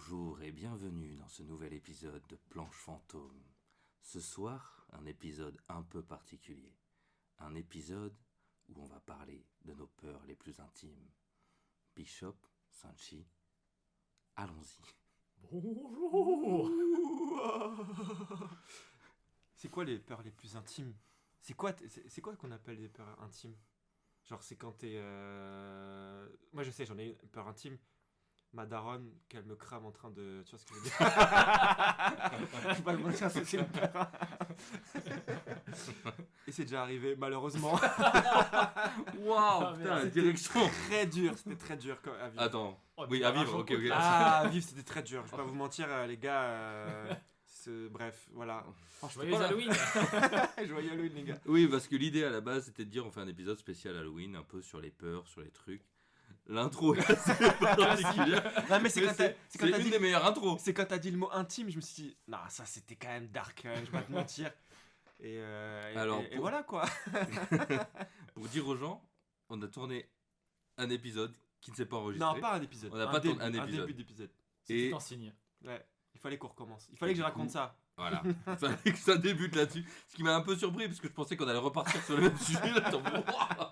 Bonjour et bienvenue dans ce nouvel épisode de Planche Fantôme. Ce soir, un épisode un peu particulier. Un épisode où on va parler de nos peurs les plus intimes. Bishop, Sanchi, allons-y. Bonjour. C'est quoi les peurs les plus intimes? C'est quoi qu'on appelle des peurs intimes? Genre c'est quand t'es... Moi je sais, j'en ai une peur intime. Ma daronne, qu'elle me crame en train de... Tu vois ce que je veux dire? Je vais pas le mentir, c'est une peur. Et c'est déjà arrivé, malheureusement. Waouh, putain, la direction. C'était très dur à vivre. Attends, Oh, oui, mais à la vivre, rage ok, en ok. Ah, à vivre, c'était très dur. Je vais pas vous mentir, les gars. Bref, voilà. Joyeux Halloween. Joyeux Halloween, les gars. Oui, parce que l'idée à la base, c'était de dire on fait un épisode spécial Halloween, un peu sur les peurs, sur les trucs. L'intro est assez particulière. Non, mais c'est quand t'as C'est une dit... des meilleures intros. C'est quand t'as dit le mot intime, je me suis dit, non, ça c'était quand même dark, je vais pas te mentir. Alors, et voilà quoi. Pour dire aux gens, on a tourné un épisode qui ne s'est pas enregistré. Non, pas un épisode. On n'a pas tourné un Un épisode. début d'épisode. C'était Et un signe. Ouais, il fallait qu'on recommence. Il fallait que je du raconte coup- ça. voilà, il fallait que ça débute là-dessus. Ce qui m'a un peu surpris parce que je pensais qu'on allait repartir sur le même sujet. Là, wow.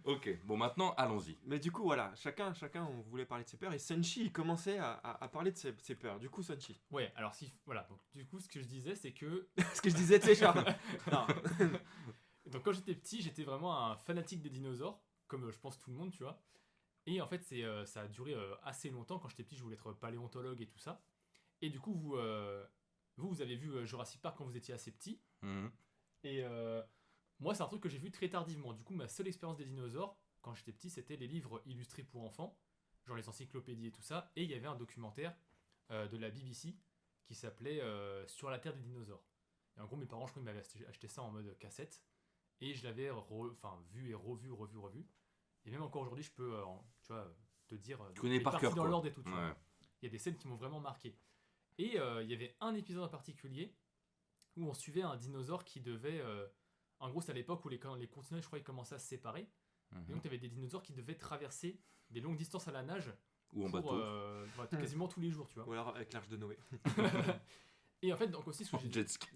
Ok, bon maintenant allons-y. Mais du coup, voilà, chacun, on voulait parler de ses peurs. Et Senshi, il commençait à parler de ses peurs. Du coup, Senshi. Ouais, alors si. Voilà, donc du coup, ce que je disais, c'est que. Ce que je disais, tu sais, genre. Non. Donc quand j'étais petit, j'étais vraiment un fanatique des dinosaures, comme je pense tout le monde, tu vois. Et en fait, ça a duré assez longtemps. Quand j'étais petit, je voulais être paléontologue et tout ça. Et du coup, vous avez vu Jurassic Park quand vous étiez assez petit. Mhm. Et moi, c'est un truc que j'ai vu très tardivement. Du coup, ma seule expérience des dinosaures, quand j'étais petit, c'était les livres illustrés pour enfants, genre les encyclopédies et tout ça. Et il y avait un documentaire de la BBC qui s'appelait Sur la Terre des dinosaures. Et en gros, mes parents, je crois qu'ils m'avaient acheté ça en mode cassette. Et je l'avais vu et revu. Et même encore aujourd'hui, je peux tu vois, te dire Tu connais les par parties cœur, dans quoi. l'ordre et tout. Tu vois. Ouais. Il y a des scènes qui m'ont vraiment marqué. Et il y avait un épisode en particulier où on suivait un dinosaure qui devait... en gros, c'est à l'époque où les continents, je crois, ils commençaient à se séparer. Et Mhm. donc, tu avais des dinosaures qui devaient traverser des longues distances à la nage Ou en pour, bateau. quasiment tous les jours, tu vois. Ou alors avec l'Arche de Noé. Et en fait, donc aussi, En jet ski.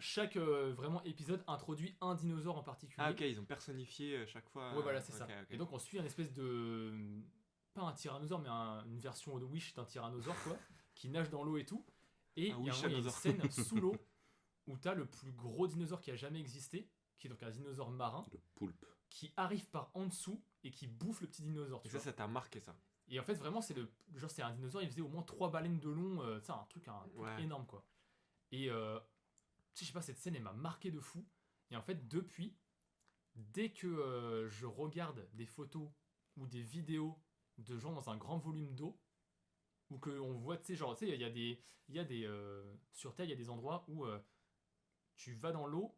chaque vraiment épisode introduit un dinosaure en particulier. Ah, ok, ils ont personnifié chaque fois. Ouais, voilà, c'est ça. Ok, ok. Et donc, on suit une espèce de... Pas un tyrannosaure, mais une version de Wish d'un tyrannosaure, quoi, qui nage dans l'eau et tout. Et Un il y a un moment, il y a une Wishanosaure. scène sous l'eau où t'as le plus gros dinosaure qui a jamais existé, qui est donc un dinosaure marin, Le poulpe. qui arrive par en dessous et qui bouffe le petit dinosaure. Tu Et ça, vois. ça t'a marqué ça. Et en fait, vraiment, c'est un dinosaure, il faisait au moins 3 baleines de long, tu sais, un truc Ouais. énorme, quoi. Et tu sais, je sais pas, cette scène, elle m'a marqué de fou. Et en fait, depuis, dès que je regarde des photos ou des vidéos de gens dans un grand volume d'eau, ou qu'on voit, tu sais, genre, tu sais, il y a des sur Terre, il y a des endroits où tu vas dans l'eau,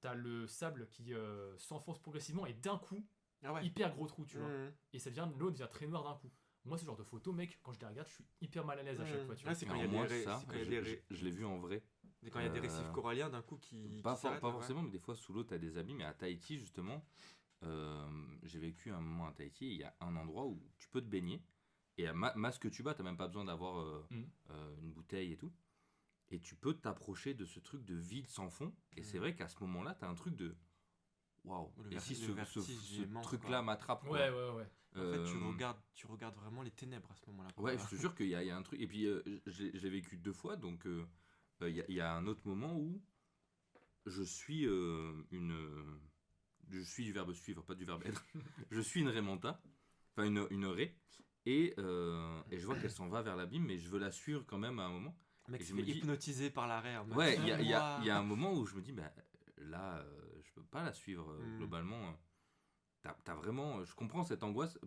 t'as le sable qui s'enfonce progressivement et d'un coup, Ah ouais. hyper gros trou, tu vois. Mhm. Et l'eau devient très noire d'un coup. Moi, ce genre de photos, mec, quand je les regarde, je suis hyper mal à l'aise à chaque fois, tu vois. Ouais, c'est quand il y a Alors moi, des ça, c'est quand il y a des je l'ai vu en vrai. c'est quand il y a des récifs coralliens d'un coup qui Pas s'arrêtent, ouais. forcément, mais des fois sous l'eau, t'as des abîmes. Mais à Tahiti, justement, j'ai vécu un moment à Tahiti. Et il y a un endroit où tu peux te baigner. Et à masque tuba, t'as même pas besoin d'avoir une bouteille et tout. Et tu peux t'approcher de ce truc de vide sans fond. Et c'est vrai qu'à ce moment-là, t'as un truc de waouh. Et si le vertige ce immense, truc-là quoi. m'attrape, quoi. Ouais. En fait, Euh, tu regardes vraiment les ténèbres à ce moment-là. quoi. Ouais, je te jure qu'il y a un truc. Et puis, je l'ai vécu 2 fois. Donc, il y a un autre moment où je suis je suis du verbe suivre, pas du verbe être. Je suis une Raymanta, enfin une raie. Et je vois qu'elle s'en va vers l'abîme, mais je veux la suivre quand même à un moment. Mec, Et je je me me dis- hypnotisé par l'arrêt. en mode, Ouais, il y a Ouah. un moment où je me dis, bah, là, je peux pas la suivre globalement. T'as vraiment. Je comprends cette angoisse.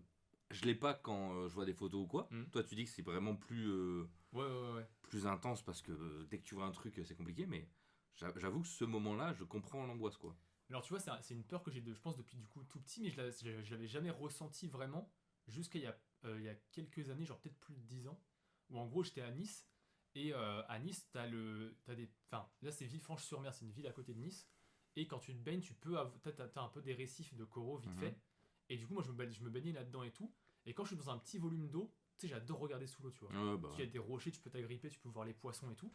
Je l'ai pas quand je vois des photos ou quoi. Mm. Toi, tu dis que c'est vraiment Ouais. plus intense parce que dès que tu vois un truc, c'est compliqué. Mais j'avoue que ce moment-là, je comprends l'angoisse, quoi. Alors tu vois, c'est une peur que j'ai, je pense, depuis du coup tout petit, mais je l'avais jamais ressenti vraiment jusqu'à il y a quelques années, genre peut-être plus de 10 ans, où en gros j'étais à Nice, et à Nice, enfin là c'est Villefranche-sur-Mer, c'est une ville à côté de Nice, et quand tu te baignes, t'as un peu des récifs de coraux vite Mhm. fait, et du coup moi je me baignais là-dedans et tout, et quand je suis dans un petit volume d'eau, Tu sais, j'adore regarder sous l'eau, tu vois. Ouais, bah, Parce qu'il y a des rochers, tu peux t'agripper, tu peux voir les poissons et tout.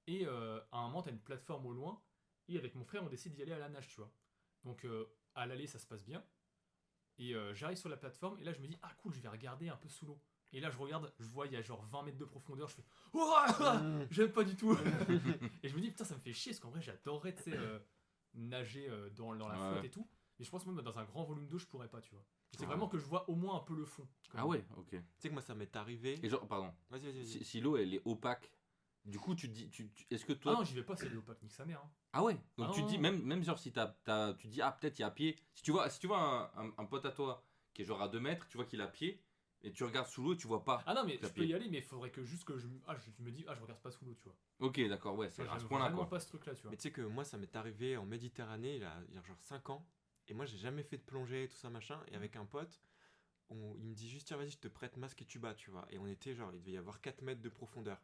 Et à un moment, t'as une plateforme au loin. Et avec mon frère, on décide d'y aller à la nage, tu vois. Donc à l'aller, ça se passe bien. Et j'arrive sur la plateforme. Et là, je me dis, ah cool, je vais regarder un peu sous l'eau. Et là, je regarde, je vois, il y a genre 20 mètres de profondeur. Je fais, ouah, j'aime pas du tout. Et je me dis, putain, ça me fait chier. Parce qu'en vrai, j'adorerais, tu sais, nager dans la flotte Ouais. et tout. Mais je pense même dans un grand volume d'eau, je pourrais pas, tu vois. C'est Ouais. vraiment que je vois au moins un peu le fond. Ah ouais, ok. Tu sais que moi, ça m'est arrivé. Et genre, pardon, Vas-y. si l'eau elle est opaque, du coup tu te dis, est-ce que Ah toi. non, j'y vais pas, c'est léopaque, nique sa mère. Hein. Ah ouais, donc Ah tu te dis, non. même genre si tu dis, ah peut-être il est à pied, si tu vois un pote à toi qui est genre à 2 mètres, tu vois qu'il est à pied, et tu regardes sous l'eau et tu vois pas. Ah non, mais la je peux pied. y aller, mais il faudrait que juste que je me dis, ah, je regarde pas sous l'eau, tu vois. Ok, d'accord, ouais, c'est Enfin, à ce j'aime point-là vraiment quoi. pas ce truc-là, tu vois. Mais tu sais que moi, ça m'est arrivé en Méditerranée il y a genre 5 ans. Et moi, j'ai jamais fait de plongée, tout ça, machin. Et avec un pote, il me dit juste, tiens, vas-y, je te prête masque et tuba, tu vois. Et on était genre, il devait y avoir 4 mètres de profondeur.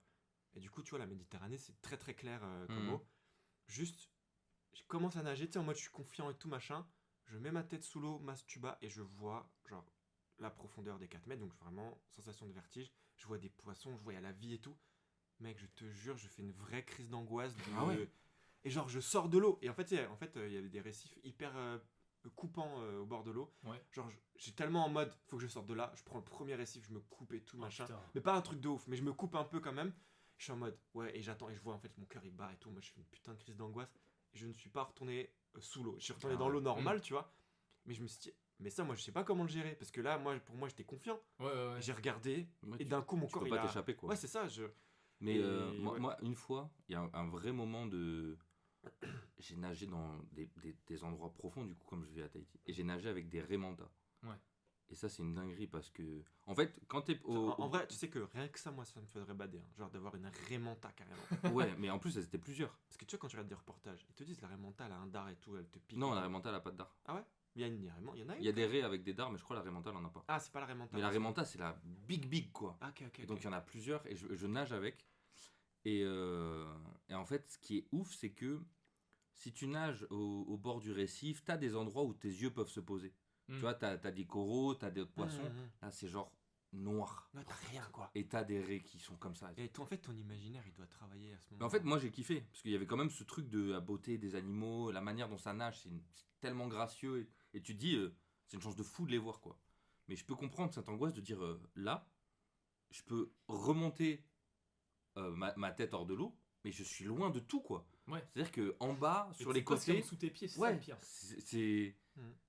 Et du coup, tu vois, la Méditerranée, c'est très très clair comme Mhm. eau. Juste, je commence à nager, tu sais, en mode, je suis confiant et tout, machin. Je mets ma tête sous l'eau, masque tuba, et je vois, genre, la profondeur des 4 mètres. Donc, vraiment, sensation de vertige. Je vois des poissons, je vois, il y a la vie et tout. Mec, je te jure, je fais une vraie crise d'angoisse. Ah ouais. Et genre, je sors de l'eau. Et en fait, il y avait des récifs hyper coupants au bord de l'eau. Ouais. Genre, j'ai tellement en mode, faut que je sorte de là. Je prends le premier récif, je me coupe et tout, Oh, machin. putain. Mais pas un truc de ouf, mais je me coupe un peu quand même. Je suis en mode, ouais, et j'attends. Et je vois, en fait, mon cœur il bat et tout. Moi, je fais une putain de crise d'angoisse. Et je ne suis pas retourné sous l'eau. Je suis retourné Ah dans ouais. l'eau normale, tu vois. Mais je me suis dit, mais ça, moi, je sais pas comment le gérer. Parce que là, pour moi, j'étais confiant. Ouais. J'ai regardé. Ouais, Et d'un coup, mon tu corps, peux il pas a. t'échapper quoi. Ouais, c'est ça. Mais Et moi, ouais. moi, une fois, il y a un vrai moment de. J'ai nagé dans des endroits profonds, du coup, comme je vais à Tahiti. Et j'ai nagé avec des raimentas. Ouais. Et ça, c'est une dinguerie parce que. En fait, quand t'es. En vrai, tu sais que rien que ça, moi, ça me ferait bader. Hein. Genre d'avoir une Raymanta carrément. Ouais, mais en plus, elles étaient plusieurs. Parce que tu vois, quand tu regardes des reportages, ils te disent la Raymanta, elle a un dard et tout, elle te pique. Non, et la tout. Raymanta, elle a pas de dard. Ah ouais. Il y en a une. Il y a des raies avec des dards, mais je crois que la Raymanta, elle en a pas. Ah, c'est pas la Raymanta. Mais la Raymanta, c'est la big, quoi. Ah, ok. Et donc, il y en a plusieurs et je nage avec. Et en fait, ce qui est ouf, c'est que si tu nages au bord du récif, t'as des endroits où tes yeux peuvent se poser. Mm. Tu vois, t'as des coraux, t'as d'autres poissons. Mhm. Là, c'est genre noir. Non, t'as rien quoi. Et t'as des raies qui sont comme ça. Et toi, en fait, ton imaginaire, il doit travailler à ce moment. Mais en fait, moi, j'ai kiffé. Parce qu'il y avait quand même ce truc de la beauté des animaux, la manière dont ça nage, c'est tellement gracieux. Et tu te dis, c'est une chance de fou de les voir, quoi. Mais je peux comprendre cette angoisse de dire, là, je peux remonter ma tête hors de l'eau, mais je suis loin de tout, quoi. Ouais. C'est-à-dire que en bas, Et sur les c'est pas ce qu'il y a côtés, sous tes pieds, c'est ça ouais, le pire. c'est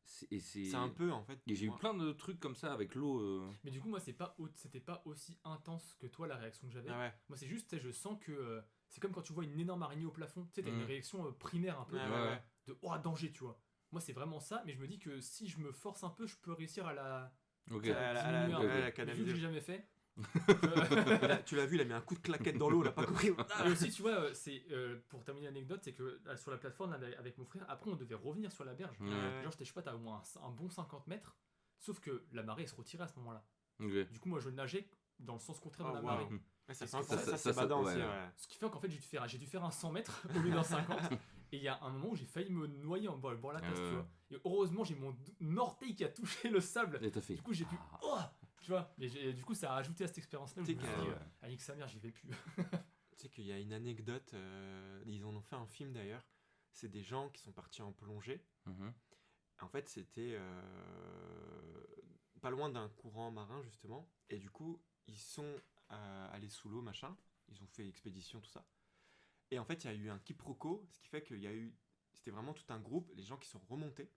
C'est un peu en fait. Et j'ai eu moi- plein de trucs comme ça avec l'eau. Mais du coup, moi, c'était pas aussi intense que toi la réaction que j'avais. Ah ouais. Moi, c'est juste, tu sais, je sens que c'est comme quand tu vois une énorme araignée au plafond. Tu sais, t'as une Mm. réaction primaire un peu Ouais. de oh danger, tu vois. Moi, c'est vraiment ça, mais je me dis que si je me force un peu, je peux réussir à la Ok. à la diminuer un ouais, peu. la Vu que canaliser. j'ai jamais fait. Et là, tu l'as vu, il a mis un coup de claquette dans l'eau, il a pas compris. Et aussi, tu vois, c'est pour terminer l'anecdote, c'est que sur la plateforme avec mon frère, après, on devait revenir sur la berge. Ouais. Genre, je sais pas, t'as au moins un bon 50 mètres. Sauf que la marée elle se retirait à ce moment-là. Ok. Du coup, moi, je nageais dans le sens contraire de la Oh, marée. wow. Ouais, ça, Parce ça, que ça, ça, c'est ça, badant ouais. aussi. Ouais. Ce qui fait qu'en fait, j'ai dû faire un 100 mètres au lieu d'un 50. Et il y a un moment où j'ai failli me noyer en bord de la tasse, tu vois. Et heureusement, j'ai mon orteil qui a touché le sable. Et t'as fait. Du coup, j'ai pu. Oh, tu vois. Mais du coup, ça a ajouté à cette expérience-là. Où je me Tu sais suis dit, que- Annick sa mère, j'y vais plus. Tu sais qu'il y a une anecdote, ils en ont fait un film d'ailleurs. C'est des gens qui sont partis en plongée. Mhm. En fait, c'était pas loin d'un courant marin, justement. Et du coup, ils sont allés sous l'eau, machin. Ils ont fait expédition, tout ça. Et en fait, il y a eu un quiproquo, ce qui fait qu'il y a eu. C'était vraiment tout un groupe, les gens qui sont remontés.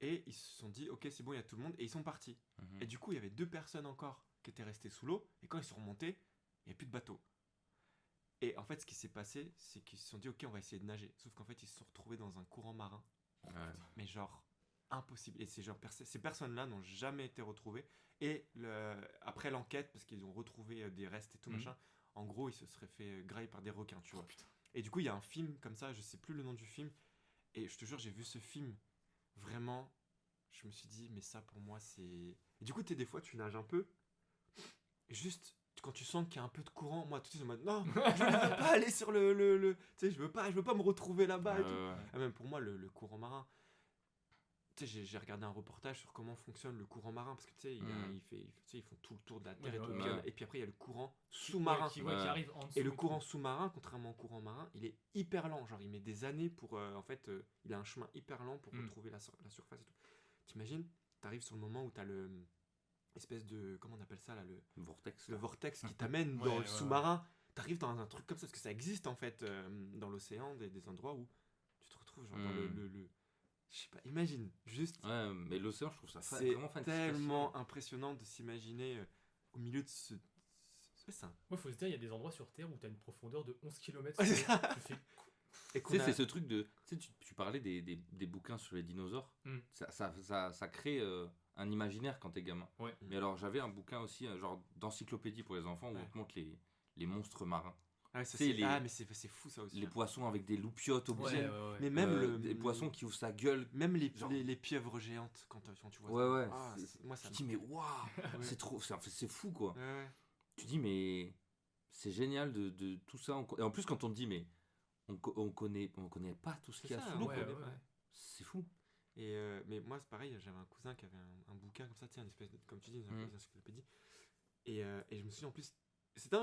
Et ils se sont dit, ok, c'est bon, il y a tout le monde. Et ils sont partis. Mhm. Et du coup, il y avait 2 personnes encore qui étaient restées sous l'eau. Et quand ils sont remontés, il n'y a plus de bateau. Et en fait, ce qui s'est passé, c'est qu'ils se sont dit, ok, on va essayer de nager. Sauf qu'en fait, ils se sont retrouvés dans un courant marin. Ouais. Mais genre, impossible. Et ces personnes-là n'ont jamais été retrouvées. Et après l'enquête, parce qu'ils ont retrouvé des restes et tout, Mhm. machin, en gros, ils se seraient fait grailler par des requins, tu vois. Et du coup, il y a un film comme ça, je sais plus le nom du film. Et je te jure, j'ai vu ce film. Vraiment, je me suis dit, mais ça pour moi, c'est. Et du coup, des fois, tu nages un peu. Et juste, quand tu sens qu'il y a un peu de courant, moi, tout de suite, en mode, non, je ne veux pas aller sur le. Tu sais, je veux pas me retrouver là-bas et tout. Ouais. Ah, même pour moi, le courant marin, tu sais, j'ai regardé un reportage sur comment fonctionne le courant marin, parce que tu sais, tu sais, ils font tout le tour de la Terre, et puis après il y a le courant sous-marin. Qui arrive en dessous. Et le courant sous-marin, contrairement au courant marin, il est hyper lent. Genre, il met des années pour. En fait, il a un chemin hyper lent pour retrouver la surface et tout. T'imagines, t'arrives sur le moment où t'as le. Espèce de. Comment on appelle ça là, le vortex. Le vortex qui t'amène dans le sous-marin. T'arrives dans un truc comme ça, parce que ça existe en fait dans l'océan, des endroits où tu te retrouves genre dans le. Je sais pas, imagine, juste. Ouais, mais l'océan, je trouve ça c'est vraiment fantastique. tellement impressionnant de s'imaginer au milieu de ce. Ouais, faut se dire, il y a des endroits sur Terre où t'as une profondeur de 11 km. Ouais, c'est ça. Tu fais. Et c'est ce truc de. Tu sais, tu parlais des bouquins sur les dinosaures. Ça crée un imaginaire quand t'es gamin. Ouais. Mais alors, j'avais un bouquin aussi, genre d'encyclopédie pour les enfants, où on te montre les monstres marins. Ah, mais c'est fou ça aussi. Les poissons avec des loupiottes au bout. Mais même les poissons qui ouvrent sa gueule. Même les pieuvres géantes quand tu vois ça. Ouais. Moi, ça tu te dis, mais waouh, c'est trop. C'est fou quoi. Ouais. Tu te dis, mais c'est génial de tout ça. Et en plus, quand on te dit, mais on connaît pas tout ce qu'il y a sous l'eau. C'est fou. Et mais moi, c'est pareil, j'avais un cousin qui avait un bouquin comme ça, une espèce de, comme tu dis, une encyclopédie. Et je me souviens en plus.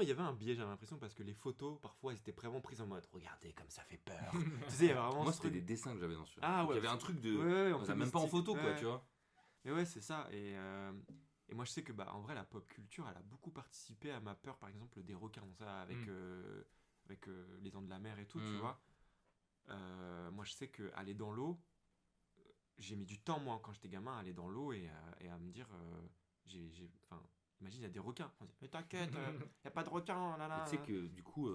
Il y avait un biais, j'avais l'impression, parce que les photos, parfois, elles étaient vraiment prises en mode regardez comme ça fait peur. Tu sais, il y avait vraiment. Moi, c'était des dessins que j'avais dans ce film. Ah ouais. Il y avait un truc de. On même pas en photo, quoi, tu vois. Mais ouais, c'est ça. Et moi, je sais que, en vrai, la pop culture, elle a beaucoup participé à ma peur, par exemple, des requins, ça, avec les dents de la mer et tout, tu vois. Moi, je sais qu'aller dans l'eau, j'ai mis du temps, moi, quand j'étais gamin, à aller dans l'eau et à me dire. Imagine, il y a des requins. On dit, mais t'inquiète, il n'y a pas de requins. Là. Tu sais que du coup,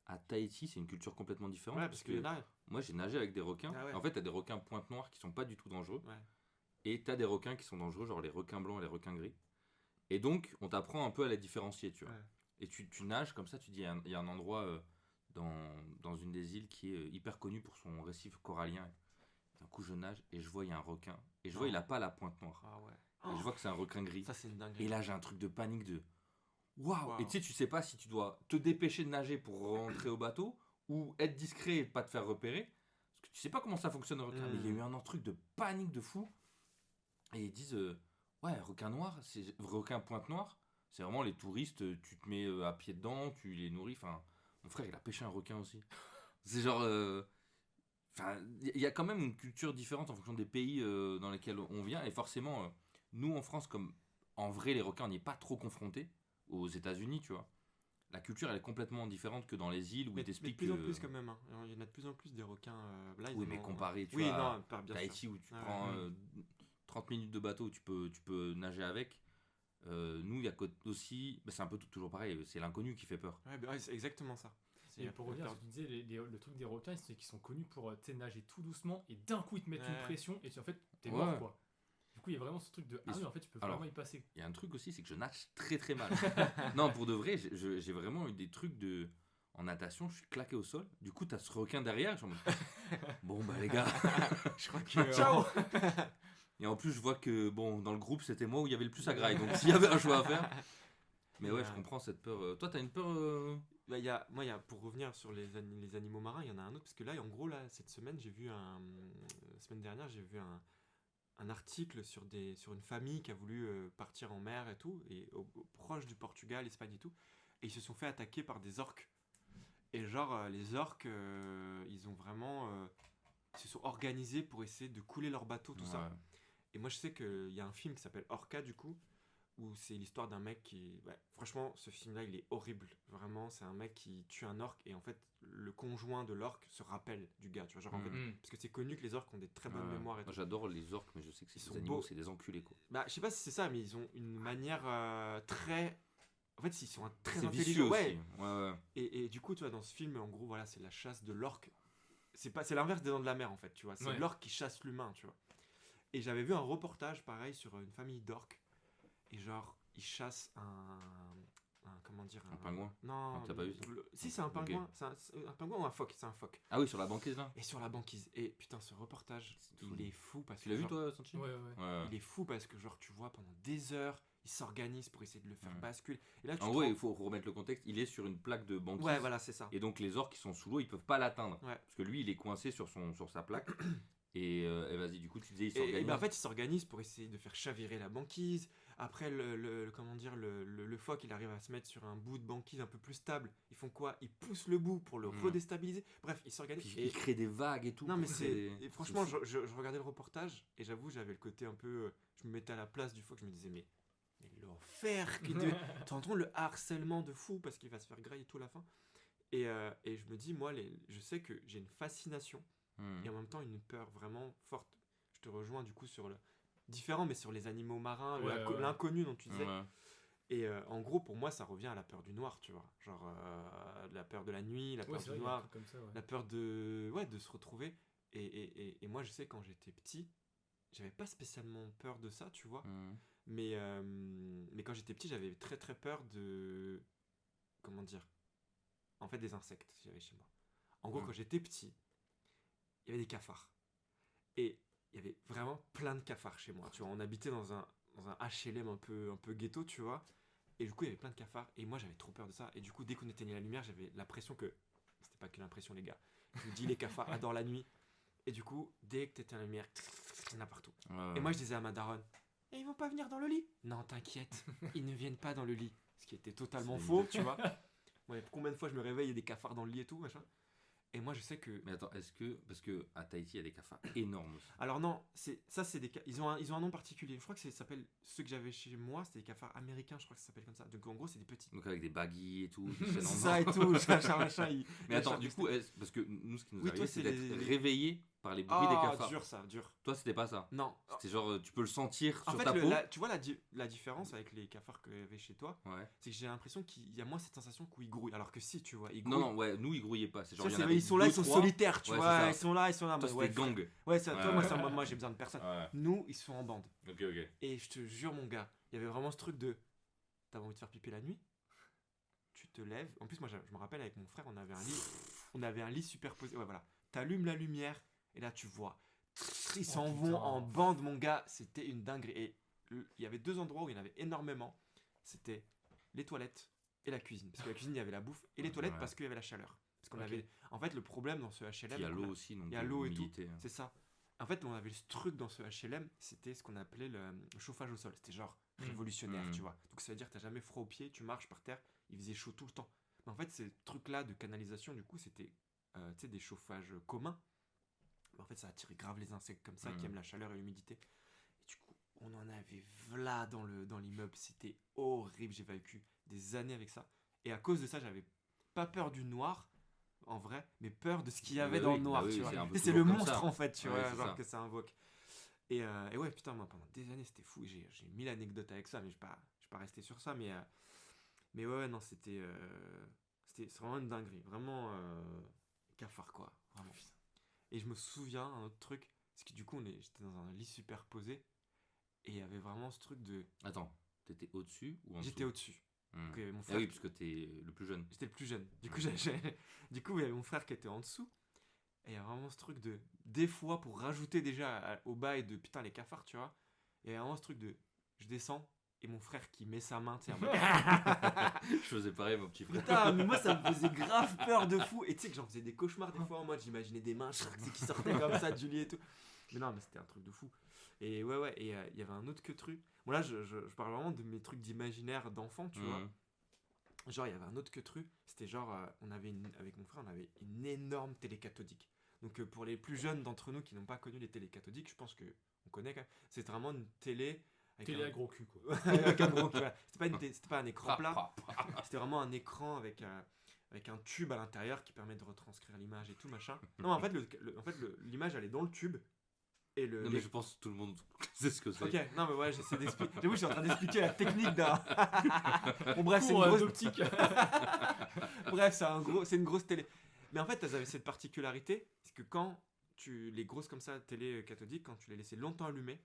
à Tahiti, c'est une culture complètement différente. Ouais, parce que là. Moi, j'ai nagé avec des requins. Ah ouais. En fait, t'as des requins pointe noire qui sont pas du tout dangereux. Ouais. Et t'as des requins qui sont dangereux, genre les requins blancs et les requins gris. Et donc, on t'apprend un peu à les différencier, tu vois. Ouais. Et tu nages comme ça, tu dis, il y a un endroit dans une des îles qui est hyper connu pour son récif corallien. D'un coup, je nage et je vois, il y a un requin. Et je vois, il a pas la pointe noire. Ah ouais. Et je vois que c'est un requin gris. Ça, c'est une dinguerie. Et là, j'ai un truc de panique de waouh. Et tu sais pas si tu dois te dépêcher de nager pour rentrer au bateau ou être discret et pas te faire repérer. Parce que tu sais pas comment ça fonctionne, le requin. Mais il y a eu un truc de panique de fou. Et ils disent ouais, requin noir, c'est requin pointe noire. C'est vraiment les touristes, tu te mets à pied dedans, tu les nourris. Enfin, mon frère, il a pêché un requin aussi. C'est genre. Il y a quand même une culture différente en fonction des pays dans lesquels on vient. Et forcément. Nous, en France, comme en vrai, les requins, on n'y est pas trop confrontés. Aux États-Unis, tu vois. La culture, elle est complètement différente que dans les îles où ils t'expliquent. Mais de plus en plus, quand même. Hein. Il y en a de plus en plus des requins. Là, oui, mais comparé, tu vois, Tahiti, où tu prends 30 minutes de bateau, tu peux nager avec. Nous, il y a aussi. C'est un peu toujours pareil, c'est l'inconnu qui fait peur. Ouais, c'est exactement ça. Et pour revenir à ce que tu disais, le truc des requins, c'est qu'ils sont connus pour nager tout doucement et d'un coup, ils te mettent une pression et en fait, t'es mort, quoi. Du coup, il y a vraiment ce truc de oui, en fait, tu peux vraiment y passer. Il y a un truc aussi, c'est que je nage très très mal. Non, pour de vrai, j'ai vraiment eu des trucs de. En natation, je suis claqué au sol. Du coup, t'as ce requin derrière. Je me dis, bon, bah les gars, je crois que. Ciao. Et en plus, je vois que dans le groupe, c'était moi où il y avait le plus à graille. Donc, s'il y avait un choix à faire. Mais ouais, je comprends cette peur. Toi, t'as une peur pour revenir sur les animaux marins, il y en a un autre. Parce que là, en gros, cette semaine, la semaine dernière, j'ai vu un article sur une famille qui a voulu partir en mer et tout, et proche du Portugal, Espagne et tout, et ils se sont fait attaquer par des orques. Et genre, les orques, ils ont vraiment... ils se sont organisés pour essayer de couler leur bateau, tout ça. Et moi, je sais qu'il y a un film qui s'appelle Orca, du coup, où c'est l'histoire d'un mec qui... Ouais, franchement, ce film-là, il est horrible. Vraiment, c'est un mec qui tue un orque, et en fait, le conjoint de l'orque se rappelle du gars, tu vois, genre en fait, parce que c'est connu que les orques ont des très bonnes mémoires et moi, j'adore les orques, mais je sais que ces animaux, c'est des enculés, quoi. Bah, je sais pas si c'est ça, mais ils ont une manière très... En fait, ils sont très intelligents. Ouais. Ouais. Et du coup, tu vois, dans ce film, en gros, voilà, c'est la chasse de l'orque. C'est l'inverse des dents de la mer, en fait, tu vois. C'est l'orque qui chasse l'humain, tu vois. Et j'avais vu un reportage, pareil, sur une famille d'orques. Et genre, ils chassent comment dire, un pingouin. Non, t'as pas vu si, c'est un pingouin. Okay. C'est un pingouin ou un phoque. C'est un phoque. Ah oui, sur la banquise là. Et sur la banquise. Et putain, ce reportage, il est fou parce que. Tu l'as vu toi, Sanchi? Ouais. Il est fou parce que genre tu vois pendant des heures, ils s'organisent pour essayer de le faire basculer. Et là, en gros, il faut remettre le contexte. Il est sur une plaque de banquise. Ouais, voilà, c'est ça. Et donc les orques qui sont sous l'eau, ils peuvent pas l'atteindre. Ouais. Parce que lui, il est coincé sur sa plaque. Et vas-y, du coup, tu disais, ils Et s'organisent. ben, en fait, ils s'organisent pour essayer de faire chavirer la banquise. Après, comment dire, le phoque, il arrive à se mettre sur un bout de banquise un peu plus stable. Ils font quoi? Ils poussent le bout pour le redéstabiliser. Bref, ils s'organisent. Puis ils créent des vagues et tout. Non, mais pour c'est. créer des- Et franchement, c'est fou. je regardais le reportage et j'avoue, j'avais le côté un peu. Je me mettais à la place du phoque, je me disais, mais l'enfer qui de. Tu entends le harcèlement de fou parce qu'il va se faire grailler tout à la fin. Et je me dis, moi, je sais que j'ai une fascination et en même temps une peur vraiment forte. Je te rejoins du coup sur le. Différent, mais sur les animaux marins, l'inconnu dont tu disais. Ouais. Et en gros, pour moi, ça revient à la peur du noir, tu vois. Genre, la peur de la nuit, la Ouais, peur c'est du vrai, il y a un noir, truc comme ça, ouais. la peur de se retrouver. Et moi, je sais, quand j'étais petit, j'avais pas spécialement peur de ça, tu vois. Mais quand j'étais petit, j'avais très très peur de. Comment dire? En fait, des insectes, qu'il y avait chez moi. En gros, quand j'étais petit, il y avait des cafards. Et il y avait vraiment plein de cafards chez moi. Tu vois, on habitait dans un HLM un peu ghetto, tu vois. Et du coup, il y avait plein de cafards. Et moi, j'avais trop peur de ça. Et du coup, dès qu'on éteignait la lumière, j'avais l'impression que. C'était pas que l'impression, les gars. Je vous dis, les cafards adorent la nuit. Et du coup, dès que t'éteins la lumière, il y en a partout. Et moi, je disais à ma daronne, et ils vont pas venir dans le lit? Non, t'inquiète, ils ne viennent pas dans le lit. Ce qui était totalement faux, tu vois. Ouais, combien de fois je me réveille, il y a des cafards dans le lit et tout, machin. Et moi, je sais que. Mais attends, est-ce que. Parce que à Tahiti, il y a des cafards énormes aussi. Alors non, c'est des ils ont un nom particulier. Je crois que ça s'appelle, ceux que j'avais chez moi, c'était des cafards américains, je crois que ça s'appelle comme ça. Donc en gros, c'est des petits. Donc avec des baguilles et tout. C'est ça et tout, machin. Mais attends, du coup, parce que nous, ce qui nous Oui, arrive, toi, c'est c'est d'être les- réveillé par les bruits des cafards. dur ça, dur. Toi, c'était pas ça. Non. C'était genre, tu peux le sentir En sur fait, ta peau. tu vois la différence avec les cafards que j'avais chez toi, Ouais. c'est que j'ai l'impression qu'il y a moins cette sensation qu'ils grouillent. Alors que si, tu vois, ils Non, grouillent. non, ouais, nous, ils grouillaient pas. C'est genre, Ça, il y en c'est- avait ils sont là, deux, ils sont trois. solitaires, tu Ouais, vois. c'est Ils sont là. Toi, Ouais, c'était gang. ouais, ça, toi, Ouais. moi, j'ai besoin de personne. Ouais. Nous, ils sont en bande. Ok, ok. Et je te jure, mon gars, il y avait vraiment ce truc de. T'avais envie de faire pipi la nuit? Tu te lèves. En plus, moi, je me rappelle, avec mon frère, on avait un lit superposé. Ouais, voilà. T'allumes la lumière, et là, tu vois. Ils s'en vont putain. en bande, mon gars. C'était une dinguerie. Et il y avait deux endroits où il y en avait énormément. C'était les toilettes et la cuisine. Parce que la cuisine, il y avait la bouffe. Et les toilettes, Ouais. parce qu'il y avait la chaleur. Parce qu'on Ok. avait. En fait, le problème dans ce HLM. Il y a qu'on l'eau aussi, donc il y a l'eau et tout. l'humidité, hein. C'est ça. En fait, on avait ce truc dans ce HLM, c'était ce qu'on appelait le chauffage au sol. C'était genre révolutionnaire, Mmh. tu vois. Donc ça veut dire que t'as jamais froid aux pieds, tu marches par terre, il faisait chaud tout le temps. Mais en fait, ces trucs-là de canalisation, du coup, c'était tu sais, des chauffages communs. Mais en fait, ça attirait grave les insectes comme ça, qui aiment la chaleur et l'humidité. Et du coup, on en avait v'là dans l'immeuble. C'était horrible. J'ai vécu des années avec ça. Et à cause de ça, j'avais pas peur du noir, en vrai, mais peur de ce qu'il y avait Bah dans oui, le noir, bah oui, tu c'est vois. un peu Et c'est toujours le comme monstre, ça. en fait, tu Ouais, vois, c'est genre ça. que ça invoque. Et ouais, putain, moi, pendant des années, c'était fou. J'ai 1000 anecdotes avec ça, mais je vais pas rester sur ça. Mais ouais, non, c'est vraiment une dinguerie. Vraiment, cafard, quoi. Vraiment. Et je me souviens, un autre truc, c'est que du coup, j'étais dans un lit superposé, et il y avait vraiment ce truc de. Attends, t'étais au-dessus ou en dessous? J'étais au-dessus. Hmm. Donc, il y avait mon Ah frère oui, qui- parce que t'es le plus jeune. J'étais le plus jeune. Du coup, du coup, il y avait mon frère qui était en dessous. Et il y a vraiment ce truc de. Des fois, pour rajouter déjà au bail de putain les cafards, tu vois. Il y a vraiment ce truc de. Je descends et mon frère qui met sa main, tu sais, en mode. Je faisais pareil, mon petit frère. Putain, mais moi ça me faisait grave peur de fou. Et tu sais que j'en faisais des cauchemars des fois en mode j'imaginais des mains qui sortaient comme ça de Julie et tout. Mais non, mais c'était un truc de fou. Et ouais, et il y avait un autre que truc. Bon, là, je parle vraiment de mes trucs d'imaginaire d'enfant, tu vois. Genre, il y avait un autre que truc. C'était genre, avec mon frère, on avait une énorme télé cathodique. Donc, pour les plus jeunes d'entre nous qui n'ont pas connu les télés cathodiques, je pense que on connaît quand même. C'était vraiment une télé. Télé à gros cul, quoi. Avec un gros cul, voilà. C'était pas un écran plat. Ah, C'était vraiment un écran avec un tube à l'intérieur qui permet de retranscrire l'image et tout, machin. Non, en fait, l'image, elle est dans le tube. Et Non, mais je pense que tout le monde sait ce que c'est. Ok, non, mais ouais, j'essaie d'expliquer. J'avoue, je suis en train d'expliquer la technique d'un. Bon, bref, c'est une Cours, grosse. d'optique. Bref, c'est une grosse télé. Mais en fait, elles avaient cette particularité, c'est que quand les grosses comme ça, télé cathodiques, quand tu les laissais longtemps allumées,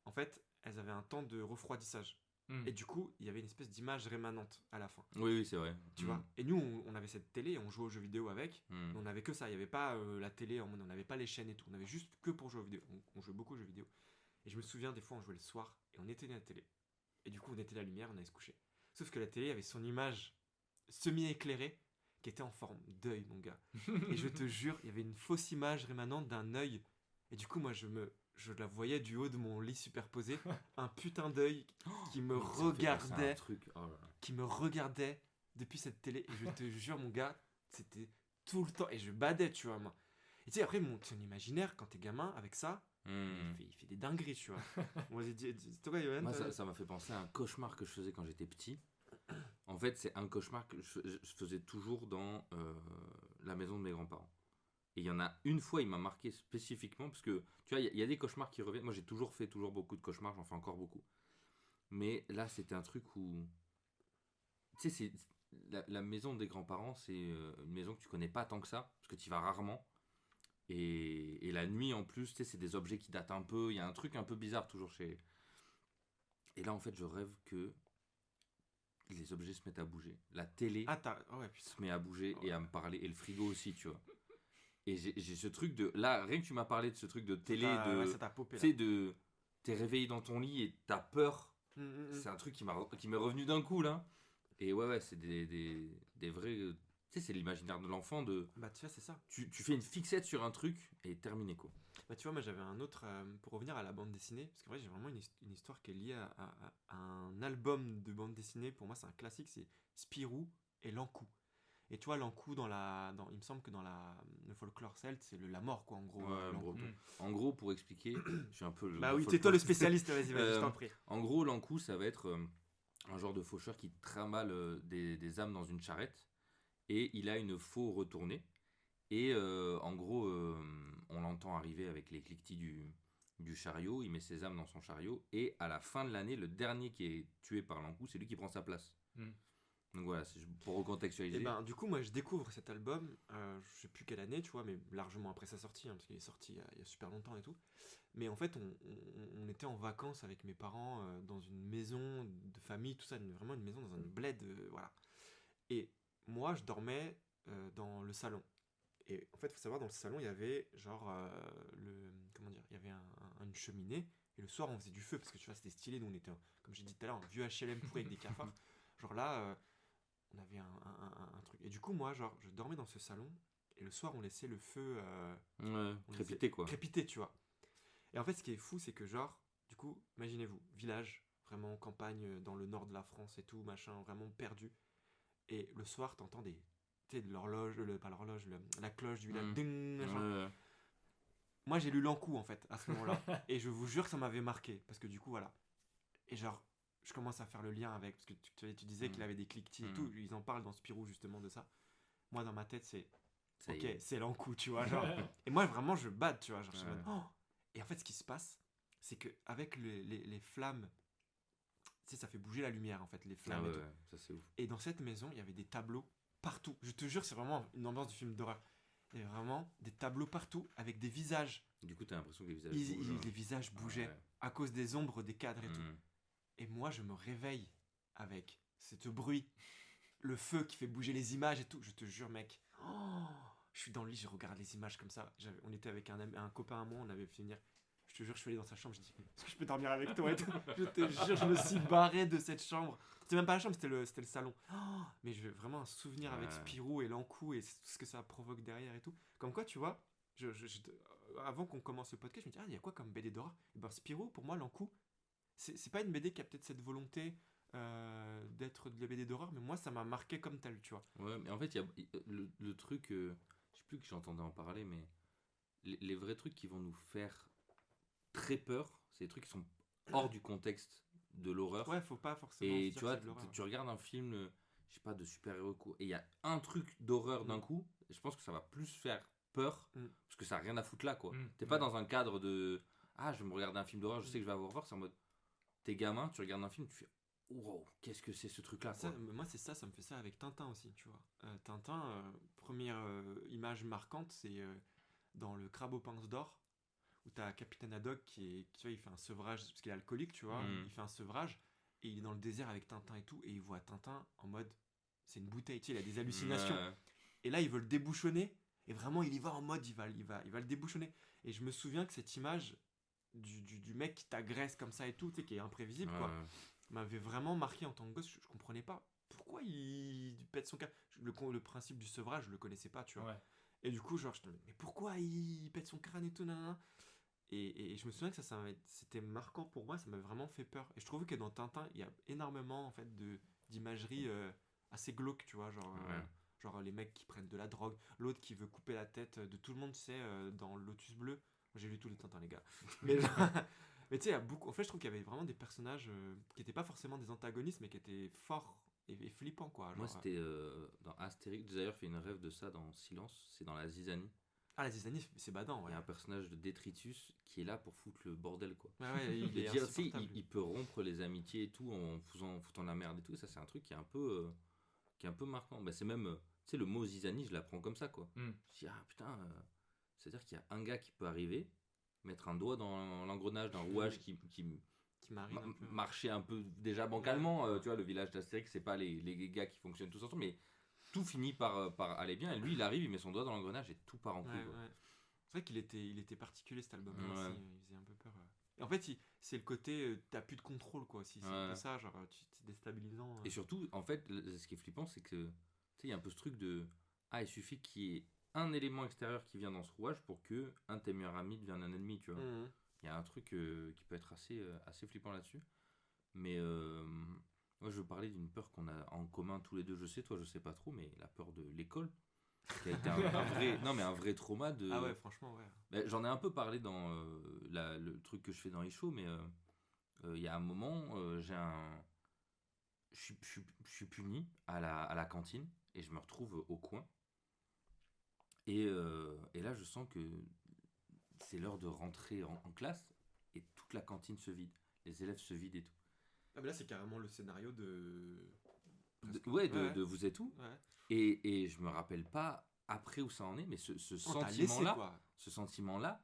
en fait, elles avaient un temps de refroidissage. Et du coup, il y avait une espèce d'image rémanente à la fin. Oui, c'est vrai. Tu vois. Et nous, on avait cette télé et on jouait aux jeux vidéo avec. Mm. Mais on avait que ça. Il n'y avait pas la télé, on n'avait pas les chaînes et tout. On avait juste que pour jouer aux vidéos. On jouait beaucoup aux jeux vidéo. Et je me souviens, des fois, on jouait le soir et on éteignait la télé. Et du coup, on éteignait la lumière, on allait se coucher. Sauf que la télé avait son image semi-éclairée qui était en forme d'œil, mon gars. Et je te jure, il y avait une fausse image rémanente d'un œil Et du coup, moi, je la voyais du haut de mon lit superposé, un putain d'œil qui me Ça me fait penser à un regardait, truc. Oh là là. qui me regardait depuis cette télé. Et je te jure, mon gars, c'était tout le temps. Et je badais, tu vois, moi. Et tu sais, après, ton imaginaire, quand t'es gamin, avec ça, il fait des dingueries, tu vois. Bon, vas-y, toi, Yoann, Moi, toi, ça m'a fait penser à un cauchemar que je faisais quand j'étais petit. En fait, c'est un cauchemar que je faisais toujours dans la maison de mes grands-parents. Et il y en a une fois, il m'a marqué spécifiquement, parce que, tu vois, il y a des cauchemars qui reviennent. Moi, j'ai toujours fait beaucoup de cauchemars, j'en fais encore beaucoup. Mais là, c'était un truc où... Tu sais, la maison des grands-parents, c'est une maison que tu connais pas tant que ça, parce que tu y vas rarement. Et la nuit, en plus, tu sais, c'est des objets qui datent un peu. Il y a un truc un peu bizarre toujours chez... Et là, en fait, je rêve que les objets se mettent à bouger. La télé Ah, ouais, putain. se met à bouger et Ouais. à me parler. Et le frigo aussi, tu vois. Et j'ai ce truc de... Là, rien que tu m'as parlé de ce truc de télé, Ouais, de... ça t'a popé, Tu là. sais, de... T'es réveillé dans ton lit et t'as peur. Mm. C'est un truc qui m'est revenu d'un coup, là. Et ouais, c'est des vrais... Tu sais, c'est l'imaginaire de l'enfant de... Bah, tu vois, c'est ça. Tu fais une fixette sur un truc et terminé, quoi. Bah, tu vois, moi, j'avais un autre, pour revenir à la bande dessinée, parce qu'en vrai, j'ai vraiment une histoire qui est liée à un album de bande dessinée. Pour moi, c'est un classique, c'est Spirou et l'Ankou. Et tu vois, l'Ankou, il me semble que dans le folklore celte, c'est la mort, quoi, en gros. Ouais, l'Ankou. bro. En gros, pour expliquer, je suis un peu... Bah oui, t'es toi le spécialiste, vas-y, je t'en prie. En gros, l'Ankou, ça va être un genre de faucheur qui trimballe des âmes dans une charrette. Et il a une faux retournée. Et en gros, on l'entend arriver avec les cliquetis du chariot. Il met ses âmes dans son chariot. Et à la fin de l'année, le dernier qui est tué par l'Ankou, c'est lui qui prend sa place. Mm. Donc voilà, pour recontextualiser. Et ben, du coup, moi, je découvre cet album, je sais plus quelle année, tu vois, mais largement après sa sortie, hein, parce qu'il est sorti il y a super longtemps et tout. Mais en fait, on était en vacances avec mes parents dans une maison de famille, tout ça, vraiment une maison dans un bled, voilà. Et moi, je dormais dans le salon. Et en fait, il faut savoir, dans le salon, il y avait genre comment dire, il y avait une cheminée. Et le soir, on faisait du feu parce que tu vois, c'était stylé. Nous, on était, comme j'ai dit tout à l'heure, un vieux HLM pourri avec des cafards. Genre là, on avait un truc. Et du coup, moi, genre, je dormais dans ce salon. Et le soir, on laissait le feu Ouais, on crépiter, laissait quoi. crépiter, tu vois. Et en fait, ce qui est fou, c'est que genre, du coup, imaginez-vous, village, vraiment campagne dans le nord de la France et tout, machin, vraiment perdu. Et le soir, t'entends tu sais, de l'horloge, pas l'horloge, la cloche du village, ding, machin. Ouais. Moi, j'ai lu l'Ankou, en fait, à ce moment-là. Et je vous jure que ça m'avait marqué. Parce que du coup, voilà. Et genre, je commence à faire le lien avec. Parce que tu disais qu'il avait des cliquetis et tout. Ils en parlent dans Spirou, justement, de ça. Moi, dans ma tête, c'est. Ça y Ok, est. c'est l'Ankou, tu vois. Genre. Et moi, vraiment, je bade, tu vois. Genre, je suis en mode, oh. Et en fait, ce qui se passe, c'est que avec les flammes, tu sais, ça fait bouger la lumière, en fait, les Ah flammes et tout. ouais, ça c'est ouf. Et dans cette maison, il y avait des tableaux partout. Je te jure, c'est vraiment une ambiance du film d'horreur. Il y avait vraiment des tableaux partout avec des visages. Du coup, t'as l'impression que les visages bougent. Les visages bougeaient Ouais. à cause des ombres, des cadres et tout. Mm. Et moi, je me réveille avec ce bruit, le feu qui fait bouger les images et tout. Je te jure, mec. Oh, je suis dans le lit, je regarde les images comme ça. On était avec un copain à moi, on avait fait venir. Je te jure, je suis allé dans sa chambre, je dis, est-ce que je peux dormir avec toi et tout. Je te jure, je me suis barré de cette chambre. C'était même pas la chambre, c'était le salon. Oh, mais j'ai vraiment un souvenir avec Spirou et l'Ankou et tout ce que ça provoque derrière et tout. Comme quoi, tu vois, avant qu'on commence le podcast, je me dis, il y a quoi comme BD d'horreur? Et ben Spirou, pour moi, l'Ankou, c'est pas une BD qui a peut-être cette volonté d'être de la BD d'horreur, mais moi, ça m'a marqué comme tel, tu vois. Ouais, mais en fait, il y a le truc, je sais plus que j'entendais en parler, mais les vrais trucs qui vont nous faire très peur, c'est des trucs qui sont hors du contexte de l'horreur. Ouais, faut pas forcément. Et se dire tu vois, que c'est de l'horreur. tu regardes un film, je sais pas, de super-héros, et il y a un truc d'horreur d'un coup, et je pense que ça va plus faire peur, parce que ça a rien à foutre là, quoi. T'es pas dans un cadre de, ah, je vais me regarder un film d'horreur, je sais que je vais avoir peur, c'est en mode, t'es gamin, tu regardes un film, tu fais, wow, qu'est-ce que c'est ce truc-là, quoi. Moi, c'est ça me fait ça avec Tintin aussi, tu vois. Tintin, première image marquante, c'est dans le Crabe aux pinces d'or, où t'as Capitaine Haddock tu vois, il fait un sevrage, parce qu'il est alcoolique, tu vois, il fait un sevrage, et il est dans le désert avec Tintin et tout, et il voit Tintin en mode, c'est une bouteille, tu sais, il a des hallucinations. Et là, il veut le débouchonner, et vraiment, il y va en mode, il va le débouchonner. Et je me souviens que cette image du mec qui t'agresse comme ça et tout, tu sais, qui est imprévisible, quoi, m'avait vraiment marqué en tant que gosse. Je comprenais pas pourquoi il pète son cas. Le principe du sevrage, je le connaissais pas, tu vois. Ouais. Et du coup, genre, je te dis, mais pourquoi il pète son crâne et tout, nanana. Et je me souviens que c'était marquant pour moi, ça m'avait vraiment fait peur. Et je trouve que dans Tintin, il y a énormément en fait d'imagerie assez glauque, tu vois, genre les mecs qui prennent de la drogue, l'autre qui veut couper la tête de tout le monde, tu sais, dans Lotus Bleu. J'ai lu tous les Tintins, les gars. Mais, mais tu sais, il y a beaucoup. En fait, je trouve qu'il y avait vraiment des personnages qui n'étaient pas forcément des antagonistes, mais qui étaient forts et flippants, quoi. Moi, Genre, c'était dans Astérix. J'ai d'ailleurs fait une rêve de ça dans Silence. C'est dans la Zizanie. Ah, la zizanie, c'est badant, Il ouais. y a un personnage de Détritus qui est là pour foutre le bordel, quoi. Ouais, il De est dire, tu sais, insupportable. il peut rompre les amitiés et tout en foutant la merde et tout. Et ça, c'est un truc qui est un peu marquant. Bah, c'est même, tu sais, le mot Zizanie, je l'apprends comme ça, quoi. Hmm. Je dis, ah putain, c'est-à-dire qu'il y a un gars qui peut arriver, mettre un doigt dans l'engrenage d'un rouage qui Qui m'arrive un peu. marchait un peu déjà bancalement. Ouais. Tu vois, le village d'Astérix, c'est pas les gars qui fonctionnent tous ensemble, mais tout finit par aller bien. Et lui, il arrive, il met son doigt dans l'engrenage et tout part en couille. Ouais, Quoi. ouais. C'est vrai il était particulier cet album-là Ouais. aussi, il faisait un peu peur. Et en fait, c'est le côté, t'as plus de contrôle quoi aussi, c'est un peu Ouais. ça, genre c'est déstabilisant. Et surtout, en fait, ce qui est flippant, c'est que tu sais, il y a un peu ce truc de ah, il suffit qu'il y ait un élément extérieur qui vient dans ce rouage pour que un de tes meilleurs amis devienne un ennemi, tu vois. Mhm. Il y a un truc qui peut être assez flippant là-dessus. Mais moi, je veux parler d'une peur qu'on a en commun tous les deux. Je sais, toi, je sais pas trop, mais la peur de l'école, qui a été un vrai trauma de. Ah ouais, franchement, ouais. Ben, j'en ai un peu parlé dans le truc que je fais dans Isho, mais il y a un moment, je suis puni à la cantine et je me retrouve au coin. Et là, je sens que c'est l'heure de rentrer en classe et toute la cantine se vide. Les élèves se vident et tout. Ah mais là c'est carrément le scénario de... Ouais, Ouais. de vous êtes où. Ouais. Et je me rappelle pas après où ça en est, mais ce On t'a laissé sentiment-là, quoi. ce sentiment-là.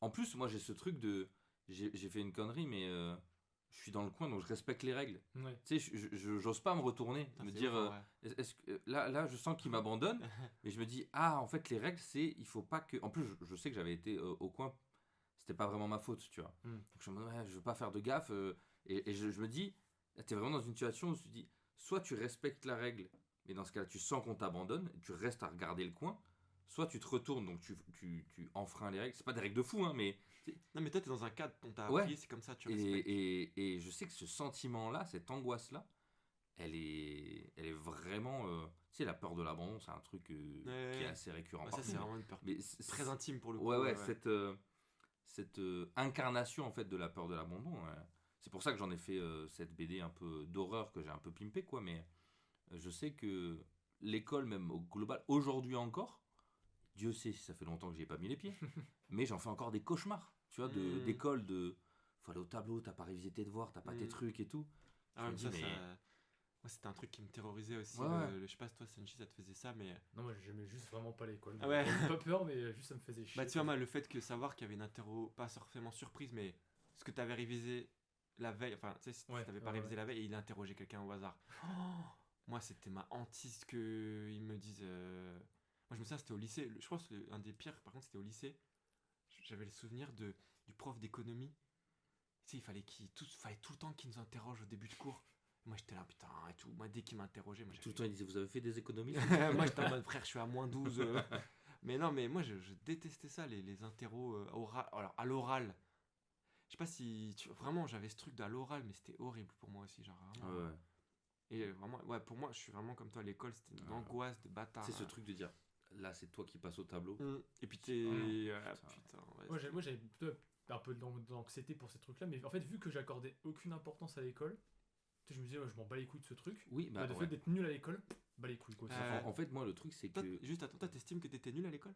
En plus, moi, j'ai ce truc de. J'ai fait une connerie, mais je suis dans le coin, donc je respecte les règles. Ouais. Tu sais, j'ose pas me retourner, Putain, me c'est dire. ouf, hein, ouais. Est-ce que, là, je sens qu'il m'abandonne, mais je me dis, ah, en fait, les règles, c'est. Il faut pas que. En plus, je sais que j'avais été au coin, c'était pas vraiment ma faute, tu vois. Mm. Donc je me dis, ouais, je veux pas faire de gaffe. Et je me dis, t'es vraiment dans une situation où tu te dis, soit tu respectes la règle, mais dans ce cas-là, tu sens qu'on t'abandonne, et tu restes à regarder le coin, soit tu te retournes, donc tu enfreins les règles. C'est pas des règles de fou, hein, mais. Non mais toi t'es dans un cadre qu'on t'a Ouais. appris, c'est comme ça, tu respectes. Et je sais que ce sentiment-là, cette angoisse-là, elle est vraiment. Tu sais, la peur de l'abandon, c'est un truc Ouais. qui est assez récurrent Ouais, ça partout. c'est vraiment une peur Mais très intime pour le coup. Ouais, cette incarnation en fait de la peur de l'abandon. C'est pour ça que j'en ai fait cette BD un peu d'horreur que j'ai un peu pimpé, quoi. Mais je sais que l'école, même au global, aujourd'hui encore, Dieu sait si ça fait longtemps que j'y ai pas mis les pieds, mais j'en fais encore des cauchemars, tu vois, d'école, faut aller au tableau, t'as pas révisé tes devoirs, t'as pas tes trucs et tout. Ah, Je mais me dis, ça, mais- moi c'était un truc qui me terrorisait aussi. Ouais, ouais. Je sais pas si toi Senshi ça te faisait ça, mais Non, moi j'aimais juste vraiment pas l'école. Ah ouais. J'avais pas peur, mais juste ça me faisait chier. bah tu vois moi le fait que savoir qu'il y avait une interro, pas forcément surprise, mais ce que t'avais révisé la veille, enfin tu sais si Ouais, t'avais pas ouais, révisé ouais. la veille et il interrogeait quelqu'un au hasard. Oh, moi c'était ma hantise que ils me disent. Moi je me souviens c'était au lycée. Je pense que un des pires par contre c'était au lycée. J'avais le souvenir du prof d'économie. Tu sais, fallait tout le temps qu'il nous interroge au début de cours. Moi j'étais là putain et tout. Moi dès qu'il m'interrogeait, moi Tout le temps, il disait, vous avez fait des économies? moi j'étais en mode frère je suis à moins 12. Mais non mais moi je détestais ça les interros alors à l'oral. Je sais pas si vraiment j'avais ce truc à l'oral mais c'était horrible pour moi aussi genre vraiment. Ouais. Et vraiment ouais pour moi je suis vraiment comme toi à l'école c'était une Ouais. angoisse de bâtard. C'est ce truc de dire, là c'est toi qui passes au tableau. Et puis t'es Putain. putain ouais, Moi j'avais plutôt un peu d'anxiété pour ces trucs-là, mais en fait, vu que j'accordais aucune importance à l'école, tu sais, je me disais, ouais, je m'en bats les couilles de ce truc. Oui, bah Le ouais. fait d'être nul à l'école, bats les couilles quoi. En fait, moi, le truc, c'est Toi, que. juste attends toi t'estimes que t'étais nul à l'école?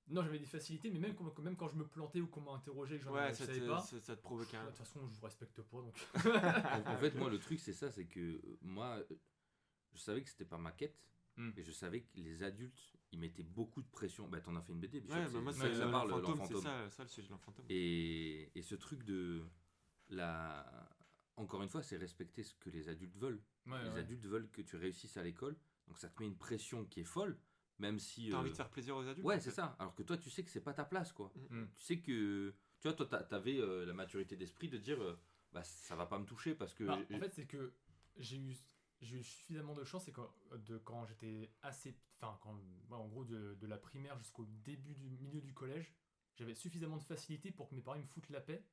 Non, j'avais des facilités, mais même quand je me plantais ou qu'on m'a interrogé et que Ouais je savais pas, ça te provoquait de un... toute façon, je vous respecte pas donc. En fait, moi, le truc, c'est ça, c'est que moi, je savais que c'était pas ma quête, et je savais que les adultes, ils mettaient beaucoup de pression. Bah, t'en as fait une BD, bien sûr, Ouais bah moi c'est c'est ça parle, l'enfantôme, l'enfantôme. c'est ça le sujet de l'enfantôme. Et ce truc de la. Encore une fois, c'est respecter ce que les adultes veulent. Ouais, Les ouais. adultes veulent que tu réussisses à l'école, donc ça te met une pression qui est folle, même si. T'as envie de faire plaisir aux adultes? Ouais, en c'est fait. ça. Alors que toi, tu sais que c'est pas ta place, quoi. Mm. Tu sais que. Tu vois, toi, t'avais la maturité d'esprit de dire, bah, ça va pas me toucher parce que. Bah, en fait, c'est que j'ai eu suffisamment de chance et quand j'étais assez. Enfin, en gros, de la primaire jusqu'au milieu du collège, j'avais suffisamment de facilité pour que mes parents me foutent la paix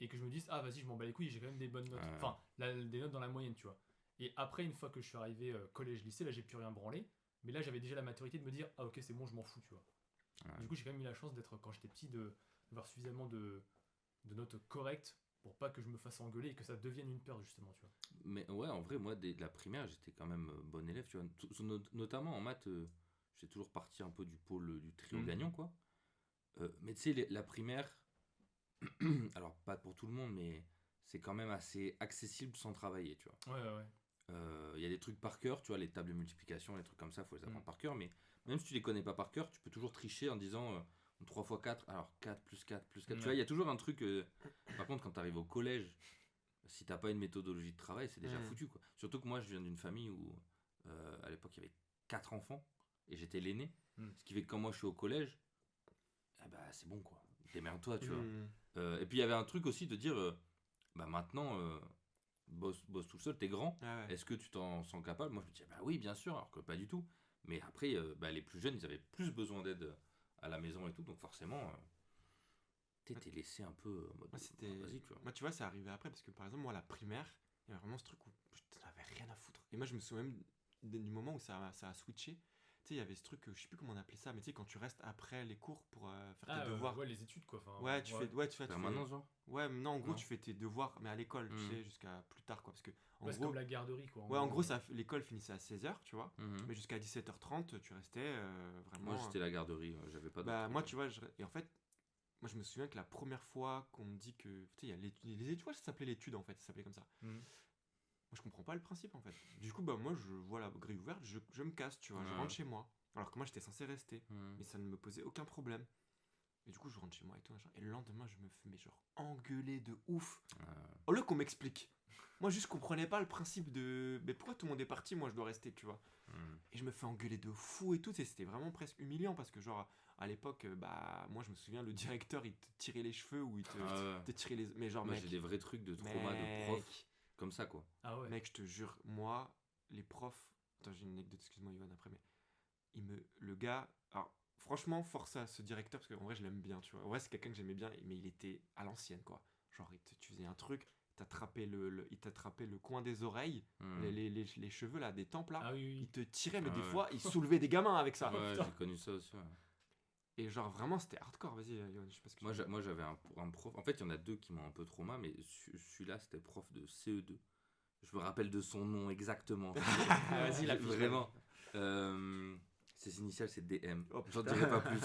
et que je me dise ah vas-y je m'en bats les couilles, j'ai quand même des bonnes notes, enfin des notes dans la moyenne, tu vois. Et après, une fois que je suis arrivé collège lycée, là j'ai plus rien branlé, mais là j'avais déjà la maturité de me dire ah ok c'est bon, je m'en fous, tu vois. Du coup j'ai quand même eu la chance d'être, quand j'étais petit, d'avoir suffisamment de notes correctes pour pas que je me fasse engueuler et que ça devienne une peur, justement, tu vois. Mais ouais, en vrai, moi, dès la primaire, j'étais quand même bon élève, tu vois. Notamment en maths, j'ai toujours parti un peu du pôle du trio gagnant, quoi. Mais tu sais, la primaire, alors pas pour tout le monde, mais c'est quand même assez accessible sans travailler, tu vois. Ouais. Il y a des trucs par cœur, tu vois, les tables de multiplication, les trucs comme ça, faut les apprendre par cœur, mais même si tu les connais pas par cœur, tu peux toujours tricher en disant 3 x 4, alors 4 plus 4 plus 4. Tu vois, il y a toujours un truc. Par contre, quand tu arrives au collège, si t'as pas une méthodologie de travail, c'est déjà foutu, quoi. Surtout que moi, je viens d'une famille où, à l'époque, il y avait 4 enfants et j'étais l'aîné. Ce qui fait que quand moi je suis au collège, eh ben, c'est bon, quoi. Démerde-toi, tu vois. Et puis il y avait un truc aussi de dire, bah maintenant, bosse tout seul, t'es grand. Est-ce que tu t'en sens capable? Moi je me disais, bah oui, bien sûr, alors que pas du tout. Mais après, bah, les plus jeunes, ils avaient plus besoin d'aide à la maison et tout, donc forcément, t'es laissé un peu en mode vas-y, tu vois. Moi, tu vois, c'est arrivé après, parce que par exemple, moi, la primaire, il y avait vraiment ce truc où je n'avais rien à foutre. Et moi, je me souviens même du moment où ça a switché. Tu sais, il y avait ce truc, je sais plus comment on appelait ça, mais tu sais, quand tu restes après les cours pour faire tes devoirs. Ouais, les études, quoi. Enfin, ouais, tu fais. Permanence, genre? Ouais, non, en gros, tu fais tes devoirs, mais à l'école, tu sais, jusqu'à plus tard, quoi. Parce que, c'est comme la garderie, quoi. Ouais, en gros, l'école finissait à 16h, tu vois. Mais jusqu'à 17h30, tu restais vraiment. Moi, j'étais la garderie, j'avais pas Bah, moi, tu vois, et en fait, moi, je me souviens que la première fois qu'on me dit que. Tu sais, il y a les études, ça s'appelait l'étude, en fait, ça s'appelait comme ça. Moi, je comprends pas le principe, en fait. Du coup, bah, moi, je vois la grille ouverte, je me casse, tu vois, je rentre chez moi. Alors que moi, j'étais censé rester. Mais ça ne me posait aucun problème. Et du coup, je rentre chez moi et tout, machin. Et le lendemain, je me fais, mais genre, engueuler de ouf. Au lieu qu'on m'explique. Moi, juste, je comprenais pas le principe de. Mais pourquoi tout le monde est parti, moi, je dois rester, tu vois. Et je me fais engueuler de fou et tout. Et c'était vraiment presque humiliant parce que, genre, à l'époque, bah, moi, je me souviens, le directeur, il te tirait les cheveux ou il te tirait les. Mais genre, moi, mec. j'ai des vrais trucs de trauma de prof. Comme ça, quoi. Ah ouais. Mec, je te jure, moi, les profs. Attends, j'ai une anecdote, excuse-moi, Yoann, après, mais. Le gars. Alors, franchement, force à ce directeur, parce qu'en vrai, je l'aime bien, tu vois. En vrai, c'est quelqu'un que j'aimais bien, mais il était à l'ancienne, quoi. Genre, tu faisais un truc, il t'attrapait le coin des oreilles, les cheveux, là, des tempes, là. Ah, oui. Il te tirait, mais des fois, il soulevait des gamins avec ça. Ouais, j'ai connu ça aussi, ouais. Et genre, vraiment, c'était hardcore. Vas-y, Yoann, je sais pas ce que moi, j'avais un prof. En fait, il y en a deux qui m'ont un peu trauma, mais celui-là, c'était prof de CE2. Je me rappelle de son nom exactement. Vas-y, la vraiment. Ses initiales, c'est DM. J'en dirai pas plus.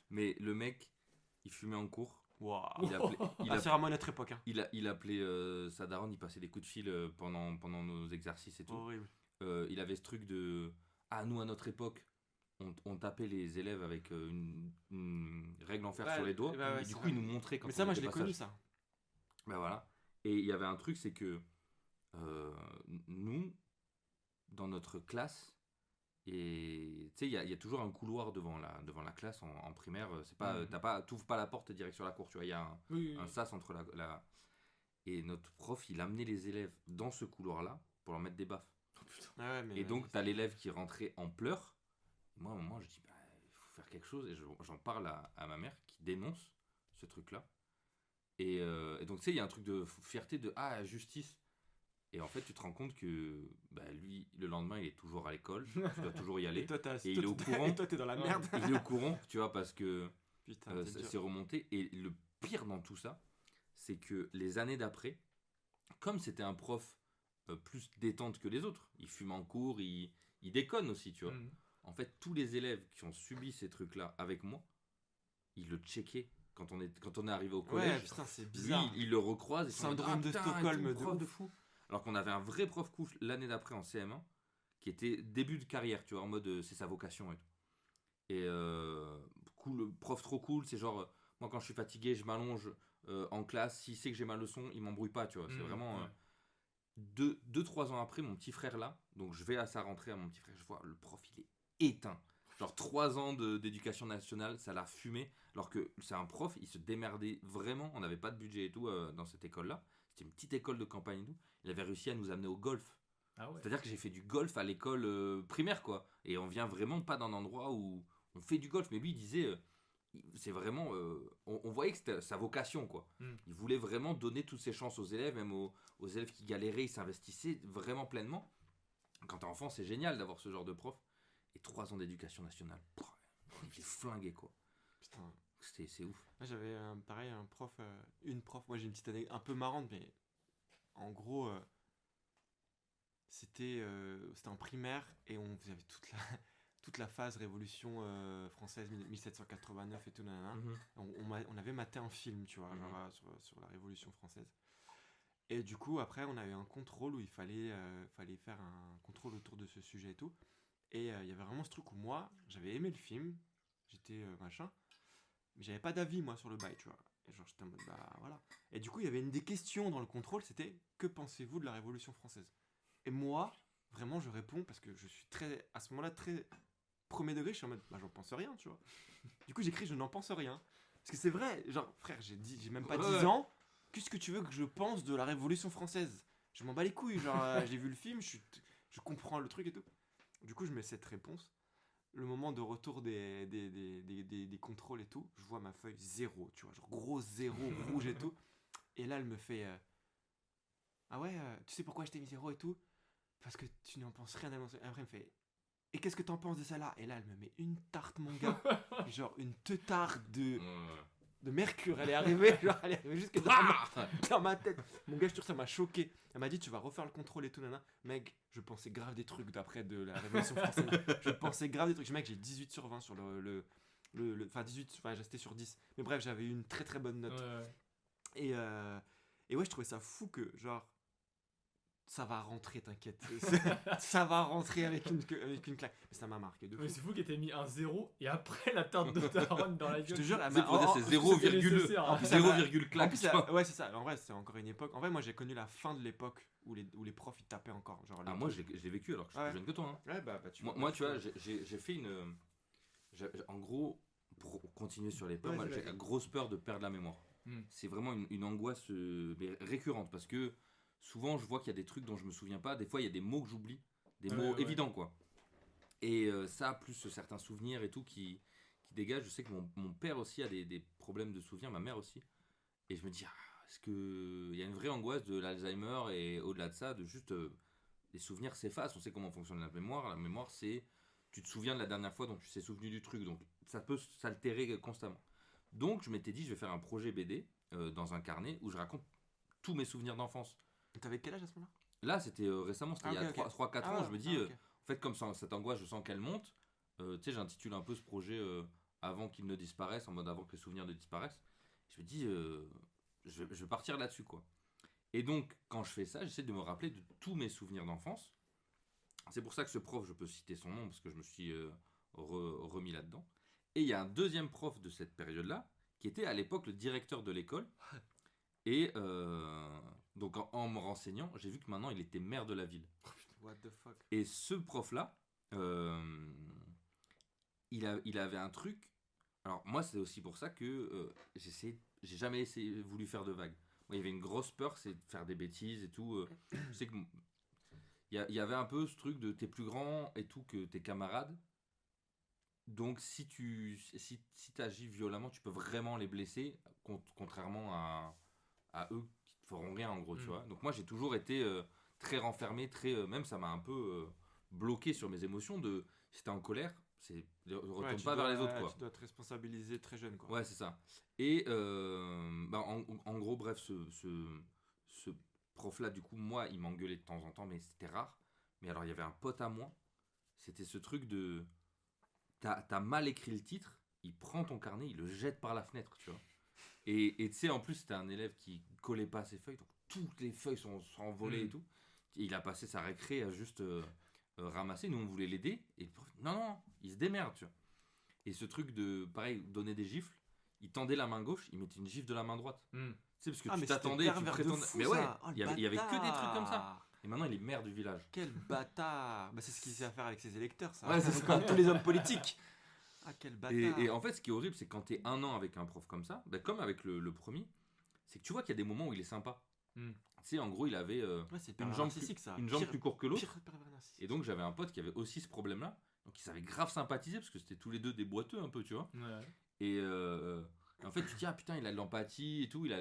Mais le mec, il fumait en cours. Wow. C'est vraiment notre époque. Hein. Il appelait sa daronne, il passait des coups de fil pendant nos exercices et tout. Horrible. Il avait ce truc de. Ah, nous, à notre époque, on tapait les élèves avec une règle en fer sur les doigts. Et du coup, il nous montrait quand mais on ça, moi, était je l'ai connu, ça. Ben voilà. Et il y avait un truc, c'est que nous, dans notre classe, et tu sais, il y a toujours un couloir devant la classe en primaire. C'est pas, t'ouvres pas la porte direct sur la cour, tu vois. Il y a un sas entre la. Et notre prof, il amenait les élèves dans ce couloir-là pour leur mettre des baffes. Et donc, t'as l'élève qui rentrait en pleurs. Moi, à un moment, je dis, bah, il faut faire quelque chose. Et j'en parle à ma mère qui dénonce ce truc-là. Et donc, tu sais, il y a un truc de fierté de justice. Et en fait, tu te rends compte que lui, le lendemain, il est toujours à l'école. Tu dois toujours y aller. Et il est au courant. Et toi, t'es dans la merde. Il est au courant, tu vois, parce que Putain, c'est remonté. Et le pire dans tout ça, c'est que les années d'après, comme c'était un prof plus détente que les autres, il fume en cours, il déconne aussi, tu vois. En fait, tous les élèves qui ont subi ces trucs-là avec moi, ils le checkaient. Quand on est arrivé au collège, putain, c'est bizarre. Lui, il le recroise. Syndrome de Stockholm, prof de fou. Alors qu'on avait un vrai prof cool l'année d'après en CM1 qui était début de carrière, tu vois, en mode c'est sa vocation et tout. Et cool, prof trop cool, c'est genre moi quand je suis fatigué, je m'allonge en classe, s'il sait que j'ai ma leçon, il m'embrouille pas, tu vois. C'est vraiment 2-3 ans après, mon petit frère là, donc je vais à sa rentrée à mon petit frère, je vois le prof il est éteint. Genre 3 ans d'éducation nationale, ça l'a fumé. Alors que c'est un prof, il se démerdait vraiment. On n'avait pas de budget et tout dans cette école-là. C'était une petite école de campagne et tout. Il avait réussi à nous amener au golf. Ah ouais. C'est-à-dire que j'ai fait du golf à l'école primaire, quoi. Et on vient vraiment pas d'un endroit où on fait du golf. Mais lui, il disait, c'est vraiment, on voyait que c'était sa vocation, quoi. Il voulait vraiment donner toutes ses chances aux élèves, même aux élèves qui galéraient, il s'investissait vraiment pleinement. Quand t'es enfant, c'est génial d'avoir ce genre de prof. Et 3 ans d'éducation nationale, il est flingué, quoi. Putain. C'est ouf. Moi, j'avais pareil un prof, une prof. Moi, j'ai une petite anecdote un peu marrante, mais en gros, c'était en primaire et on avait toute la phase Révolution française 1789 et tout. Nanana. On avait maté un film, tu vois, genre, sur la Révolution française. Et du coup, après, on a eu un contrôle où il fallait faire un contrôle autour de ce sujet et tout. Et il y avait vraiment ce truc où moi, j'avais aimé le film, j'étais machin, mais j'avais pas d'avis, moi, sur le bail, tu vois. Et genre, j'étais en mode, bah voilà. Et du coup, il y avait une des questions dans le contrôle, c'était, que pensez-vous de la Révolution française ? Et moi, vraiment, je réponds, parce que je suis à ce moment-là, très premier degré, je suis en mode, bah j'en pense rien, tu vois. Du coup, j'écris, je n'en pense rien. Parce que c'est vrai, genre, frère, j'ai même pas 10 ans, qu'est-ce que tu veux que je pense de la Révolution française ? Je m'en bats les couilles, genre, j'ai vu le film, je comprends le truc et tout. Du coup, je mets cette réponse. Le moment de retour des contrôles et tout, je vois ma feuille 0, tu vois, genre gros 0 rouge et tout. Et là, elle me fait ah ouais, tu sais pourquoi je t'ai mis 0 et tout ? Parce que tu n'en penses rien d'annoncer. Après, elle me fait et qu'est-ce que t'en penses de ça là ? Et là, elle me met une tarte, mon gars, genre une teutarde de mercure. Elle est arrivée, genre, elle est arrivée jusque dans ma tête. Mon gars, je te jure, ça m'a choqué. Elle m'a dit, tu vas refaire le contrôle et tout, nana. Mec, je pensais grave des trucs d'après de la Révolution française. Je pensais grave des trucs. Mec, j'ai 18 sur 20 sur enfin 18, enfin j'étais sur 10. Mais bref, j'avais eu une très très bonne note. Et ouais, je trouvais ça fou que, genre, ça va rentrer, t'inquiète. Ça va rentrer avec une claque. Mais ça m'a marqué de fou. Mais c'est fou qu'elle t'ait mis un 0 et après la tarte de Taronne dans la gueule. Je te jure, c'est 0, claque. Ouais, c'est ça. En vrai, c'est encore une époque. En vrai, moi, j'ai connu la fin de l'époque où les profs ils tapaient encore. Genre, moi, je l'ai vécu alors que je suis plus jeune que toi. Hein. Ouais, bah, moi, tu vois, j'ai fait une. En gros, pour continuer sur l'époque, moi, j'ai la grosse peur de perdre la mémoire. C'est vraiment une angoisse récurrente parce que souvent je vois qu'il y a des trucs dont je me souviens pas. Des fois, il y a des mots que j'oublie, des mots évidents, quoi. Et ça, plus certains souvenirs et tout qui dégagent. Je sais que mon père aussi a des problèmes de souvenirs, ma mère aussi. Et je me dis, est-ce qu'il y a une vraie angoisse de l'Alzheimer et au-delà de ça, de juste les souvenirs s'effacent. On sait comment fonctionne la mémoire. La mémoire, c'est tu te souviens de la dernière fois, donc tu t'es souvenu du truc. Donc ça peut s'altérer constamment. Donc je m'étais dit, je vais faire un projet BD dans un carnet où je raconte tous mes souvenirs d'enfance. T'avais quel âge à ce moment-là ? Là, c'était récemment, c'était il y a 3-4 ans. Je me dis, en fait, comme ça, cette angoisse, je sens qu'elle monte. Tu sais, j'intitule un peu ce projet avant qu'il ne disparaisse, en mode avant que les souvenirs ne disparaissent. Je me dis, je vais partir là-dessus, quoi. Et donc, quand je fais ça, j'essaie de me rappeler de tous mes souvenirs d'enfance. C'est pour ça que ce prof, je peux citer son nom, parce que je me suis remis là-dedans. Et il y a un deuxième prof de cette période-là, qui était à l'époque le directeur de l'école. Et donc en me renseignant, j'ai vu que maintenant il était maire de la ville. What the fuck ? Et ce prof-là, il avait un truc. Alors moi, c'est aussi pour ça que j'ai jamais voulu faire de vagues. Moi, il y avait une grosse peur, c'est de faire des bêtises et tout. Je sais que il y avait un peu ce truc de t'es plus grand et tout que tes camarades. Donc si t'agis violemment, tu peux vraiment les blesser, contrairement à eux qui te feront rien en gros, tu vois. Donc moi j'ai toujours été très renfermé, même ça m'a un peu bloqué sur mes émotions de si t'es en colère, c'est retourne pas vers les autres, quoi. Tu dois te responsabiliser très jeune, quoi. Ouais, c'est ça. Et en gros, bref, ce prof-là, du coup, moi, il m'engueulait de temps en temps, mais c'était rare. Mais alors, il y avait un pote à moi, c'était ce truc de t'as mal écrit le titre, il prend ton carnet, il le jette par la fenêtre, tu vois. Et tu sais, en plus, c'était un élève qui collait pas ses feuilles, donc toutes les feuilles sont envolées et tout. Et il a passé sa récré à juste ramasser. Nous, on voulait l'aider. Et le prof, non, il se démerde, tu vois. Et ce truc de, pareil, donner des gifles, il tendait la main gauche, il mettait une gifle de la main droite. Tu sais, parce que tu t'attendais, tu prétendais. Mais ouais, il y avait que des trucs comme ça. Et maintenant, il est maire du village. Quel bâtard. Bah, c'est ce qu'il sait faire avec ses électeurs, ça. Ouais, c'est comme tous les hommes politiques. Ah, quel bâtard. Et en fait, ce qui est horrible, c'est quand t'es 1 an avec un prof comme ça, bah, comme avec le premier, c'est que tu vois qu'il y a des moments où il est sympa. Tu tu sais, en gros, il avait Ouais, c'est une pervers jambe, narcissique, ça. une jambe Pire- plus courte que l'autre. pire pervers narcissique. Et donc, j'avais un pote qui avait aussi ce problème-là. Donc, ils savaient grave sympathiser parce que c'était tous les deux des boiteux un peu, tu vois. Ouais. Et en fait, tu te dis, ah putain, il a de l'empathie et tout, il a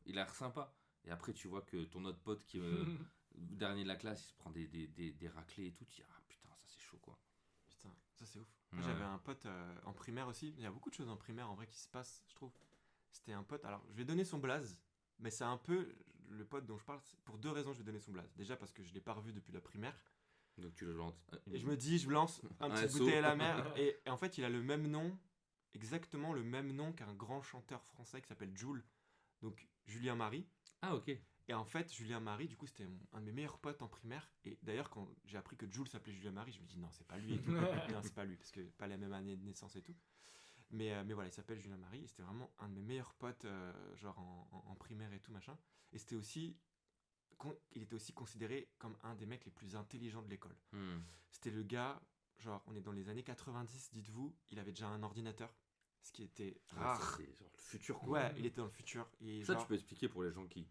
l'air sympa. Et après, tu vois que ton autre pote qui est dernier de la classe, il se prend des raclés et tout. Tu dis, ah putain, ça c'est chaud quoi. Putain, ça c'est ouf. Moi, Ouais. j'avais un pote en primaire aussi. Il y a beaucoup de choses en primaire en vrai qui se passent, je trouve. C'était un pote. Alors, je vais donner son blaze, mais c'est un peu le pote dont je parle. Pour 2 raisons, je vais donner son blaze. Déjà parce que je l'ai pas revu depuis la primaire. Donc, tu le lances. Et je me dis, je lance un petit SO. bouteille à la mer. Et en fait, il a le même nom, exactement le même nom qu'un grand chanteur français qui s'appelle Jul. Donc, Julien Marie. Ah, ok. Et en fait, Julien Marie, du coup, c'était un de mes meilleurs potes en primaire. Et d'ailleurs, quand j'ai appris que Jules s'appelait Julien Marie, je me dis non, c'est pas lui. Et tout. Non, c'est pas lui, parce que pas la même année de naissance et tout. Mais voilà, il s'appelle Julien Marie. Et c'était vraiment un de mes meilleurs potes, genre en primaire et tout, machin. Et c'était aussi. Il était aussi considéré comme un des mecs les plus intelligents de l'école. Hmm. C'était le gars, genre, on est dans les années 90, dites-vous, il avait déjà un ordinateur. Ce qui était Ouais, rare. ça, c'est genre le futur quoi. Ouais, il était dans le futur. Et Ça, genre- tu peux expliquer pour les gens qui.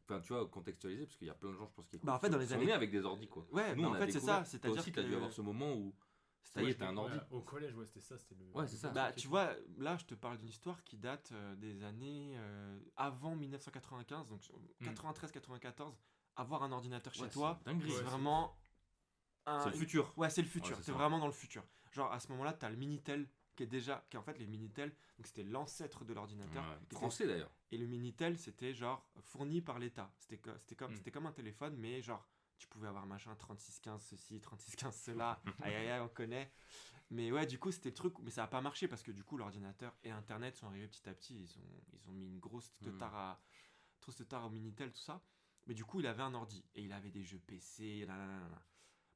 Enfin, tu vois, contextualiser, parce qu'il y a plein de gens, je pense, qui écoutent, Bah, en fait, dans les qui sont années- nés avec des ordis, quoi. Ouais, Nous, bah, on en a fait, c'est découvert. ça. C'est-à-dire Toi aussi, t'as dû que- avoir ce moment où. Ça y Ouais, est, t'as un ordi. Au collège, ouais, c'était ça. C'était le... Ouais, c'est ça. Bah, truc et tu tout. vois, là, je te parle d'une histoire qui date des années avant 1995, donc 93-94. Avoir un ordinateur chez Ouais, toi, c'est dinguerie. c'est Ouais, vraiment. C'est le futur. Ouais, c'est le futur. Ouais, c'est c'est ça. vraiment dans le futur. Genre, à ce moment-là, t'as le Minitel qui est en fait les Minitel, donc c'était l'ancêtre de l'ordinateur. Ouais. qui était- Français d'ailleurs. Et le Minitel, c'était genre fourni par l'État. C'était Mm. comme un téléphone, mais genre, tu pouvais avoir machin 3615 ceci, 3615 cela. Aïe aïe aïe, on connaît. Mais ouais, du coup, c'était le truc. Mais ça n'a pas marché parce que du coup, l'ordinateur et Internet sont arrivés petit à petit. Ils ont mis une grosse tare au Minitel, tout ça. Mais du coup, il avait un ordi et il avait des jeux PC. Nanana.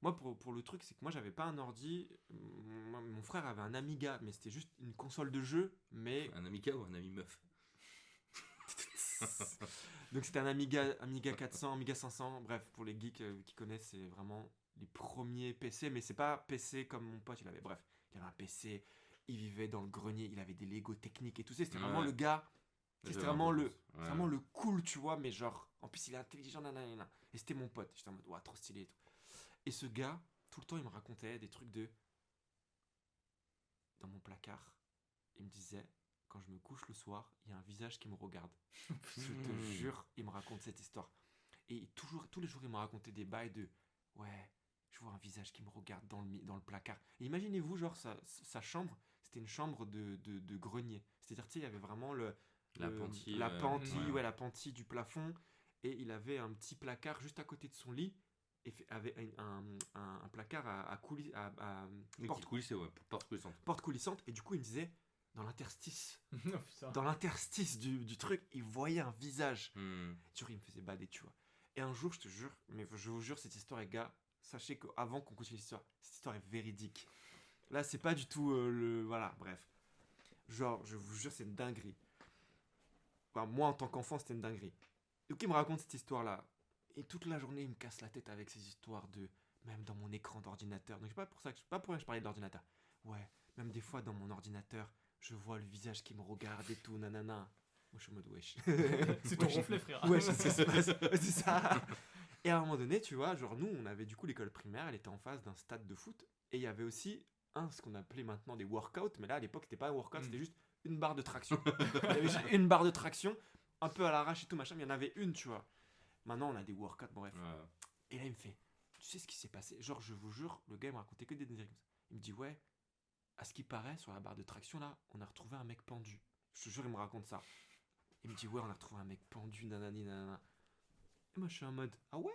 Moi, pour le truc, c'est que moi, j'avais pas un ordi. Mon frère avait un Amiga, mais c'était juste une console de jeu. Mais Un Amica ou un ami meuf. donc c'était un Amiga 400, Amiga 500, bref, pour les geeks qui connaissent, c'est vraiment les premiers PC, mais c'est pas PC comme mon pote, il avait, bref, il avait un PC, il vivait dans le grenier, il avait des Lego techniques et tout ça, c'était vraiment Ouais. le gars, J'avais c'était un vraiment peu le, plus. Ouais. c'est vraiment le cool, tu vois, mais genre, en plus il est intelligent, nanana, et c'était mon pote, j'étais en mode, ouah, trop stylé et tout. Et ce gars, tout le temps, il me racontait des trucs dans mon placard, il me disait, quand je me couche le soir, il y a un visage qui me regarde. Je te jure, il me raconte cette histoire. Et tous les jours, il m'a raconté des bails de ouais, je vois un visage qui me regarde dans le placard. Et imaginez-vous, genre, sa chambre, c'était une chambre de grenier. C'est-à-dire, tu sais, il y avait vraiment La pentille, la pentille, ouais. ouais, la pentille du plafond. Et il avait un petit placard juste à côté de son lit. Et avait un placard à coulisses, Oui, porte, qui coulissait, ouais. Porte coulissante. porte coulissante. Et du coup, il me disait, dans l'interstice, Oh, putain. dans l'interstice du truc, il voyait un visage. Hmm. Genre, il me faisait bader, tu vois. Et un jour, je te jure, mais je vous jure, cette histoire, les gars, sachez qu'avant qu'on continue cette histoire est véridique. Là, c'est pas du tout voilà, bref. Genre, je vous jure, c'est une dinguerie. Enfin, moi, en tant qu'enfant, c'était une dinguerie. Donc, il me raconte cette histoire-là. Et toute la journée, il me casse la tête avec ces histoires de. Même dans mon écran d'ordinateur. Donc, c'est pas pour ça que je parlais de l'ordinateur. Ouais, même des fois, dans mon ordinateur, je vois le visage qui me regarde et tout, nanana. Moi, je suis en mode wesh. C'est ton Wesh. reflet, frère. Ouais, je sais ce qui se passe. C'est ça. Et à un moment donné, tu vois, genre nous, on avait du coup l'école primaire, elle était en face d'un stade de foot. Et il y avait aussi ce qu'on appelait maintenant des workouts. Mais là, à l'époque, c'était pas un workout, c'était juste une barre de traction. Il y avait juste une barre de traction, un peu à l'arrache et tout, machin. Mais il y en avait une, tu vois. Maintenant, on a des workouts, bref. Ouais. Et là, il me fait, tu sais ce qui s'est passé? Genre, je vous jure, le gars, il me racontait que des délires comme ça. Il me dit, ouais, à ce qui paraît, sur la barre de traction, là, on a retrouvé un mec pendu. Je te jure, il me raconte ça. Il me dit, ouais, on a retrouvé un mec pendu, nanani, nanana. Et moi, je suis en mode, ah ouais?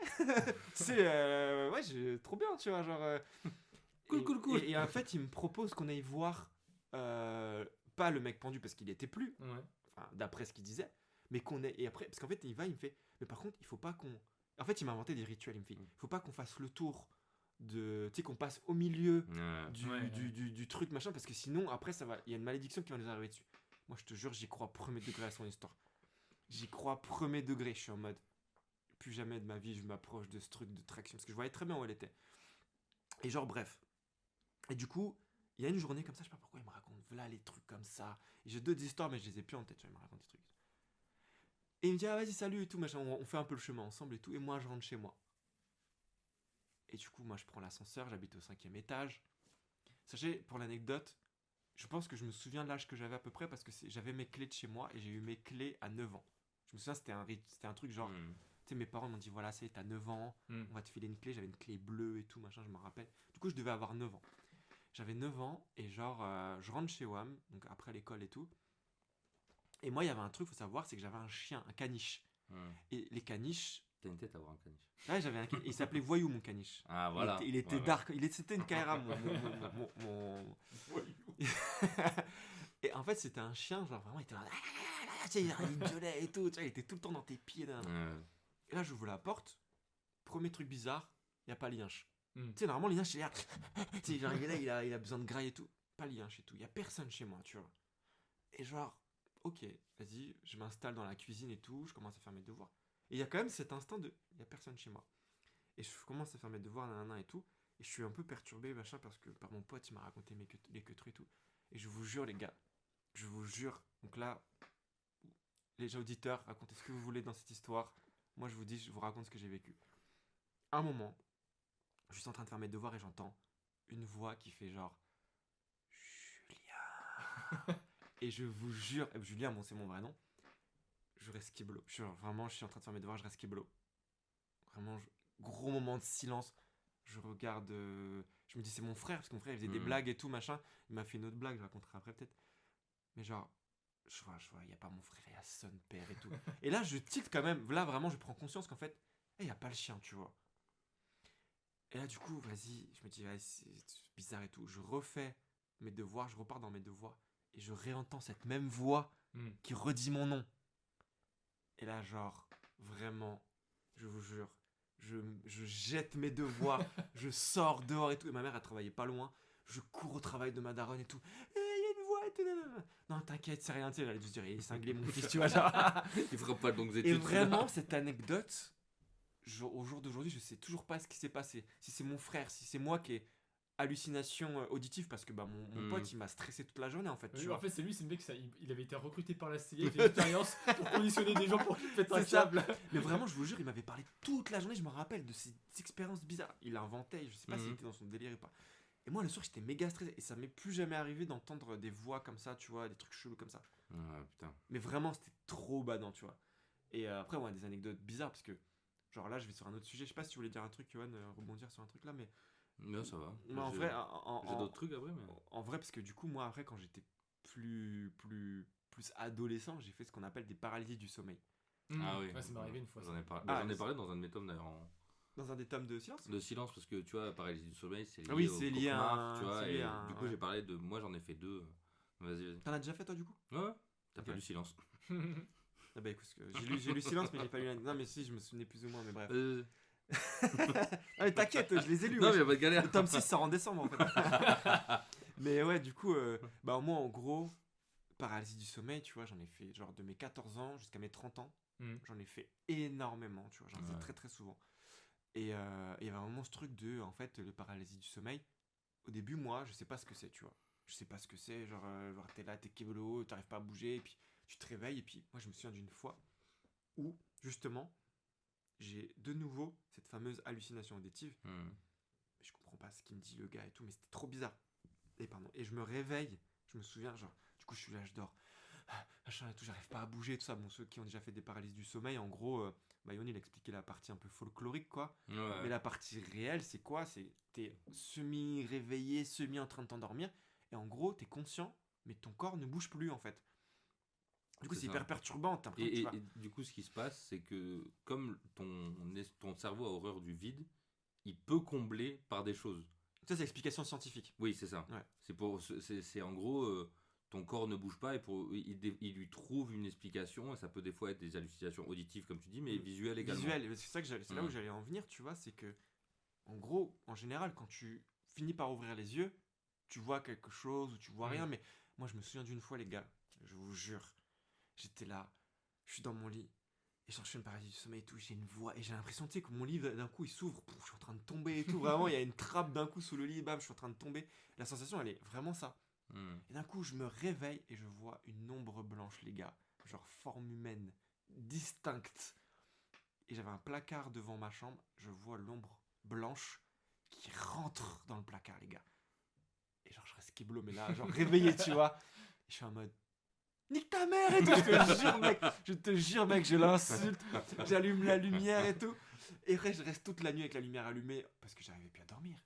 C'est, ouais, trop bien, tu vois, genre. Cool. Et en fait, il me propose qu'on aille voir, pas le mec pendu parce qu'il était plus, Ouais. enfin, d'après ce qu'il disait, mais qu'on ait. Et après, parce qu'en fait, il me fait, mais par contre, il faut pas qu'on. En fait, il m'a inventé des rituels. Il me fait, il faut pas qu'on fasse le tour de. Tu sais, qu'on passe au milieu Ouais. du truc, machin, parce que sinon, après, il y a une malédiction qui va nous arriver dessus. Moi, je te jure, j'y crois premier degré à son histoire. J'y crois premier degré. Je suis en mode, plus jamais de ma vie, je m'approche de ce truc de traction, parce que je voyais très bien où elle était. Et genre, bref. Et du coup, il y a une journée comme ça, je sais pas pourquoi il me raconte, voilà les trucs comme ça. Et j'ai d'autres histoires, mais je les ai plus en tête, tu vois, il me raconte des trucs. Et il me dit, ah, vas-y, salut et tout, machin. On fait un peu le chemin ensemble et tout. Et moi, je rentre chez moi. Et du coup, moi, je prends l'ascenseur, j'habite au 5e étage. Sachez, pour l'anecdote, je pense que je me souviens de l'âge que j'avais à peu près parce que j'avais mes clés de chez moi et j'ai eu mes clés à 9 ans. Je me souviens, c'était un truc genre, tu sais, mes parents m'ont dit, voilà, t'as 9 ans, on va te filer une clé. J'avais une clé bleue et tout, machin, je me rappelle. Du coup, je devais avoir 9 ans. J'avais 9 ans et genre, je rentre chez WAM, donc après l'école et tout. Et moi, il y avait un truc, faut savoir, c'est que j'avais un chien, un caniche. Et les caniches. T'as une tête à avoir un caniche. Ouais, j'avais un caniche. Il s'appelait Voyou, mon caniche. Ah, voilà. Il était voilà. dark. C'était une Kaira, mon... Et en fait, c'était un chien, genre vraiment, il était là. Il gueulait et tout. Tu vois, il était tout le temps dans tes pieds. Et là, j'ouvre la porte. Premier truc bizarre, il n'y a pas Lienche. Tu sais, normalement, Lienche, il est là. Tu sais, genre, il est là, il a besoin de graille et tout. Pas Lienche et tout. Il n'y a personne chez moi, tu vois. Et genre, ok, vas-y, je m'installe dans la cuisine et tout. Je commence à faire mes devoirs. Et il y a quand même cet instinct de, il n'y a personne chez moi. Et je commence à faire mes devoirs, nanana et tout. Et je suis un peu perturbé, machin, parce que par mon pote, il m'a raconté les queuteries et tout. Et je vous jure, les gars, je vous jure. Donc là, les auditeurs, racontez ce que vous voulez dans cette histoire. Moi, je vous raconte ce que j'ai vécu. À un moment, je suis en train de faire mes devoirs et j'entends une voix qui fait genre Julien. Et je vous jure, Julien, bon, c'est mon vrai nom. Je reste kiblo. Vraiment, je suis en train de faire mes devoirs, je reste kiblo. Vraiment, gros moment de silence. Je regarde. Je me dis, c'est mon frère, parce que mon frère, il faisait des blagues et tout, machin. Il m'a fait une autre blague, je raconterai après peut-être. Mais genre, je vois, il n'y a pas mon frère, il y a son père et tout. Et là, je tilte quand même. Là, vraiment, je prends conscience qu'en fait, il n'y a pas le chien, tu vois. Et là, du coup, vas-y, je me dis, ouais, c'est bizarre et tout. Je refais mes devoirs, je repars dans mes devoirs. Et je réentends cette même voix qui redit mon nom. Et là, genre, vraiment, je vous jure, je jette mes devoirs, je sors dehors et tout. Et ma mère, elle travaillait pas loin. Je cours au travail de ma daronne et tout. Il y a une voix et tout. Non, t'inquiète, c'est rien. Tu sais, elle allait juste dire, il est cinglé, mon fils, tu vois. Genre. Il fera pas de longues études. Et vraiment, cette anecdote, au jour d'aujourd'hui, je sais toujours pas ce qui s'est passé. Si c'est mon frère, si c'est moi qui ai hallucination auditive, parce que bah, mon pote, il m'a stressé toute la journée, en fait. Tu vois. En fait, c'est lui, c'est le mec, il avait été recruté par la CIA, il fait une expérience pour conditionner des gens pour qu'ils pètent un câble. Mais vraiment, je vous jure, il m'avait parlé toute la journée, je me rappelle de ces expériences bizarres. Il inventait, je sais pas s'il était dans son délire ou pas. Et moi, le soir, j'étais méga stressé. Et ça m'est plus jamais arrivé d'entendre des voix comme ça, tu vois, des trucs chelous comme ça. Putain. Mais vraiment, c'était trop badant, tu vois. Et après, ouais, des anecdotes bizarres, parce que, genre là, je vais sur un autre sujet. Je sais pas si tu voulais dire un truc, Johan, rebondir sur un truc là, mais. Non, ça va. Mais en vrai, j'ai d'autres trucs après, mais. En vrai, parce que du coup, moi, après, quand j'étais plus adolescent, j'ai fait ce qu'on appelle des paralysies du sommeil. Ah oui. Ouais, ça m'est arrivé une fois. J'en ai parlé dans un de mes tomes d'ailleurs. Dans un des tomes de silence. De silence, parce que tu vois, paralysie du sommeil, c'est lié oui, au c'est lié à cauchemar, tu vois, et du coup, ouais. j'ai parlé de. Moi, j'en ai fait 2. Vas-y. T'en as déjà fait toi, du coup? Ouais, t'as Ok. pas lu silence. Ah bah écoute, j'ai lu silence, mais j'ai pas lu. Non, mais si, je me souvenais plus ou moins, mais bref. Ah, mais t'inquiète, je les ai lus. Non, ouais. mais y'a pas de galère. Le tome 6 sort en décembre en fait. Mais ouais, du coup, bah moi en gros, paralysie du sommeil, tu vois, j'en ai fait genre de mes 14 ans jusqu'à mes 30 ans. J'en ai fait énormément, tu vois, j'en faisais très très souvent. Et il y avait vraiment ce truc de, en fait, le paralysie du sommeil. Au début, moi, je sais pas ce que c'est, tu vois. Je sais pas ce que c'est, genre t'es là, t'es kébolo, t'arrives pas à bouger, et puis tu te réveilles, et puis moi je me souviens d'une fois où, justement, j'ai de nouveau cette fameuse hallucination auditive. Mais je comprends pas ce qu'il me dit le gars et tout, mais c'était trop bizarre. Et je me réveille, je me souviens, genre, du coup je suis là, je dors, machin et tout, j'arrive pas à bouger, tout ça. Bon, ceux qui ont déjà fait des paralyses du sommeil, en gros, Yoann, il expliquait la partie un peu folklorique, quoi. Ouais. Mais la partie réelle, c'est quoi? C'est t'es semi-réveillé, semi en train de t'endormir, et en gros, t'es conscient, mais ton corps ne bouge plus, en fait. Du coup, c'est hyper perturbant. Et du coup, ce qui se passe, c'est que comme ton cerveau a horreur du vide, il peut combler par des choses. Ça, c'est l'explication scientifique. Oui, c'est ça. Ouais. C'est en gros, ton corps ne bouge pas et il lui trouve une explication. Et ça peut des fois être des hallucinations auditives, comme tu dis, mais visuelles également. Visuelles, c'est là où j'allais en venir, tu vois. C'est que, en gros, en général, quand tu finis par ouvrir les yeux, tu vois quelque chose ou tu vois rien. Mais moi, je me souviens d'une fois, les gars, je vous jure. J'étais là, je suis dans mon lit, et je suis une paralysie du sommeil et tout, j'ai une voix, et j'ai l'impression, tu sais, que mon lit, d'un coup, il s'ouvre, je suis en train de tomber et tout, vraiment, il y a une trappe d'un coup sous le lit, bam, je suis en train de tomber. La sensation, elle est vraiment ça. Et d'un coup, je me réveille, et je vois une ombre blanche, les gars, genre forme humaine, distincte. Et j'avais un placard devant ma chambre. Je vois l'ombre blanche qui rentre dans le placard, les gars. Et genre, je reste kiblo, mais là, genre réveillé, tu vois. Et je suis en mode, nique ta mère et tout. Je te jure, mec, je l'insulte. J'allume la lumière et tout. Et après, je reste toute la nuit avec la lumière allumée parce que j'arrivais plus à dormir.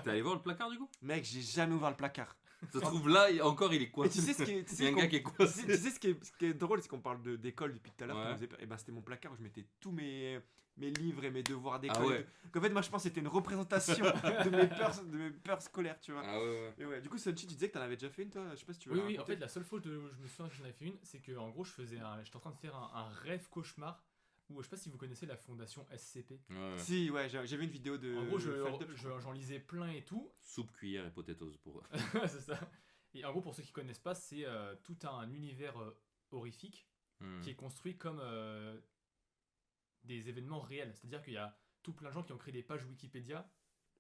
T'es allé voir le placard du coup? Mec, j'ai jamais ouvert le placard. Ça se trouve là, encore il est Et coincé. tu sais ce qui est, Il y a un gars qui est coincé. tu sais ce qui est drôle, c'est qu'on parle d'école depuis tout à l'heure. Ouais. Et ben, c'était mon placard où je mettais tous mes livres et mes devoirs d'école. Ah ouais. Et tout. Donc, en fait, moi, je pense que c'était une représentation de mes peurs scolaires, tu vois. Ah ouais. Et ouais, du coup, Sunchi, tu disais que t'en avais déjà fait une, toi. Je sais pas si tu veux Oui, la oui, en raconter. fait, la seule fois où je me souviens que j'en avais fait une, c'est que en gros, j'étais en train de faire un rêve cauchemar où je sais pas si vous connaissez la fondation SCP. Ouais. Si, ouais, j'ai vu une vidéo de. En gros, Feldup, je crois. j'en lisais plein et tout. Soupe, cuillère et potatoes pour eux. C'est ça. Et en gros, pour ceux qui connaissent pas, c'est tout un univers horrifique qui est construit comme des événements réels. C'est-à-dire qu'il y a tout plein de gens qui ont créé des pages Wikipédia.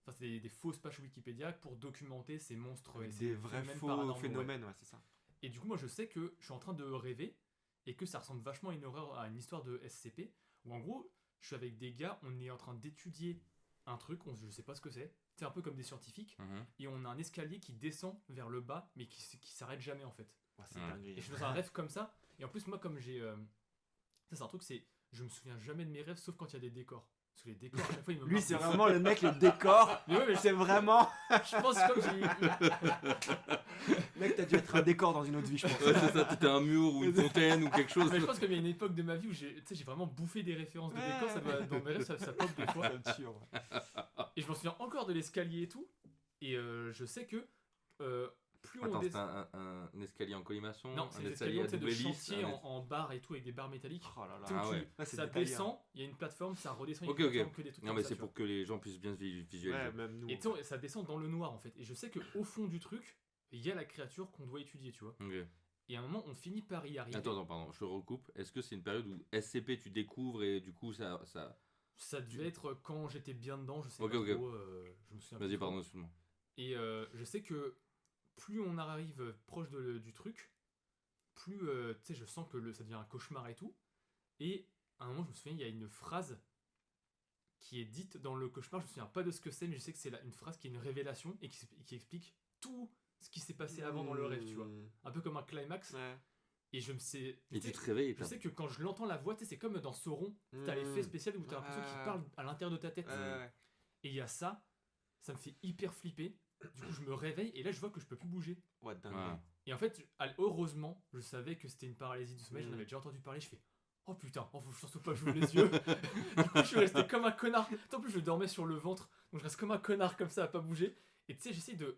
Enfin, c'est des fausses pages Wikipédia pour documenter ces monstres et Avec ces des vrais phénomènes faux paranormaux, ouais. phénomènes, ouais, c'est ça. Et du coup, moi, je sais que je suis en train de rêver et que ça ressemble vachement à une histoire de SCP où en gros, je suis avec des gars, on est en train d'étudier un truc, je sais pas ce que c'est. C'est un peu comme des scientifiques et on a un escalier qui descend vers le bas mais qui s'arrête jamais en fait. Ouais, c'est Ouais. dingue. Et je suis dans un rêve comme ça. Et en plus, moi, comme j'ai. Ça, c'est un truc, c'est. Je me souviens jamais de mes rêves sauf quand il y a des décors. Parce que les décors, à chaque fois, ils me Lui, marquent c'est de fou. vraiment le mec, le décor. Mais ouais, mais C'est vraiment. je pense que comme j'ai. Mec, t'as dû être un décor dans une autre vie, je pense. Ouais, c'est ça, t'étais un mur ou une fontaine ou quelque chose. Mais je pense qu'il y a une époque de ma vie où j'ai vraiment bouffé des références de Ouais. décors. Dans mes rêves, ça pop des fois. Ça me tue, en vrai. Et je me souviens encore de l'escalier et tout. Et je sais que. Plus on Attends, c'est descend. un escalier en colimaçon, Non, c'est un des escalier escaliers à tu sais, de double hélice. chantier en barre et tout avec des barres métalliques. Oh là là. Tu sais, Ah ouais. Ouais, c'est ça détaillé, descend, il y a une plateforme, ça redescend, il y a Ok, une ok. plateforme, que des trucs Non comme mais ça, c'est tu vois. pour que les gens puissent bien se visualiser. Ouais, même nous. Et tu sais, ça descend dans le noir en fait. Et je sais qu'au fond du truc, il y a la créature qu'on doit étudier, tu vois. Ok. Et à un moment, on finit par y arriver. Attends, pardon, je recoupe. Est-ce que c'est une période où SCP tu découvres et du coup ça... Ça devait être quand j'étais bien dedans, je sais Ok, pas ok. trop. Je me souviens plus Vas-y, trop. pardon, excuse-moi. Et je sais que plus on arrive proche du truc, plus tu sais, je sens que ça devient un cauchemar et tout. Et à un moment, je me souviens, il y a une phrase qui est dite dans le cauchemar. Je me souviens pas de ce que c'est, mais je sais que c'est une phrase qui est une révélation et qui explique tout ce qui s'est passé avant dans le rêve, tu vois. Un peu comme un climax. Ouais. Et je me sais. Et tu te réveilles et Je sais que quand je l'entends la voix, tu sais, c'est comme dans Sauron, t'as l'effet spécial où t'as l'impression qu'il parle à l'intérieur de ta tête. Ouais. Et il y a ça me fait hyper flipper. Du coup, je me réveille et là, je vois que je peux plus bouger. Ouais, dingue. Ouais. Et en fait, heureusement, je savais que c'était une paralysie du sommeil, j'en Mm. avais déjà entendu parler. Je fais oh putain, faut surtout pas que j'ouvre les yeux. Du coup, je suis resté comme un connard. En plus, je dormais sur le ventre, donc je reste comme un connard comme ça à pas bouger. Et tu sais, j'essaie de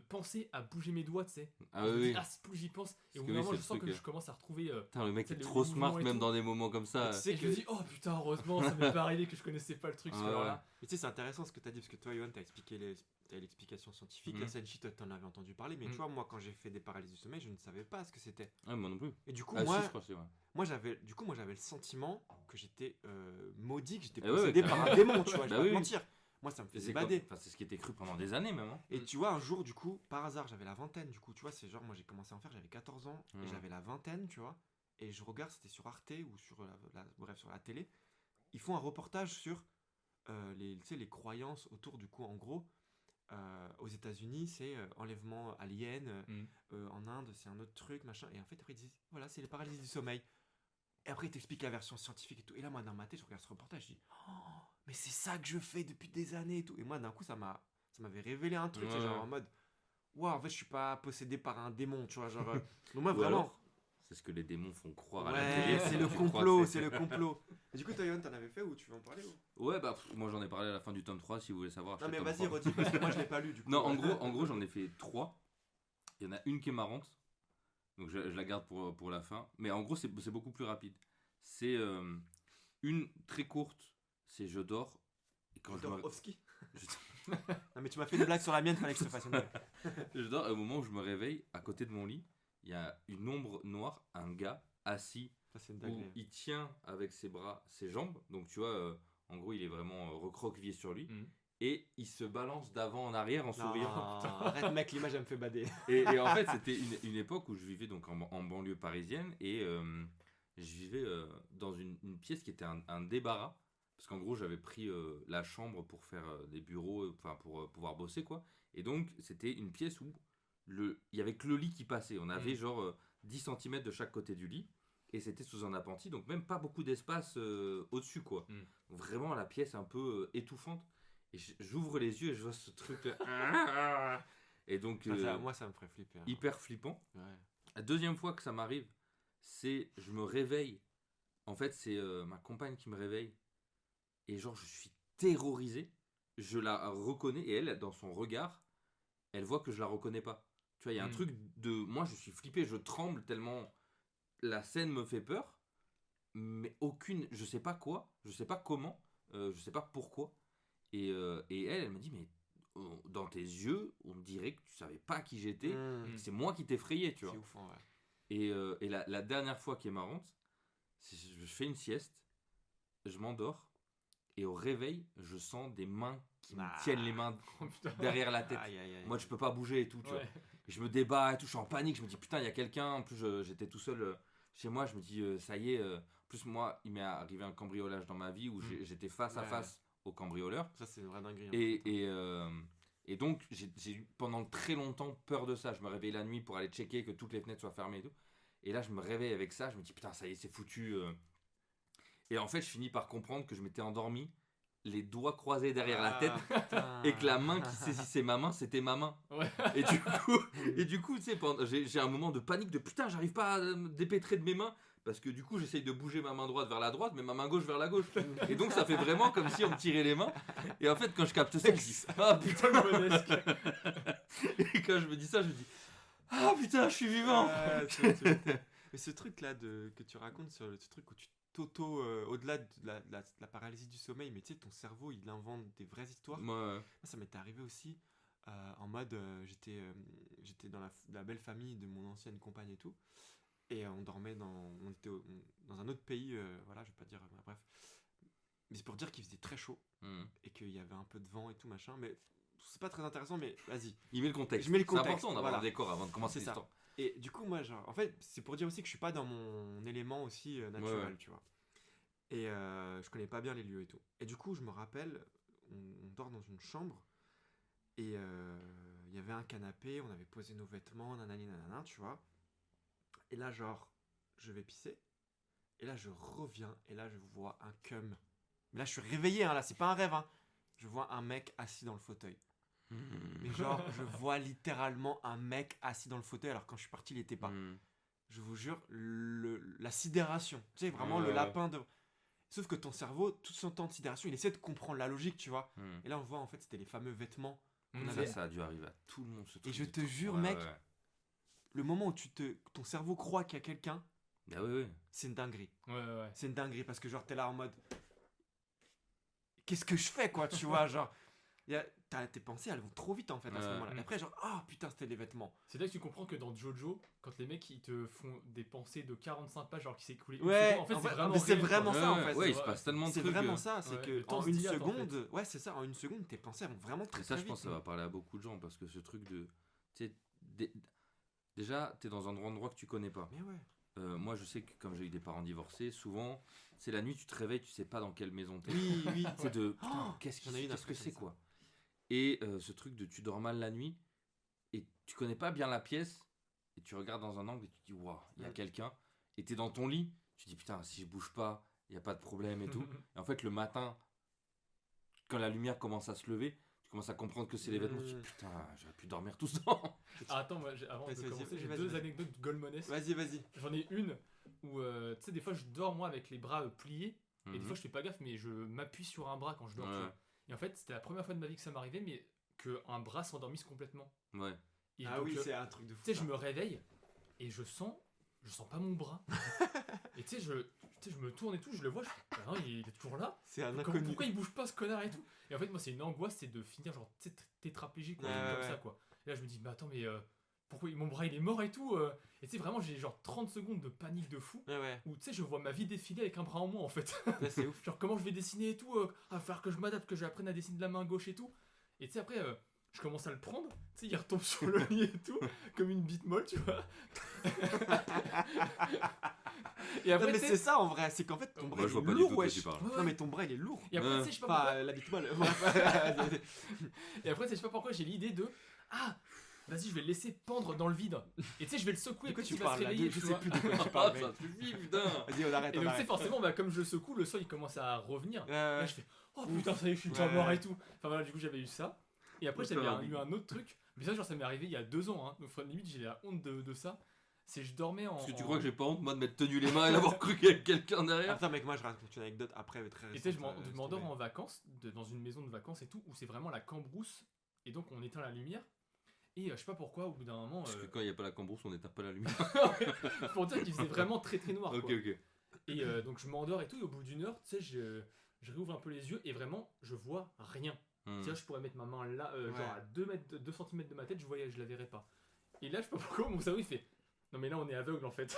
penser à bouger mes doigts, tu sais. Ah Je me oui, dis, oui. ah, plus j'y pense. Et au Parce bout que d'un oui, moment, c'est je le sens truc, que je commence à retrouver. Putain, le mec c'est est le trop mouvement smart et même tout. dans des moments comme ça. Tu sais Et je me dis, oh putain, heureusement, ça m'est pas arrivé que je connaissais pas le truc, ce Ah ouais. là. Mais tu sais, c'est intéressant ce que t'as dit, parce que toi, Yohan, t'as l'explication scientifique. Mhm. La Senshi, toi, t'en avais entendu parler. Mais Mhm. tu vois, moi, quand j'ai fait des paralysies du sommeil, je ne savais pas ce que c'était. Ouais, moi non plus. Et du coup, Ah moi, si, je crois que c'est vrai. moi, j'avais le sentiment que j'étais maudit, que j'étais Eh ouais, possédé ouais, par un démon, tu vois. Je Bah vais pas oui, te oui. mentir. Moi, ça me Et faisait c'est bader. enfin, c'est ce qui était cru pendant des années même. Hein. Et tu vois, un jour, du coup, par hasard, j'avais la vingtaine, du coup, tu vois, c'est genre, moi j'ai commencé à en faire, j'avais 14 ans, et Mhm. j'avais la vingtaine, tu vois, et je regarde, c'était sur Arte ou sur bref, sur la télé, ils font un reportage sur tu sais, les croyances autour, du coup, en gros, aux États-Unis, c'est enlèvement alien, en Inde, c'est un autre truc, machin, et en fait, après, ils disent, voilà, c'est les paralysies du sommeil. Et après, ils t'expliquent la version scientifique et tout. Et là, moi, dans ma tête, je regarde ce reportage, je dis, oh, mais c'est ça que je fais depuis des années et tout. Et moi, d'un coup, ça m'avait révélé un truc, Ouais, c'est genre ouais. en mode, waouh, en fait, je suis pas possédé par un démon, tu vois, genre. Donc moi, Ou vraiment. alors, c'est ce que les démons font croire à la Ouais, télé. c'est le Tu crois complot, que c'est le complot. Et du coup, toi, Yohan, t'en avais fait ou tu veux en parler ou... Ouais, bah moi j'en ai parlé à la fin du tome 3 si vous voulez savoir. Non, acheter mais le tome vas-y, 3. redis, parce que moi, je l'ai pas lu, du coup. Non, en gros j'en ai fait 3. Il y en a une qui est marrante. Donc je la garde pour la fin. Mais en gros, c'est beaucoup plus rapide. C'est une très courte, c'est je dors. Et quand je me... Jodorowsky. je- Non, mais tu m'as fait une blague sur la mienne, fallait que je te fasse une blague. je dors et au moment où je me réveille, à côté de mon lit, il y a une ombre noire, un gars assis Ça, c'est une où dingue. il tient avec ses bras, ses jambes. Donc tu vois, en gros, il est vraiment recroquevillé sur lui. Mhm. Et il se balance d'avant en arrière en souriant. Arrête, mec, l'image, elle me fait bader. Et en fait, c'était une époque où je vivais donc en banlieue parisienne et je vivais dans une pièce qui était un débarras. Parce qu'en gros, j'avais pris la chambre pour faire des bureaux, enfin pour pouvoir bosser, quoi. Et donc, c'était une pièce où il y avait que le lit qui passait. On avait genre 10 cm de chaque côté du lit. Et c'était sous un appentis, donc même pas beaucoup d'espace au-dessus, quoi. Donc vraiment, la pièce un peu étouffante. Et j'ouvre les yeux et je vois ce truc là. Et donc, moi, ça me ferait flipper. hyper flippant. Ouais. La deuxième fois que ça m'arrive, c'est je me réveille. En fait, c'est ma compagne qui me réveille. Et genre, je suis terrorisé. Je la reconnais. Et elle, dans son regard, elle voit que je la reconnais pas. Tu vois, il y a un truc de... Moi, je suis flippé, je tremble tellement la scène me fait peur. Mais aucune... Je sais pas quoi. Je sais pas comment. Je sais pas pourquoi. Et elle me dit, mais dans tes yeux, on dirait que tu savais pas qui j'étais. C'est moi qui t'effrayais, tu vois. C'est ouf, ouais. Et la dernière fois qui est marrante, c'est je fais une sieste, je m'endors, et au réveil, je sens des mains qui me tiennent les mains derrière la tête. Aïe. Moi, je peux pas bouger et tout, tu vois. Ouais. Et je me débat et tout, je suis en panique, je me dis putain, il y a quelqu'un. En plus, j'étais tout seul chez moi, je me dis ça y est. En plus, moi, il m'est arrivé un cambriolage dans ma vie où j'étais face à face au cambrioleur. Ça, c'est une vraie dinguerie. Et donc, j'ai eu pendant très longtemps peur de ça. Je me réveillais la nuit pour aller checker que toutes les fenêtres soient fermées et tout. Et là, je me réveille avec ça, je me dis putain, ça y est, c'est foutu. Et en fait, je finis par comprendre que je m'étais endormi, les doigts croisés derrière la tête, et que la main qui saisissait ma main, c'était ma main. Ouais. Et du coup, tu sais, j'ai un moment de panique de putain, j'arrive pas à me dépêtrer de mes mains. Parce que du coup, j'essaye de bouger ma main droite vers la droite, mais ma main gauche vers la gauche. Et donc, ça fait vraiment comme si on me tirait les mains. Et en fait, quand je capte ça, je dis ah putain. Et quand je me dis ça, je me dis ah putain, je suis vivant. Mais ce truc là que tu racontes sur ce truc où tu au-delà de la paralysie du sommeil, mais tu sais, ton cerveau il invente des vraies histoires. Moi, Ça m'était arrivé aussi en mode j'étais dans la belle famille de mon ancienne compagne et tout. Et on dormait on était dans un autre pays, voilà, je vais pas dire, bref. Mais c'est pour dire qu'il faisait très chaud et qu'il y avait un peu de vent et tout machin. Mais c'est pas très intéressant, mais vas-y. il met le contexte. Je mets le contexte. C'est important d'avoir voilà. un décor avant de commencer C'est ça. l'histoire. Et du coup, moi, genre, en fait, c'est pour dire aussi que je suis pas dans mon élément aussi naturel, tu vois. Et je connais pas bien les lieux et tout. Et du coup, je me rappelle, on dort dans une chambre et il y avait un canapé, on avait posé nos vêtements, nanani nanana, tu vois. Et là, genre, je vais pisser. Et là, je reviens. Et là, je vois un cum. Mais là, je suis réveillé, hein, là, c'est pas un rêve. Hein. Je vois un mec assis dans le fauteuil. Mais genre, je vois littéralement un mec assis dans le fauteuil. Alors, quand je suis parti, il était pas. Je vous jure, la sidération. Tu sais, vraiment le lapin de... Sauf que ton cerveau, tout son temps de sidération, il essaie de comprendre la logique, tu vois. Et là, on voit, en fait, c'était les fameux vêtements. Ça a dû arriver à tout le monde. Ce truc et je te jure, mec, le moment où ton cerveau croit qu'il y a quelqu'un, c'est une dinguerie. Ouais. C'est une dinguerie parce que genre t'es là en mode qu'est-ce que je fais quoi, tu vois, genre tes pensées elles vont trop vite en fait à ce moment-là. Et après genre putain, c'était les vêtements. C'est là que tu comprends que dans Jojo, quand les mecs ils te font des pensées de 45 pages alors qu'il s'est écoulé ouais, c'est vraiment ça en fait. Ouais, il se passe tellement de c'est trucs. vraiment ça, c'est que en une seconde, en fait. Ouais, c'est ça, en une seconde tes pensées vont vraiment très ça, très je pense vite. que ça va parler à beaucoup de gens parce que ce truc de tu sais, déjà t'es dans un endroit que tu connais pas. Mais ouais. Moi je sais que comme j'ai eu des parents divorcés, souvent c'est la nuit, tu te réveilles, tu sais pas dans quelle maison t'es. Oui. C'est de putain, qu'est-ce que c'est quoi. Et ce truc de tu dors mal la nuit et tu connais pas bien la pièce et tu regardes dans un angle et tu te dis waouh, il y a quelqu'un, et t'es dans ton lit, tu te dis putain, si je bouge pas, il y a pas de problème et tout. Et en fait le matin quand la lumière commence à se lever, tu commences à comprendre que c'est les vêtements, tu te dis putain, j'aurais pu dormir tout ce temps. Attends, moi, avant de commencer, j'ai deux anecdotes de Goldmoness. Vas-y. J'en ai une où, tu sais, des fois je dors moi avec les bras pliés, et des fois je fais pas gaffe, mais je m'appuie sur un bras quand je dors. Et en fait, c'était la première fois de ma vie que ça m'arrivait, mais qu'un bras s'endormisse complètement. Ouais. Et donc, c'est un truc de fou. Tu sais, je me réveille et je sens pas mon bras. Et tu sais, je me tourne et tout, je le vois, non, il est toujours là. C'est un inconnu. Pourquoi il bouge pas ce connard et tout. Et en fait, moi, c'est une angoisse, c'est de finir genre tétraplégique ou comme ça, quoi. Et là, je me dis, mais attends, mais pourquoi mon bras il est mort et tout. Et tu sais, vraiment, j'ai genre 30 secondes de panique de fou. Où tu sais, je vois ma vie défiler avec un bras en moins en fait. C'est ouf. Genre, comment je vais dessiner et tout. Il va falloir que je m'adapte, que j'apprenne à dessiner de la main gauche et tout. Et tu sais, après, je commence à le prendre, tu sais, il retombe sur le lit et tout, comme une bite molle, tu vois. Et après, Non, mais tu sais- c'est ça en vrai, c'est qu'en fait ton bras Moi, je vois il pas est du lourd, tout de quoi wesh. tu parles. Ouais, Non, ouais. mais ton bras il est lourd. Et après, tu sais, je sais pas pourquoi. Pas la bite molle. Et après, tu sais, je sais pas pourquoi j'ai l'idée de ah, vas-y, je vais le laisser pendre dans le vide. Et tu sais, je vais le secouer De quoi quand tu il va se parles là? réveiller. Je tu sais vois. plus de quoi tu Ah, parles. ça mec. suffit, putain. Vas-y, on arrête, Et on donc, tu sais, arrête. forcément, bah, comme je le secoue, le sol il commence à revenir. Et là, Ouais, je fais oh putain, ça y est, je suis déjà Ouais. mort et tout. Enfin voilà, du coup, j'avais eu ça. Et après, Putain, j'avais un eu un autre truc. Mais ça, genre, ça m'est arrivé il y a 2 ans. Hein. Donc, limite, j'ai la honte de ça. C'est je dormais en. Parce que tu crois que j'ai pas honte, moi, de m'être tenu les mains et d'avoir cru qu'il y avait quelqu'un derrière? Attends, mec, moi je raconte une anecdote après, très Et tu sais, récente. je m'endors en vacances, dans une maison de vacances et tout, où c'est vraiment la cambrousse. Et donc, on éteint la lumière. Et je sais pas pourquoi, au bout d'un moment. Parce que quand il n'y a pas la cambrousse, on n'éteint pas la lumière. Pour dire qu'il faisait vraiment très très noir. Ok, Quoi. ok. Et donc, je m'endors et tout. Et au bout d'une heure, tu sais, je réouvre un peu les yeux et vraiment, je vois rien. Hmm. Tiens, je pourrais mettre ma main là, Ouais. genre à 2 cm de ma tête, je la verrais pas. Et là, je sais pas pourquoi, mon cerveau il fait non, mais là on est aveugle en fait.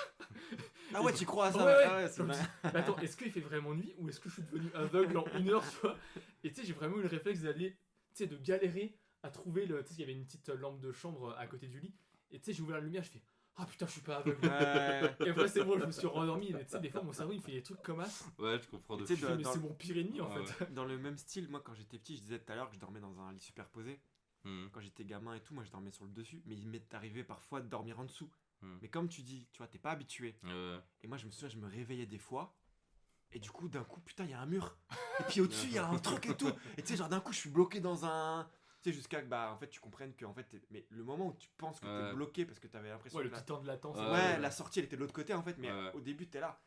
Ah ouais, tu crois à ça? Ouais, ouais. Ah ouais, c'est Je me mal. dis, mais attends, est-ce qu'il fait vraiment nuit ou est-ce que je suis devenu aveugle en 1 heure, tu vois? Et tu sais, j'ai vraiment eu le réflexe d'aller, tu sais, de galérer à trouver le. Tu sais, il y avait une petite lampe de chambre à côté du lit. Et tu sais, j'ai ouvert la lumière, je fais ah putain, je suis pas aveugle. Ouais. Et après, c'est bon, je me suis rendormi. Mais tu sais, des fois, mon cerveau il fait des trucs comme as. Ouais, je comprends de Tu sais, Je fais, mais dans- c'est mon pire ennemi en Ouais, fait. Dans le même style, moi quand j'étais petit, je disais tout à l'heure que je dormais dans un lit superposé. Hmm. Quand j'étais gamin et tout, moi je dormais sur le dessus, mais il m'est arrivé parfois de dormir en dessous. Hmm. Mais comme tu dis, tu vois, t'es pas habitué. Ouais. Et moi je me souviens, je me réveillais des fois. Et du coup, d'un coup, putain, il y a un mur. Et puis au-dessus, il y a un truc et tout. Et tu sais, genre d'un coup, je suis bloqué dans un. Tu sais, jusqu'à que bah, en fait, tu comprennes que en fait, mais le moment où tu penses que Ouais. t'es bloqué parce que t'avais l'impression Ouais, le que petit temps de latence. Ouais, ouais, ouais. la sortie elle était de l'autre côté en fait, mais Ouais. au début t'es là.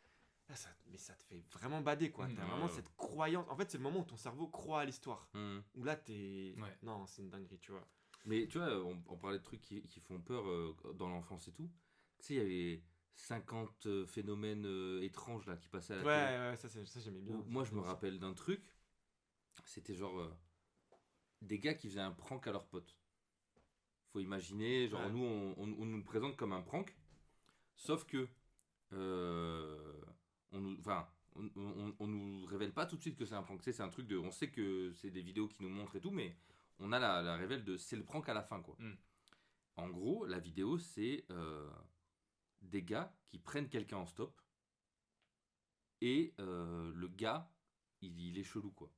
Là, mais ça te fait vraiment bader quoi. T'as Ouais, vraiment ouais. cette croyance. En fait, c'est le moment où ton cerveau croit à l'histoire. Hmm. Où là, t'es. Ouais. Non, c'est une dinguerie, tu vois. Mais tu vois, on parlait de trucs qui font peur dans l'enfance et tout. Tu sais, il y avait 50 phénomènes étranges là qui passaient à la Ouais, télé. ouais, ça j'aimais bien. Moi, je me rappelle d'un truc. C'était genre des gars qui faisaient un prank à leurs potes. Faut imaginer, genre Ouais. nous, on nous le présente comme un prank. Sauf que on nous révèle pas tout de suite que c'est un prank. Tu sais, c'est un truc de. On sait que c'est des vidéos qui nous montrent et tout, mais on a la révèle de c'est le prank à la fin quoi. Mm. En gros, la vidéo c'est des gars qui prennent quelqu'un en stop et le gars il est chelou quoi.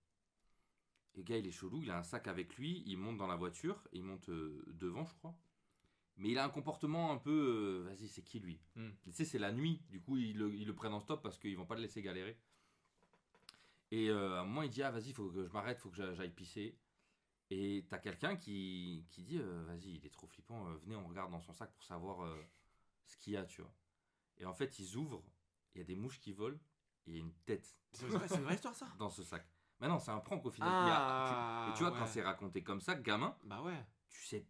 Le gars il est chelou, il a un sac avec lui, il monte dans la voiture, il monte devant je crois. Mais il a un comportement un peu vas-y c'est qui lui. Mm. Tu sais c'est la nuit, du coup ils le prennent en stop parce qu'ils vont pas le laisser galérer. Et à un moment il dit ah vas-y faut que je m'arrête, faut que j'aille pisser. Et t'as quelqu'un qui dit vas-y il est trop flippant, venez on regarde dans son sac pour savoir ce qu'il y a tu vois. Et en fait ils ouvrent, il y a des mouches qui volent et il y a une tête C'est une vraie histoire ça. dans ce sac. Mais non c'est un prank au final. Ah, et tu vois ouais. quand c'est raconté comme ça, gamin, Bah ouais.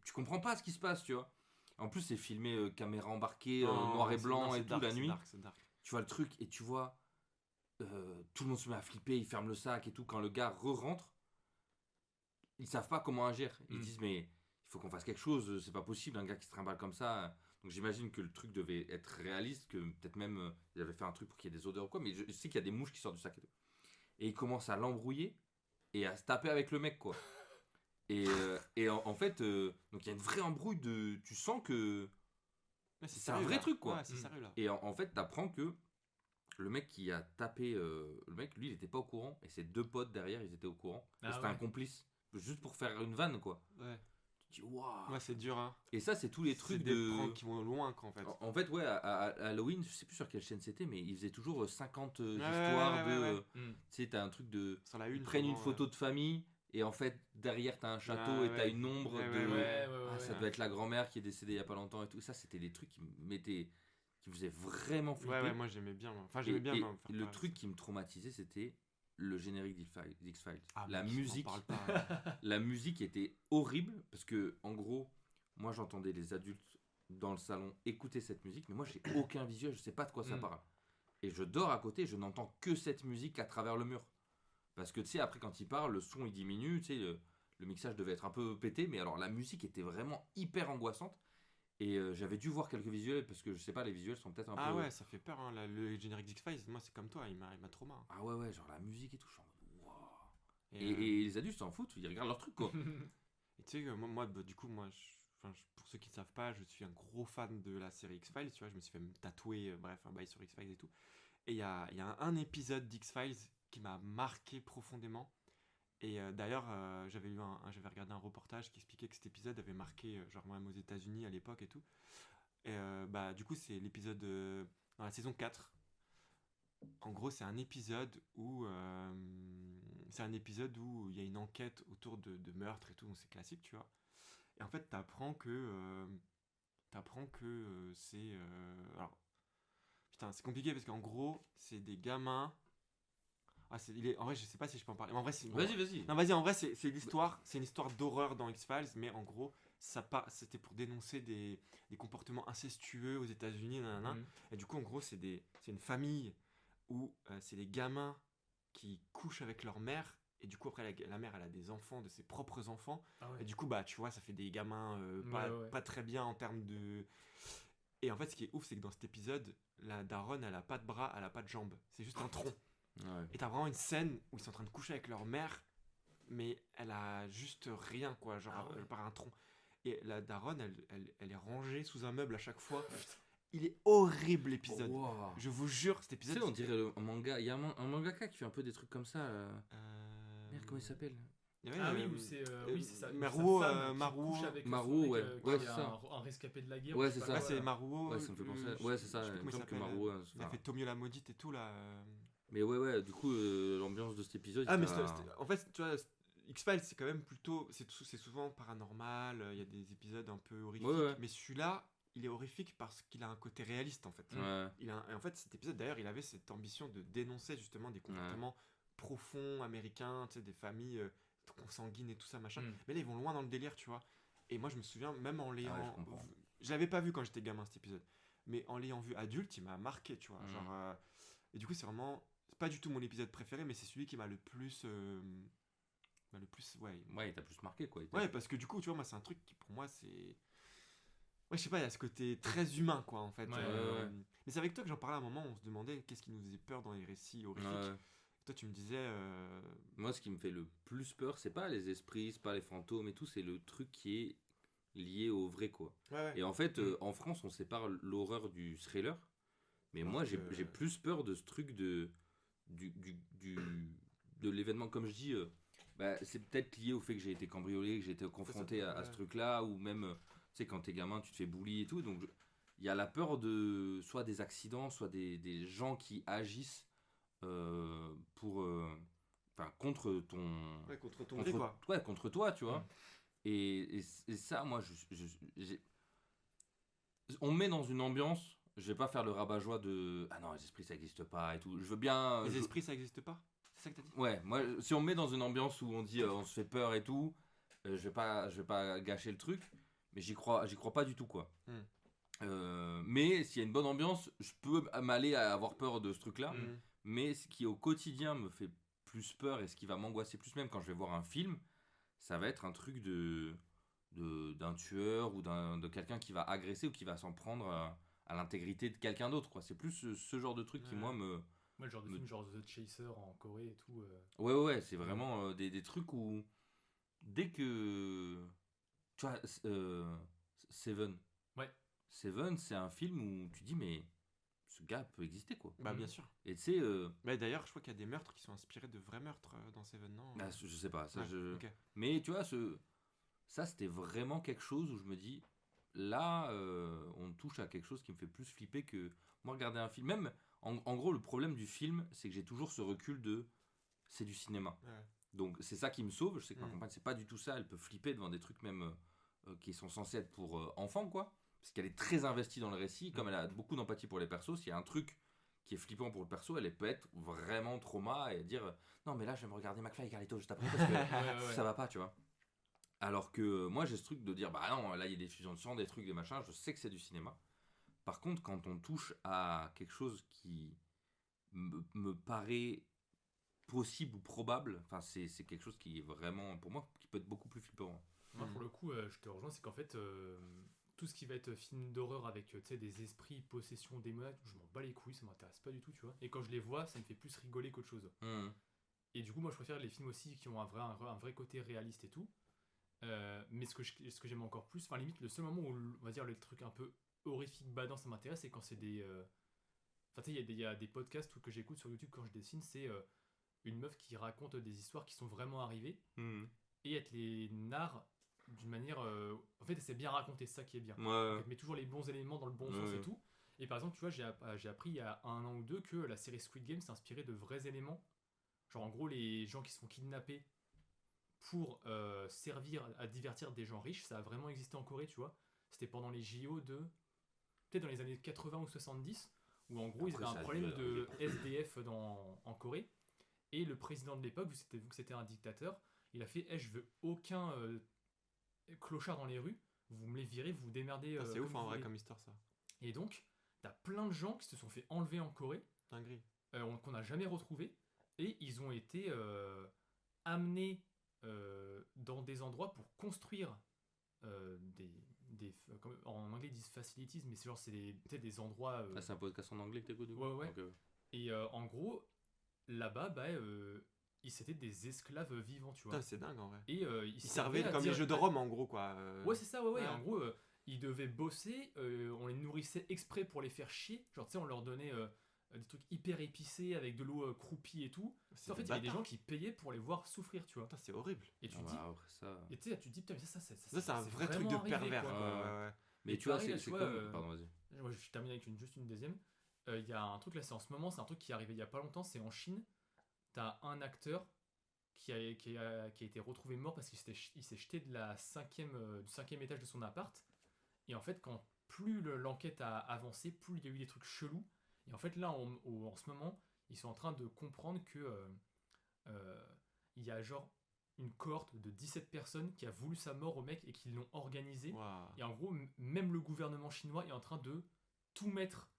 tu comprends pas ce qui se passe tu vois. En plus c'est filmé caméra embarquée, Non, noir et c'est- blanc non, et c'est tout dark, la c'est nuit. dark, c'est dark. Tu vois le truc et tu vois tout le monde se met à flipper, ils ferment le sac et tout. Quand le gars re-rentre, ils savent pas comment agir. Ils Mm. disent mais il faut qu'on fasse quelque chose, c'est pas possible un gars qui se trimballe comme ça. Donc j'imagine que le truc devait être réaliste, que peut-être même il avait fait un truc pour qu'il y ait des odeurs ou quoi, mais je sais qu'il y a des mouches qui sortent du sac et tout. Et il commence à l'embrouiller et à se taper avec le mec quoi. Et en fait, donc il y a une vraie embrouille de. Tu sens que. Ouais, C'est un sérieux, vrai là. truc, quoi. Ouais, c'est Mm. sérieux là. Et en fait, t'apprends que le mec qui a tapé. Le mec, lui, il était pas au courant. Et ses deux potes derrière, ils étaient au courant. Et Ah c'était ouais. un complice. Juste pour faire une vanne, quoi. Ouais. Tu dis, waouh. Ouais, c'est dur hein. Et ça, c'est tous les C'est trucs des de. pranks qui vont loin quoi en fait. En fait, ouais, à Halloween, je sais plus sur quelle chaîne c'était, mais ils faisaient toujours 50 ouais, histoires ouais, de. ouais. Mm. Tu sais, t'as un truc de. Sur la Ils une. prennent une vraiment, photo de famille. Et en fait, derrière, t'as un château Ah, et t'as ouais. une ombre Ouais, de. ouais, ouais. Ah, ça ouais. doit être la grand-mère qui est décédée il y a pas longtemps et tout. Ça, c'était des trucs qui me mettaient. Qui me faisaient vraiment flipper. Ouais, ouais, moi j'aimais bien. Moi. Enfin, Et, j'aimais bien. et moi, faire le pareil. truc qui me traumatisait, c'était le générique d'X-Files. Ah, La mec, m'en musique, parle pas. la musique était horrible parce que, en gros, moi j'entendais les adultes dans le salon écouter cette musique, mais moi j'ai aucun visuel, je sais pas de quoi ça Mm. parle. Et je dors à côté, je n'entends que cette musique à travers le mur. Parce que tu sais, après quand il parle, le son il diminue, tu sais, le mixage devait être un peu pété, mais alors la musique était vraiment hyper angoissante. Et j'avais dû voir quelques visuels parce que je sais pas, les visuels sont peut-être un Ah peu. ouais, ça fait peur hein. Le générique d'X-Files, moi c'est comme toi, il m'a trauma. Hein. Ah ouais, genre la musique et tout, je suis en mode waouh. Et, Et les adultes s'en foutent, ils regardent leur truc quoi. et Tu sais, du coup, pour ceux qui ne savent pas, je suis un gros fan de la série X-Files, tu vois, je me suis fait tatouer, bref, un bail sur X-Files et tout. Et il y a un épisode d'X-Files qui m'a marqué profondément. Et d'ailleurs, j'avais regardé un reportage qui expliquait que cet épisode avait marqué, genre même aux États-Unis à l'époque et tout. Et du coup, c'est l'épisode dans la saison 4. En gros, c'est un épisode où il y a une enquête autour de meurtre et tout, donc c'est classique, tu vois. Et en fait, t'apprends que c'est alors putain, c'est compliqué parce qu'en gros, c'est des gamins. En vrai, je sais pas si je peux en parler. Mais en vrai, Vas-y. non, vas-y, en vrai, c'est une histoire d'horreur dans X-Files, mais en gros, c'était pour dénoncer des comportements incestueux aux États-Unis, nanana. Et du coup, en gros, c'est une famille où c'est des gamins qui couchent avec leur mère. Et du coup, après, la mère, elle a des enfants, de ses propres enfants. Ah ouais. Et du coup, bah, tu vois, ça fait des gamins Ouais. pas très bien en termes de. Et en fait, ce qui est ouf, c'est que dans cet épisode, la daronne, elle a pas de bras, elle a pas de jambes. C'est juste un tronc. Ouais. Et t'as vraiment une scène où ils sont en train de coucher avec leur mère, mais elle a juste rien, quoi, genre par un tronc. Et la daronne, elle est rangée sous un meuble à chaque fois. Il est horrible l'épisode. Oh, wow. Je vous jure, cet épisode. Tu sais, on dirait un manga. Il y a un mangaka qui fait un peu des trucs comme ça. Merde, comment il s'appelle? Oui, c'est ça. Maruo, Sa femme qui Maruo. couche avec Maruo, le ouais. mec, Ouais, qui c'est est ça. un rescapé de la guerre. Ouais, je sais c'est pas ça. Ouais, quoi, c'est Maruo. Ouais, ça me fait penser. Ouais, c'est ça. Je sais plus Il me comment il semble que s'appelle. Maruo. Il a fait Tomio la maudite et tout là. Mais ouais, du coup, l'ambiance de cet épisode. Ah, mais en fait, tu vois, X-Files, c'est quand même plutôt. C'est souvent paranormal, il y a des épisodes un peu horrifiques. Ouais. Mais celui-là, il est horrifique parce qu'il a un côté réaliste en fait. Ouais. Et en fait, cet épisode d'ailleurs, il avait cette ambition de dénoncer justement des comportements profonds américains, tu sais, des familles consanguines et tout ça, machin. Mais là, ils vont loin dans le délire, tu vois. Et moi, je me souviens, même en l'ayant. Je l'avais pas vu quand j'étais gamin cet épisode. Mais en l'ayant vu adulte, il m'a marqué, tu vois. Genre, et du coup, c'est pas du tout mon épisode préféré, mais c'est celui qui m'a le plus. Ouais, il t'a plus marqué, quoi. Ouais, parce que du coup, tu vois, moi, c'est un truc qui, pour moi, c'est. Ouais, je sais pas, il y a ce côté très humain, quoi, en fait. Ouais. Mais c'est avec toi que j'en parlais à un moment, on se demandait qu'est-ce qui nous faisait peur dans les récits horrifiques. Ouais. Toi, tu me disais. Moi, ce qui me fait le plus peur, c'est pas les esprits, c'est pas les fantômes et tout, c'est le truc qui est lié au vrai, quoi. Ouais. Et en fait, en France, on sépare l'horreur du thriller. Mais moi, j'ai plus peur de ce truc de l'événement. Comme je dis, c'est peut-être lié au fait que j'ai été cambriolé, que j'ai été confronté à ce truc-là, ou même, tu sais, quand t'es gamin, tu te fais bully et tout. Donc, il y a la peur de soit des accidents, soit des gens qui agissent contre ton. Ouais, contre ton gré, quoi. Ouais, contre toi, tu vois. Et ça, moi, on me met dans une ambiance. Je vais pas faire le rabat-joie de ah non, les esprits ça existe pas et tout. Je veux bien. Les esprits ça existe pas? C'est ça que t'as dit? Ouais, moi si on me met dans une ambiance où on dit on se fait peur et tout, je vais pas gâcher le truc, mais j'y crois pas du tout, quoi. Mais s'il y a une bonne ambiance, je peux m'aller à avoir peur de ce truc-là. Mais ce qui au quotidien me fait plus peur et ce qui va m'angoisser plus, même quand je vais voir un film, ça va être un truc d'un tueur ou de quelqu'un qui va agresser ou qui va s'en prendre à l'intégrité de quelqu'un d'autre, quoi. C'est plus ce genre de truc qui, moi, me. Moi, le genre de film, genre The Chaser en Corée et tout. Ouais, c'est vraiment des trucs où. Dès que. Tu vois, Seven. Ouais. Seven, c'est un film où tu dis, mais ce gars peut exister, quoi. Bah, bien sûr. Et tu sais. Bah, d'ailleurs, je crois qu'il y a des meurtres qui sont inspirés de vrais meurtres dans Seven, non? Bah, je sais pas. Ça, okay. Mais tu vois, ça, c'était vraiment quelque chose où je me dis. Là, on touche à quelque chose qui me fait plus flipper que moi regarder un film. Même, en gros, le problème du film, c'est que j'ai toujours ce recul de c'est du cinéma. Ouais. Donc, c'est ça qui me sauve. Je sais que ma compagne, c'est pas du tout ça. Elle peut flipper devant des trucs même qui sont censés être pour enfants, quoi. Parce qu'elle est très investie dans le récit. Comme elle a beaucoup d'empathie pour les persos, s'il y a un truc qui est flippant pour le perso, elle peut être vraiment trauma et dire non, mais là, je vais me regarder McFly et Carlito juste après parce que ça va pas, tu vois. Alors que moi j'ai ce truc de dire bah non, là il y a des fusions de sang, des trucs, des machins, je sais que c'est du cinéma. Par contre, quand on touche à quelque chose qui me paraît possible ou probable, enfin c'est quelque chose qui est vraiment pour moi qui peut être beaucoup plus flippant. Moi pour le coup, je te rejoins, c'est qu'en fait tout ce qui va être film d'horreur avec des esprits, possession, démons, je m'en bats les couilles, ça m'intéresse pas du tout, tu vois. Et quand je les vois, ça me fait plus rigoler qu'autre chose. Et du coup, moi je préfère les films aussi qui ont un vrai côté réaliste et tout. Mais ce que j'aime encore plus, enfin limite le seul moment où on va dire le truc un peu horrifique badant ça m'intéresse, c'est quand c'est des enfin tu sais il y a des podcasts que j'écoute sur YouTube quand je dessine, c'est une meuf qui raconte des histoires qui sont vraiment arrivées et elle te les narre d'une manière en fait elle sait bien raconter, c'est ça qui est bien. Ouais. Elle met toujours les bons éléments dans le bon sens et tout. Et par exemple tu vois j'ai appris il y a 1 an ou 2 que la série Squid Game s'est inspirée de vrais éléments, genre en gros les gens qui se font kidnapper pour servir à divertir des gens riches, ça a vraiment existé en Corée, tu vois. C'était pendant les JO de peut-être dans les années 80 ou 70, où en gros ils Après, avaient ça un a problème dû de arriver. SDF en Corée, et le président de l'époque, vu que c'était un dictateur, il a fait je veux aucun clochard dans les rues, vous me les virez, vous vous démerdez C'est comme ouf vous en vrai voulez. comme histoire ça. Et donc, t'as plein de gens qui se sont fait enlever en Corée, Dinguerie. qu'on n'a jamais retrouvés, et ils ont été amenés dans des endroits pour construire en anglais ils disent facilities, mais c'est genre c'est peut-être des endroits Ah, c'est un podcast en anglais que t'écoutes du coup? ouais. Ok, ouais. Et en gros là-bas c'était des esclaves vivants, tu vois. Putain, c'est dingue en vrai. Et ils Ils servaient à comme les dire- jeux de Rome en gros quoi. Ouais, c'est ça, ouais. Ouais. En gros, ils devaient bosser, on les nourrissait exprès pour les faire chier. Genre, tu sais, on leur donnait des trucs hyper épicés avec de l'eau croupie et tout. C'est En fait, il y avait des gens qui payaient pour les voir souffrir, tu vois. Putain, c'est horrible. Et tu Ah te dis, bah, après ça. et tu sais, tu te dis, putain, mais ça, Ça, c'est un vrai truc de vraiment arrivé, pervers quoi. quoi. Ouais. Ouais. Mais Et tu vois, pareil, là, c'est tu vois, comme. Pardon, vas-y. Moi, je termine avec juste une deuxième. Il y a un truc là, c'est en ce moment, c'est un truc qui est arrivé il y a pas longtemps, c'est en Chine. T'as un acteur qui a été retrouvé mort parce il s'est jeté de du 5e étage de son appart. Et en fait, quand plus l'enquête a avancé, plus il y a eu des trucs chelous. Et en fait, là, en ce moment, ils sont en train de comprendre que il y a genre une cohorte de 17 personnes qui a voulu sa mort au mec et qui l'ont organisé. Waouh. Et en gros, même le gouvernement chinois est en train de tout mettre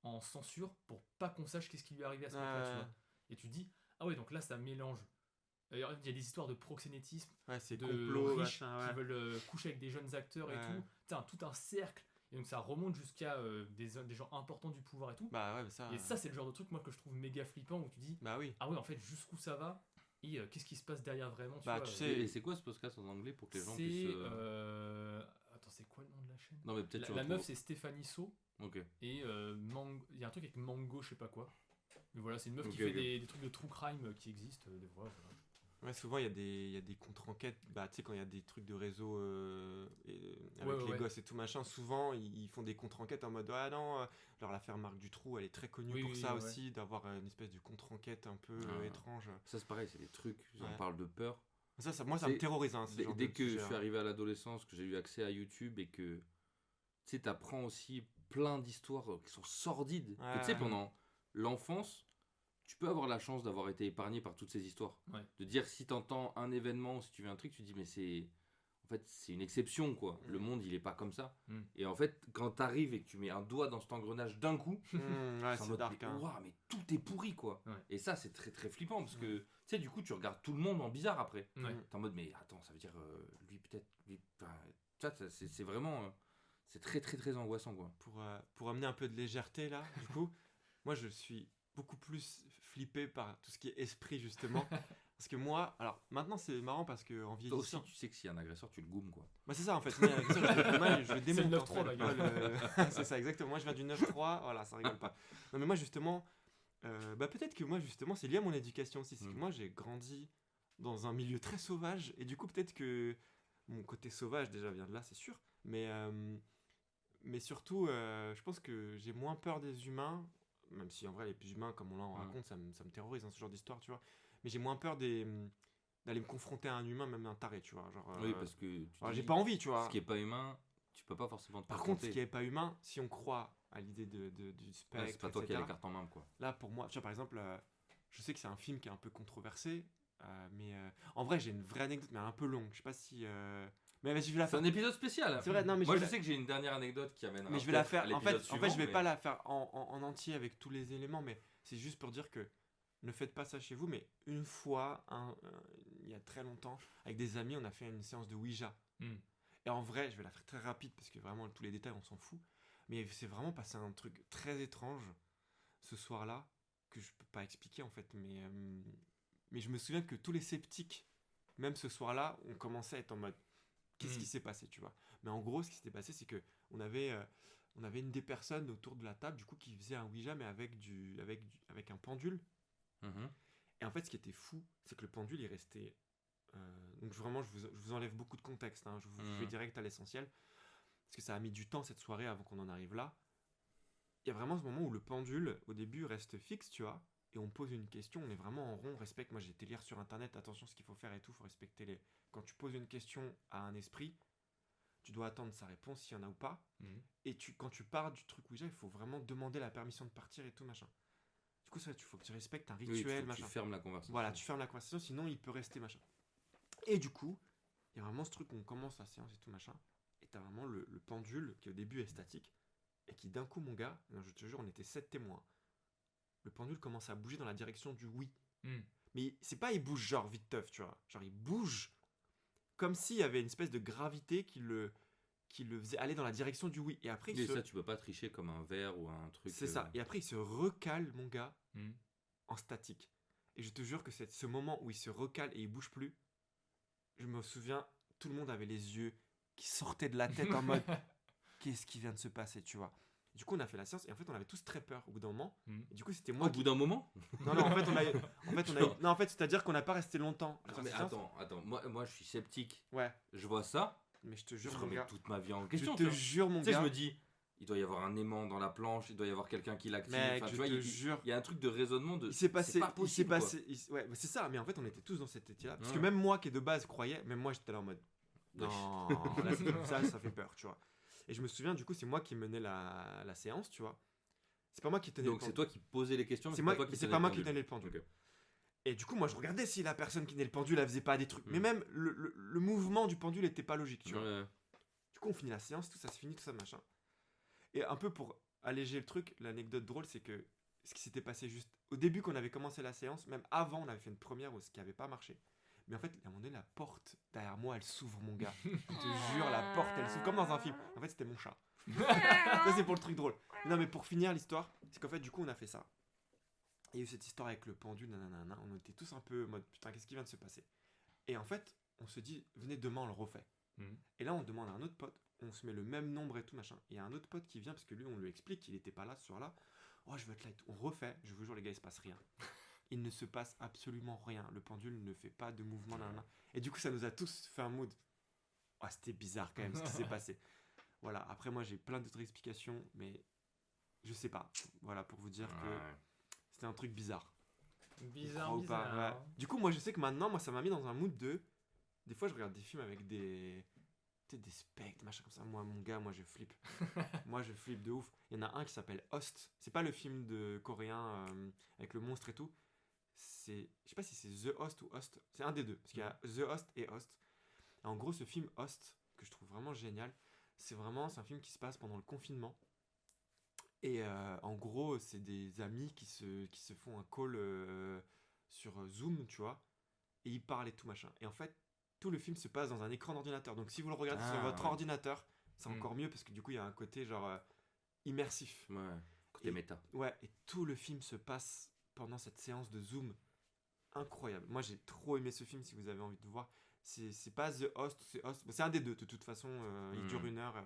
en censure pour pas qu'on sache qu'est-ce qui lui est arrivé à ce mec-là, tu vois. Et tu dis, ah ouais, donc là, ça mélange. Il y a des histoires de proxénétisme, Ouais, c'est de complot, riches machin, ouais. qui veulent coucher avec des jeunes acteurs et Ouais. tout. T'as tout un cercle. Et donc ça remonte jusqu'à des gens importants du pouvoir et tout. Bah ouais, mais ça. Et ça, c'est le genre de truc, moi, que je trouve méga flippant où tu dis, Bah oui. ah ouais, en fait, jusqu'où ça va et qu'est-ce qui se passe derrière vraiment, tu Bah, vois. tu sais, Et c'est quoi ce podcast en anglais pour que les gens c'est. puissent. Attends, c'est quoi le nom de la chaîne? Non, mais peut-être tu La retrouves. meuf, c'est Stéphanie So. Ok. Et il y a un truc avec Mango, je sais pas quoi. Mais voilà, c'est une meuf qui Ok, fait ok. des trucs de true crime qui existent. Des fois, voilà. ouais, souvent il y a des contre-enquêtes. Bah, tu sais, quand il y a des trucs de réseau avec les ouais. gosses et tout machin, souvent ils font des contre-enquêtes en mode ah non, genre l'affaire Marc Dutroux, elle est très connue Oui, pour oui, ça ouais. aussi, d'avoir une espèce de contre-enquête un peu Ah. étrange. Ça, c'est pareil, c'est des trucs. On Ouais. parle de peur. Moi, ça C'est- me terrorise. Hein, ce genre Dès de que je sujet, suis hein. arrivé à l'adolescence, que j'ai eu accès à YouTube et que tu sais, t'apprends aussi plein d'histoires qui sont sordides. Que, tu sais, Ouais. pendant l'enfance, tu peux avoir la chance d'avoir été épargné par toutes ces histoires. Ouais. De dire si t'entends un événement, si tu veux un truc, tu te dis mais c'est. En fait, c'est une exception quoi. Le monde il est pas comme ça. Mm. Et en fait, quand t'arrives et que tu mets un doigt dans cet engrenage d'un coup, Ouais, c'est en c'est mode, dark. mais, Hein. ouah, mais tout est pourri quoi. Ouais. Et ça, c'est très très flippant parce que tu sais, du coup, tu regardes tout le monde en bizarre après. Ouais. T'es en mode, mais attends, ça veut dire lui peut-être. C'est vraiment. C'est très très très angoissant quoi. Pour amener un peu de légèreté là, du coup, moi je suis beaucoup plus flippé par tout ce qui est esprit justement. Parce que moi, alors maintenant c'est marrant parce que en Toi aussi, vieillissant. tu sais que s'il y a un agresseur, tu le goumes quoi. Bah c'est ça en fait. Moi, je le démonte. C'est le en 9-3, fait. la gueule. C'est ça exactement. Moi je viens du 9-3, voilà, ça rigole pas. Non mais moi justement, bah peut-être que moi justement c'est lié à mon éducation aussi. C'est que moi j'ai grandi dans un milieu très sauvage et du coup peut-être que mon côté sauvage déjà vient de là, c'est sûr. Mais surtout, je pense que j'ai moins peur des humains, même si en vrai les humains comme on en raconte, ça me terrorise ce genre d'histoire, tu vois. Mais j'ai moins peur d'aller me confronter à un humain, même un taré, tu vois. Genre, Oui, parce que alors, j'ai pas envie, tu vois. Ce qui est pas humain, tu peux pas forcément te Par contre, ce confronter. qui est pas humain, si on croit à l'idée du Ouais, spectre, c'est pas toi qui as etc., les cartes en main quoi. là, pour moi, tu vois, par exemple, je sais que c'est un film qui est un peu controversé, mais en vrai, j'ai une vraie anecdote, mais un peu longue. Je sais pas si. Mais vas-y, je vais la C'est faire. un épisode spécial. C'est vrai, non, mais Moi, je je vais sais que j'ai une dernière anecdote qui amènera. mais je vais la peut-être faire. à En fait, l'épisode je vais suivant, pas mais- la faire en entier avec tous les éléments, mais c'est juste pour dire que ne faites pas ça chez vous. Mais une fois, il y a très longtemps, avec des amis, on a fait une séance de Ouija. Mm. Et en vrai, je vais la faire très rapide parce que vraiment tous les détails, on s'en fout. Mais c'est vraiment passé un truc très étrange ce soir-là que je peux pas expliquer en fait. Mais je me souviens que tous les sceptiques, même ce soir-là, on commençait à être en mode qu'est-ce qui s'est passé, tu vois. Mais en gros, ce qui s'était passé, c'est que on avait une des personnes autour de la table, du coup, qui faisait un Ouija, mais avec un pendule. Mhm. Et en fait, ce qui était fou, c'est que le pendule, il restait... donc vraiment, je vous enlève beaucoup de contexte, hein. Je vais direct à l'essentiel, parce que ça a mis du temps cette soirée avant qu'on en arrive là. Il y a vraiment ce moment où le pendule, au début, reste fixe, tu vois, et on pose une question, on est vraiment en rond, on respecte. Moi, j'ai été lire sur Internet, attention, ce qu'il faut faire et tout, il faut respecter les... Quand tu poses une question à un esprit, tu dois attendre sa réponse, s'il y en a ou pas. Et quand tu pars du truc Ouija, il faut vraiment demander la permission de partir et tout, machin. Du coup, ça, il faut que tu respectes un rituel, tu machin. Tu fermes la conversation. Voilà, tu fermes la conversation, sinon il peut rester, machin. Et du coup, il y a vraiment ce truc où on commence la séance et tout, machin. Et t'as vraiment le pendule qui au début est statique. Et qui d'un coup, mon gars, non, je te jure, on était 7 témoins. Le pendule commence à bouger dans la direction du oui. Mais c'est pas il bouge genre vite teuf, tu vois. Genre il bouge comme s'il y avait une espèce de gravité qui le faisait aller dans la direction du oui. Et après, ça, tu peux pas tricher comme un verre ou un truc. C'est ça. Et après, il se recale, mon gars, en statique. Et je te jure que c'est ce moment où il se recale et il bouge plus. Je me souviens, tout le monde avait les yeux qui sortaient de la tête en mode qu'est-ce qui vient de se passer, tu vois. Du coup, on a fait la séance et en fait, on avait tous très peur au bout d'un moment. Et du coup, c'était moi. Au bout d'un moment ? Non, en fait, non, en fait, c'est-à-dire qu'on n'a pas resté longtemps. Non, mais attends. Moi, je suis sceptique. Ouais. Je vois ça. Mais je te jure, je mon remets gars. toute ma vie en question. Je te jure, mon gars. Tu sais, gars. je me dis, il doit y avoir un aimant dans la planche, il doit y avoir quelqu'un qui l'active. Mec, enfin, je tu vois, te jure. Il y a un truc de raisonnement de. Il s'est passé. Pas possible, ouais, c'est ça. Mais en fait, on était tous dans cet état-là. Parce que même moi, qui de base croyais, même moi, j'étais là en mode. Non, là, ça fait peur, tu vois. Et je me souviens, du coup, c'est moi qui menais la séance, tu vois. C'est pas moi qui tenais le pendule. Donc c'est toi qui posais les questions, c'est pas moi qui tenais le pendule. Okay. Et du coup, moi, je regardais si la personne qui tenait le pendule, elle faisait pas des trucs. Mais même le mouvement du pendule était pas logique, tu vois. Du coup, on finit la séance, tout ça se finit, tout ça, machin. Et un peu pour alléger le truc, l'anecdote drôle, c'est que ce qui s'était passé juste au début, qu'on avait commencé la séance, même avant, on avait fait une première où ce qui avait pas marché. Mais en fait, à un moment donné, la porte derrière moi, elle s'ouvre, mon gars. Je te jure, la porte, elle s'ouvre comme dans un film. En fait, c'était mon chat. Ça, c'est pour le truc drôle. Non, mais pour finir l'histoire, c'est qu'en fait, du coup, on a fait ça. Il y a eu cette histoire avec le pendule, nanana. On était tous un peu en mode, putain, qu'est-ce qui vient de se passer ? Et en fait, on se dit, venez, demain, on le refait. Et là, on demande à un autre pote, on se met le même nombre et tout, machin. Et il y a un autre pote qui vient, parce que lui, on lui explique qu'il était pas là ce soir-là. Oh, je veux être là et tout. On refait, je vous jure, les gars, il se passe rien. Il ne se passe absolument rien. Le pendule ne fait pas de mouvement. Et du coup, ça nous a tous fait un mood. Oh, c'était bizarre quand même ce qui s'est passé. Voilà, après, moi, j'ai plein d'autres explications, mais je sais pas. Voilà, pour vous dire que c'était un truc bizarre. Bizarre. Ouais. Du coup, moi, je sais que maintenant, moi, ça m'a mis dans un mood de. Des fois, je regarde des films avec des spectres, machin comme ça. Moi, mon gars, moi, je flippe. Moi, je flippe de ouf. Il y en a un qui s'appelle Host. C'est pas le film de coréen avec le monstre et tout. Je sais pas si c'est The Host ou Host. C'est un des deux. Parce qu'il y a The Host et Host. Et en gros, ce film Host, que je trouve vraiment génial, c'est un film qui se passe pendant le confinement. Et en gros, c'est des amis qui se font un call sur Zoom, tu vois. Et ils parlent et tout, machin. Et en fait, tout le film se passe dans un écran d'ordinateur. Donc si vous le regardez sur votre ordinateur, c'est encore mieux parce que du coup, il y a un côté genre immersif. Ouais, côté méta. Ouais, et tout le film se passe pendant cette séance de Zoom. Incroyable. Moi, j'ai trop aimé ce film si vous avez envie de voir. C'est pas The Host, c'est Host. C'est un des deux, de toute façon. Il dure 1 heure.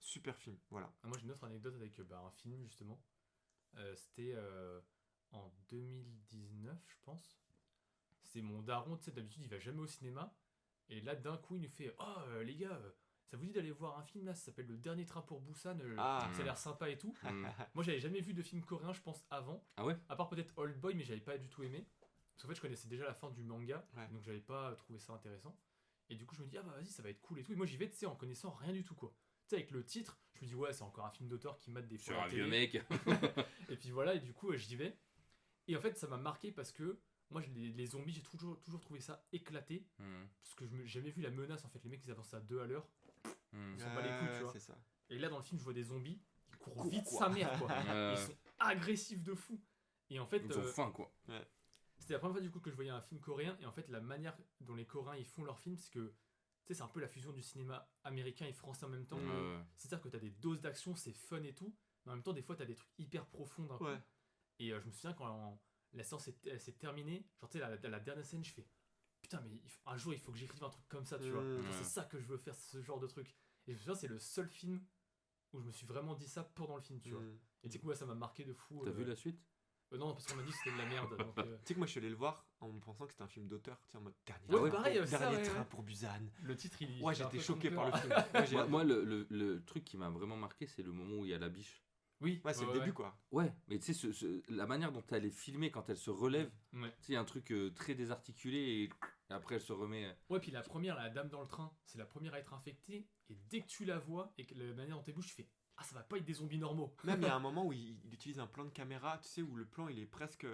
Super film, voilà. Moi, j'ai une autre anecdote avec un film, justement. C'était en 2019, je pense. C'est mon daron, tu sais, d'habitude, il va jamais au cinéma. Et là, d'un coup, il nous fait « Oh, les gars, ça vous dit d'aller voir un film, là, ça s'appelle Le Dernier Train pour Busan, ça a l'air sympa et tout. » Moi, j'avais jamais vu de film coréen, je pense, avant. Ah ouais ? À part peut-être Old Boy, mais j'avais pas du tout aimé. Parce qu'en fait, je connaissais déjà la fin du manga, donc j'avais pas trouvé ça intéressant. Et du coup, je me dis « Ah bah vas-y, ça va être cool et tout. » Et moi, j'y vais, tu sais, en connaissant rien du tout, quoi. Tu sais, avec le titre, je me dis « Ouais, c'est encore un film d'auteur qui mate des fois. » Sur un vieux mec. Et puis voilà, et du coup, j'y vais. Et en fait, ça m'a marqué parce que moi, les zombies, j'ai toujours trouvé ça éclaté. Parce que j'ai jamais vu la menace, en fait. Les mecs, ils avancent à 2 à l'heure. Ils s'en bat les couilles, tu vois. Ça. Et là, dans le film, je vois des zombies. Ils courent vite sa mère, quoi. Ils sont agressifs de fou. Et en fait, ils ont faim, quoi. C'était la première fois, du coup, que je voyais un film coréen. Et en fait, la manière dont les Coréens, ils font leurs films, c'est que, tu sais, c'est un peu la fusion du cinéma américain et français en même temps. C'est-à-dire que t'as des doses d'action, c'est fun et tout. Mais en même temps, des fois, t'as des trucs hyper profonds d'un coup. Et je me souviens quand la séance s'est terminée, genre tu sais, la dernière scène, je fais putain, mais un jour il faut que j'écrive un truc comme ça, tu vois. Genre, c'est ça que je veux faire, ce genre de truc. Et je me souviens, c'est le seul film où je me suis vraiment dit ça pendant le film, tu vois. Et du coup, ça m'a marqué de fou. T'as vu la suite? Non, parce qu'on m'a dit que c'était de la merde. Donc, Tu sais que moi je suis allé le voir en me pensant que c'était un film d'auteur, tu sais, en mode Ouais, pareil, ça, dernier ouais, train ouais. pour Busan. le titre, il. Ouais, fait un j'étais peu choqué par le peur. film. Ouais, Moi, le truc qui m'a vraiment marqué, c'est le moment où il y a la biche. Oui, ouais, c'est le début quoi. Ouais, mais tu sais, la manière dont elle est filmée quand elle se relève, Ouais. tu sais, il y a un truc très désarticulé et après elle se remet. Ouais, puis la première, la dame dans le train, c'est la première à être infectée. Et dès que tu la vois et que la manière dont elle bouge, tu fais ah, ça va pas être des zombies normaux. Même il y a un moment où il utilise un plan de caméra, tu sais, où le plan il est presque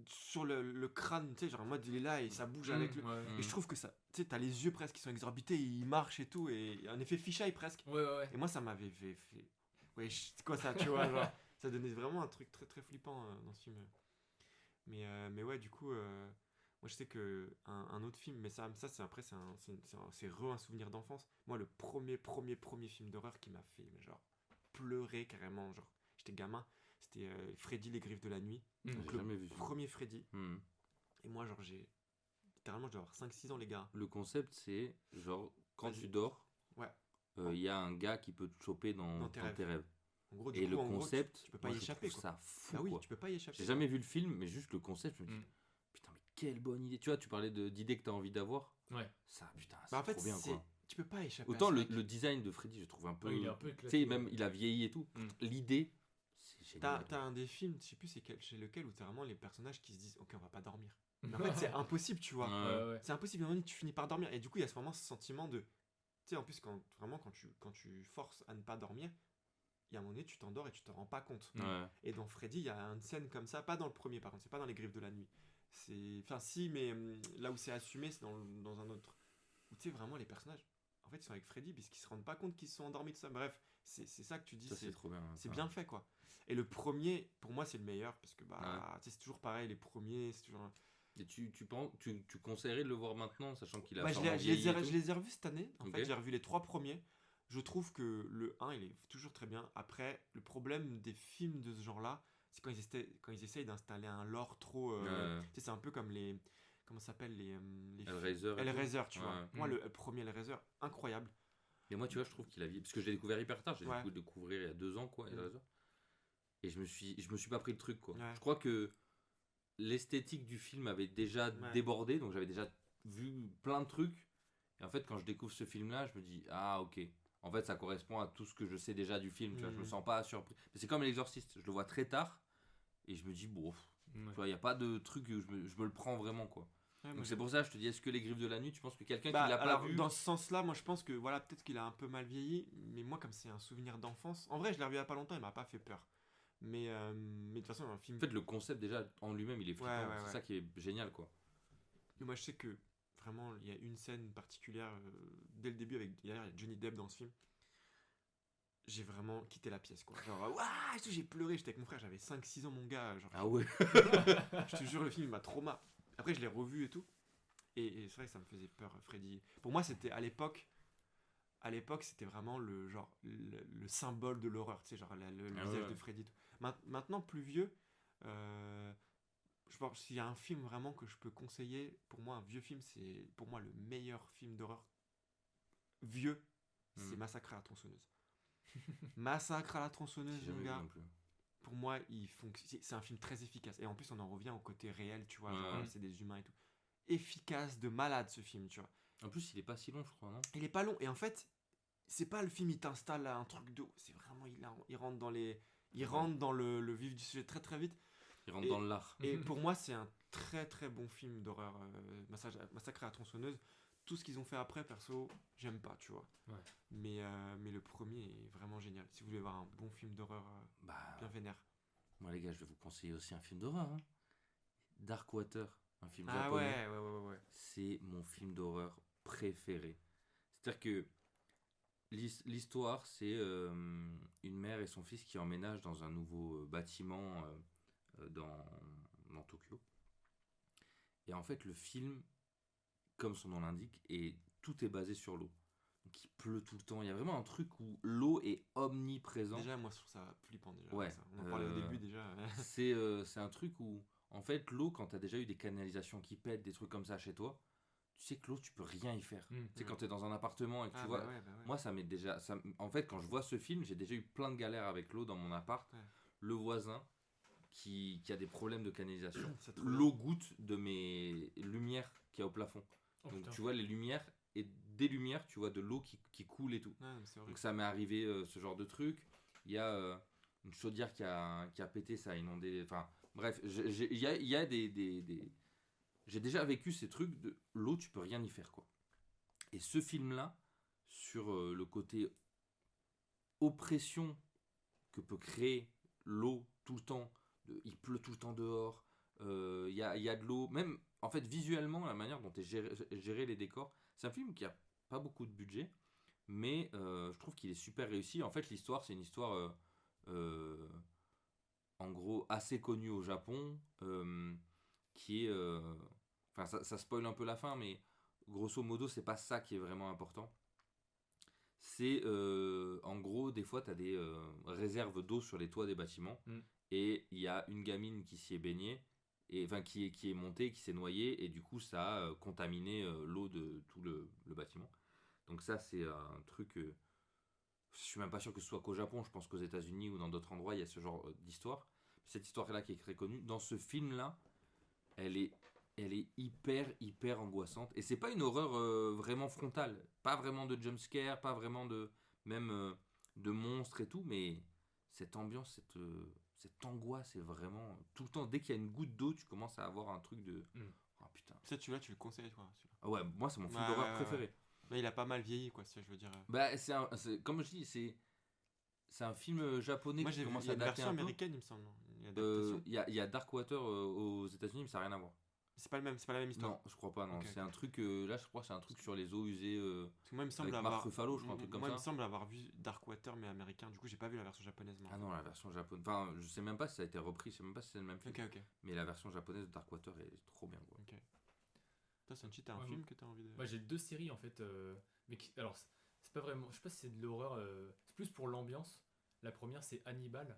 sur le crâne, tu sais, genre en mode il est là et ça bouge avec le. Ouais, Et je trouve que ça, tu sais, t'as les yeux presque qui sont exorbités, il marche et tout, et un effet fisheye presque. ouais. Et moi ça m'avait fait. Ouais, c'est quoi ça, tu vois, genre, ça donnait vraiment un truc très très flippant dans ce film. Mais ouais, du coup, moi je sais que un autre film, mais ça c'est après, c'est un souvenir d'enfance. Moi, le premier film d'horreur qui m'a fait, mais genre, pleurer carrément, genre, j'étais gamin, c'était Freddy, les griffes de la nuit. Donc, J'ai le jamais vu ça. premier Freddy. Et moi, genre, littéralement, je dois avoir 5-6 ans, les gars. Le concept, c'est genre, quand Vas-y. tu dors, Ouais. il y a un gars qui peut te choper dans tes tes rêves. En gros, Et le en gros, concept, tu peux pas moi, y je échapper, trouve quoi. ça fou, Bah oui, quoi. tu peux pas y échapper. J'ai jamais vu le film, mais juste le concept, je me dis, Mm. putain, mais quelle bonne idée. Tu vois, tu parlais d'idées que t'as envie d'avoir. Ouais. Ça, putain, c'est Bah en fait, trop bien, quoi. tu peux pas échapper. Autant à ce le, mec. le design de Freddy, je trouve un peu. Ouais, il est un peu Tu éclaté. sais, même il a vieilli et tout. Mm. L'idée, c'est génial. T'as un des films, je sais plus chez lequel, où t'as vraiment les personnages qui se disent ok, on va pas dormir. Mais en fait, c'est impossible, tu vois. Ouais. Ouais. C'est impossible, à un moment donné, tu finis par dormir. Et du coup, il y a vraiment ce sentiment de. Tu sais, en plus, quand tu forces à ne pas dormir, il y a un moment donné, tu t'endors et tu te rends pas compte. Ouais. Et dans Freddy, il y a une scène comme ça, pas dans le premier par contre, c'est pas dans Les Griffes de la Nuit. Enfin, si, mais là où c'est assumé, c'est dans un autre. Où tu sais, vraiment, les personnages, en fait, ils sont avec Freddy puisqu'ils se rendent pas compte qu'ils se sont endormis de ça. Bref, c'est ça que tu dis, Ça, c'est trop bien. c'est ça. bien fait quoi. Et le premier, pour moi, c'est le meilleur parce que bah, tu sais, c'est toujours pareil, les premiers, c'est toujours. Et tu conseillerais de le voir maintenant, sachant qu'il a Bah, sûrement je vieilli et tout les ai revus cette année. En Ok. fait, j'ai revu les 3 premiers. Je trouve que le 1, il est toujours très bien. Après, le problème des films de ce genre-là, c'est quand ils essayent d'installer un lore trop. Tu sais, c'est un peu comme les. Comment ça s'appelle les Hellraiser et tout. Hellraiser, tu Ouais. vois. Moi, le premier Hellraiser, incroyable. Et moi, tu vois, je trouve qu'il a vieilli. Parce que je l'ai découvert hyper tard. J'ai Ouais. découvert il y a 2 ans, quoi, Hellraiser. Et je me suis pas pris le truc, quoi. Ouais. Je crois que l'esthétique du film avait déjà Ouais. débordé, donc j'avais déjà vu plein de trucs. Et en fait, quand je découvre ce film-là, je me dis, ah, ok. En fait, ça correspond à tout ce que je sais déjà du film, tu vois. Je me sens pas surpris. Mais c'est comme L'Exorciste. Je le vois très tard. Et je me dis, bon, tu vois, il n'y a pas de truc où je me le prends vraiment, quoi. Ouais, Donc c'est pour ça que je te dis, est-ce que Les Griffes de la Nuit, tu penses que quelqu'un Bah, qui l'a pas alors, vu. dans ce sens-là, moi je pense que voilà, peut-être qu'il a un peu mal vieilli, mais moi, comme c'est un souvenir d'enfance, en vrai, je l'ai revu il y a pas longtemps, il m'a pas fait peur. Mais de toute façon, un film. En fait, le concept déjà en lui-même, il est flippant. Ouais, C'est ça qui est génial, quoi. Et moi, je sais que vraiment, il y a une scène particulière dès le début avec d'ailleurs, il y a Johnny Depp dans ce film. J'ai vraiment quitté la pièce, quoi. Genre, waouh, j'ai pleuré, j'étais avec mon frère, j'avais 5-6 ans, mon gars. Genre, Ah ouais. je te jure, le film il m'a trauma. Après, je l'ai revu et tout. Et c'est vrai que ça me faisait peur, Freddy. Pour moi, c'était à l'époque, c'était vraiment le genre le symbole de l'horreur, tu sais, genre le visage de Freddy. Tout. Maintenant, plus vieux, je pense s'il y a un film vraiment que je peux conseiller, pour moi, un vieux film, c'est pour moi le meilleur film d'horreur vieux, c'est Massacre à la tronçonneuse. Massacre à la tronçonneuse, J'ai jamais mon vu gars. non plus. Pour moi, c'est un film très efficace. Et en plus, on en revient au côté réel, tu vois, Ouais. genre, c'est des humains et tout. Efficace de malade ce film, tu vois. En plus, il est pas si long, je crois, non? Il est pas long et en fait, c'est pas le film il t'installe à un truc d'eau, c'est vraiment il rentre dans le vif du sujet très très vite. Il rentre dans l'art. Et pour moi, c'est un très très bon film d'horreur, Massacre à la tronçonneuse. Tout ce qu'ils ont fait après, perso, j'aime pas, tu vois. Ouais. Mais le premier est vraiment génial. Si vous voulez voir un bon film d'horreur bien vénère. Moi, les gars, je vais vous conseiller aussi un film d'horreur. Hein. Darkwater, un film Ah japonais. ouais. C'est mon film d'horreur préféré. C'est-à-dire que l'histoire, c'est une mère et son fils qui emménagent dans un nouveau bâtiment dans Tokyo. Et en fait, le film, comme son nom l'indique, tout est basé sur l'eau. Donc il pleut tout le temps. Il y a vraiment un truc où l'eau est omniprésente. Déjà, moi, je trouve ça flippant déjà. Ouais, Ça. On en parlait au début déjà. c'est un truc où, En fait, l'eau, quand t'as déjà eu des canalisations qui pètent, des trucs comme ça chez toi, tu sais que l'eau, tu peux rien y faire. Tu sais, quand t'es dans un appartement et que tu vois. Bah ouais. Moi, ça m'est déjà. En fait, quand je vois ce film, j'ai déjà eu plein de galères avec l'eau dans mon appart. Ouais. Le voisin qui a des problèmes de canalisation. C'est trop L'eau goutte de mes lumières qu'il y a au plafond. Oh, Donc, putain. tu vois les lumières, et des lumières, tu vois de l'eau qui coule et tout. Ouais, mais c'est horrible. Donc, ça m'est arrivé ce genre de truc. Il y a une chaudière qui a pété, ça a inondé. Enfin, bref, il y a des. J'ai déjà vécu ces trucs de l'eau, tu peux rien y faire, quoi. Et ce film-là, sur le côté oppression que peut créer l'eau tout le temps, il pleut tout le temps dehors, y a de l'eau, même en fait visuellement, la manière dont est géré les décors, c'est un film qui a pas beaucoup de budget, mais je trouve qu'il est super réussi. En fait, l'histoire, c'est une histoire euh, en gros assez connue au Japon, qui est. Enfin, ça spoil un peu la fin, mais grosso modo, c'est pas ça qui est vraiment important. C'est en gros, des fois, tu as des réserves d'eau sur les toits des bâtiments. Et il y a une gamine qui s'y est baignée, et, enfin qui est montée, qui s'est noyée, et du coup, ça a contaminé l'eau de tout le bâtiment. Donc, ça, c'est un truc. Je suis même pas sûr que ce soit qu'au Japon, je pense qu'aux États-Unis ou dans d'autres endroits, il y a ce genre d'histoire. Cette histoire-là qui est très connue. Dans ce film-là, elle est elle est hyper angoissante, et c'est pas une horreur vraiment frontale, pas vraiment de jumpscare, pas vraiment de même de monstres et tout, mais cette ambiance, cette angoisse est vraiment tout le temps. Dès qu'il y a une goutte d'eau, tu commences à avoir un truc de oh putain. Ça, tu le conseilles, toi. Ah ouais, moi c'est mon film d'horreur préféré. Mais il a pas mal vieilli, quoi, si je veux dire. Bah comme je dis, c'est un film japonais Moi, qui j'ai vu commence il y a à une dater version un peu. américaine, il me semble. Il y a une adaptation. Il y a Darkwater aux États-Unis, mais ça n'a rien à voir. C'est pas la même histoire. Non, je crois pas, non. Ok, C'est ok. un truc, là je crois que c'est un truc sur les eaux usées Parce que moi, il me semble avec avoir. Mark Ruffalo, je crois, un truc comme Moi, il me ça. semble avoir vu Darkwater, mais américain. Du coup, j'ai pas vu la version japonaise. Moi. Ah non, la version japonaise. Enfin, je sais même pas si ça a été repris, je sais même pas si c'est le même film. Ok. Mais la version japonaise de Darkwater est trop bien, quoi. Ok. Toi, Sanchi, t'as un Ouais, film que t'as envie de. Moi j'ai deux séries en fait, mais alors c'est pas vraiment, je sais pas si c'est de l'horreur, c'est plus pour l'ambiance. La première c'est Hannibal,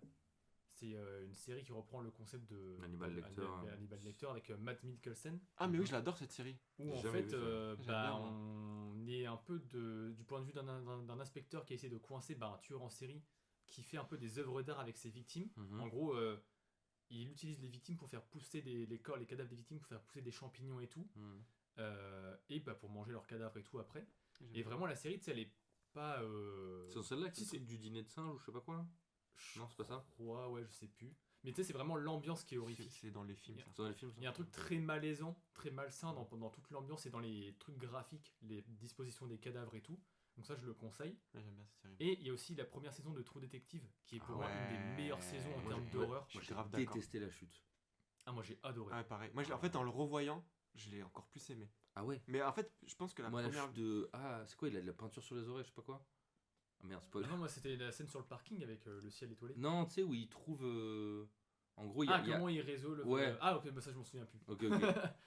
c'est une série qui reprend le concept de Hannibal Lecter. Hannibal Lecter avec Matt Mikkelsen, Ah, mais oui, je l'adore cette série. où en jamais fait vu ça. J'aime bien, moi. on est un peu du point de vue d'un inspecteur qui essaie de coincer un tueur en série qui fait un peu des œuvres d'art avec ses victimes. Mhm. En gros, il utilise les victimes pour faire pousser les corps, les cadavres des victimes pour faire pousser des champignons et tout. Mhm. Et pour manger leurs cadavres et tout après. J'aime Et bien. vraiment la série, tu sais, elle est pas. C'est dans celle-là qui si, est du dîner de singe ou je sais pas quoi là. Non, c'est pas ça. Ouais, je sais plus. Mais tu sais, c'est vraiment l'ambiance qui est C'est horrifique. dans les films, Yeah. ça. C'est dans les films, ça. Il y a un truc très malaisant, très malsain dans toute l'ambiance et dans les trucs graphiques, les dispositions des cadavres et tout. Donc ça, je le conseille. Ouais, j'aime bien cette série. Et il y a aussi la première saison de True Detective, qui est pour moi une des meilleures saisons en Moi, termes j'ai- d'horreur. Je Moi, suis j'ai grave d'accord. détesté la chute. Ah, moi j'ai adoré. Ah, ouais, pareil. Moi, en fait, en le revoyant, je l'ai encore plus aimé. Ah ouais. Mais en fait, je pense que la Moi, la première. chute de. Ah, c'est quoi? Il a de la peinture sur les oreilles, je sais pas quoi. Ah merde, spoil. Ah non, moi c'était la scène sur le parking avec le ciel étoilé. Non, tu sais, où il trouve. En gros, il y a. Comment il résout. Ouais. Ah, ok, bah ça je m'en souviens plus. Ok.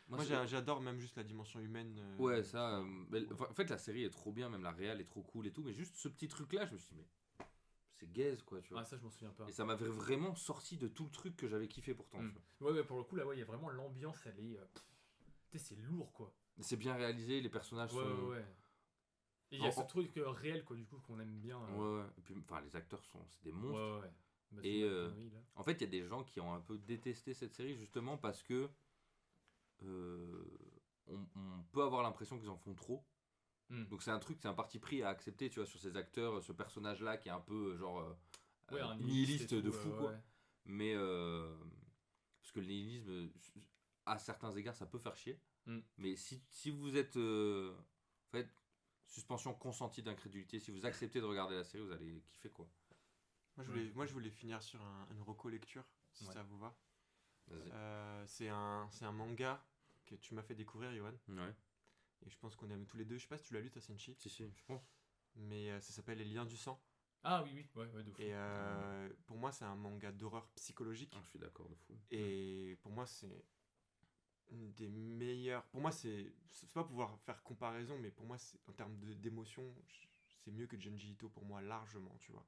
Moi, j'adore même juste la dimension humaine. Ouais, ça. En fait, la série est trop bien, même la réal est trop cool et tout, mais juste ce petit truc-là, je me suis dit, mais c'est gaze, quoi, tu vois. Ah, ça je m'en souviens pas. Et ça m'avait vraiment sorti de tout le truc que j'avais kiffé pourtant. Mm. Tu vois. Ouais, pour le coup, là, ouais, il y a vraiment l'ambiance, elle est. Tu sais, c'est lourd, quoi. C'est bien réalisé, les personnages Ouais, sont. ouais. Et il y a En- ce truc réel, quoi, du coup, qu'on aime bien. Ouais. Et puis, enfin, les acteurs c'est des monstres. Ouais. Et, McConaughey, là. En fait, il y a des gens qui ont un peu détesté cette série justement parce que on peut avoir l'impression qu'ils en font trop. Donc c'est un parti pris à accepter, tu vois, sur ces acteurs, ce personnage-là qui est un peu genre Ouais, un nihiliste et de tout, fou, quoi. Mais parce que le nihilisme, à certains égards, ça peut faire chier. Mais si vous êtes en fait suspension consentie d'incrédulité, si vous acceptez de regarder la série, vous allez kiffer, quoi. Moi, je voulais finir sur une reco lecture, si Ouais. ça vous va. Vas-y. C'est un manga que tu m'as fait découvrir, Yohan. Ouais. Et je pense qu'on aime tous les deux. Je sais pas si tu l'as lu, toi, Senchi. Si, je pense. Mais ça s'appelle Les Liens du Sang. Ah oui, ouais, de fou. Et pour moi, c'est un manga d'horreur psychologique. Ah, je suis d'accord de fou. Et pour moi, c'est une des meilleures. Pour moi, c'est pas pouvoir faire comparaison, mais pour moi, en termes d'émotion, c'est mieux que Junji Ito pour moi, largement, tu vois.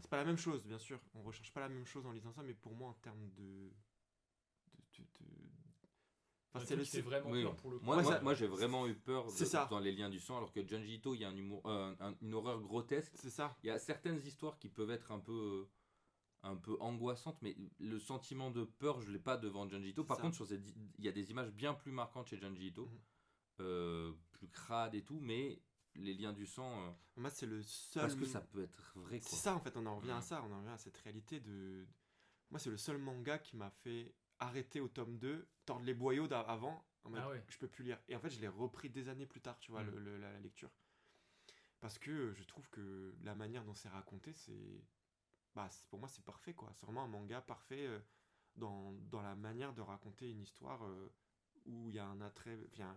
C'est pas la même chose, bien sûr. On recherche pas la même chose en lisant ça, mais pour moi, en termes de Enfin, C'est qui fait vraiment Oui. peur pour le coup. Moi, j'ai vraiment eu peur C'est ça. dans Les Liens du Sang, alors que Junji Ito, il y a un humour, une horreur grotesque. C'est ça. Il y a certaines histoires qui peuvent être un peu angoissantes, mais le sentiment de peur, je l'ai pas devant Junji Ito. C'est Par ça. contre, il y a des images bien plus marquantes chez Junji Ito, plus crades et tout, mais Les Liens du Sang, Moi, c'est le seul. parce que ça peut être vrai, quoi. C'est ça, en fait, on en revient à Mm. ça, on en revient à cette réalité de. Moi, c'est le seul manga qui m'a fait arrêter au tome 2, tordre les boyaux avant, en mode, Ah ouais. je peux plus lire. Et en fait, je l'ai repris des années plus tard, tu vois, la lecture. Parce que je trouve que la manière dont c'est raconté, pour moi, c'est parfait, quoi. C'est vraiment un manga parfait dans la manière de raconter une histoire où il y a un attrait. Enfin,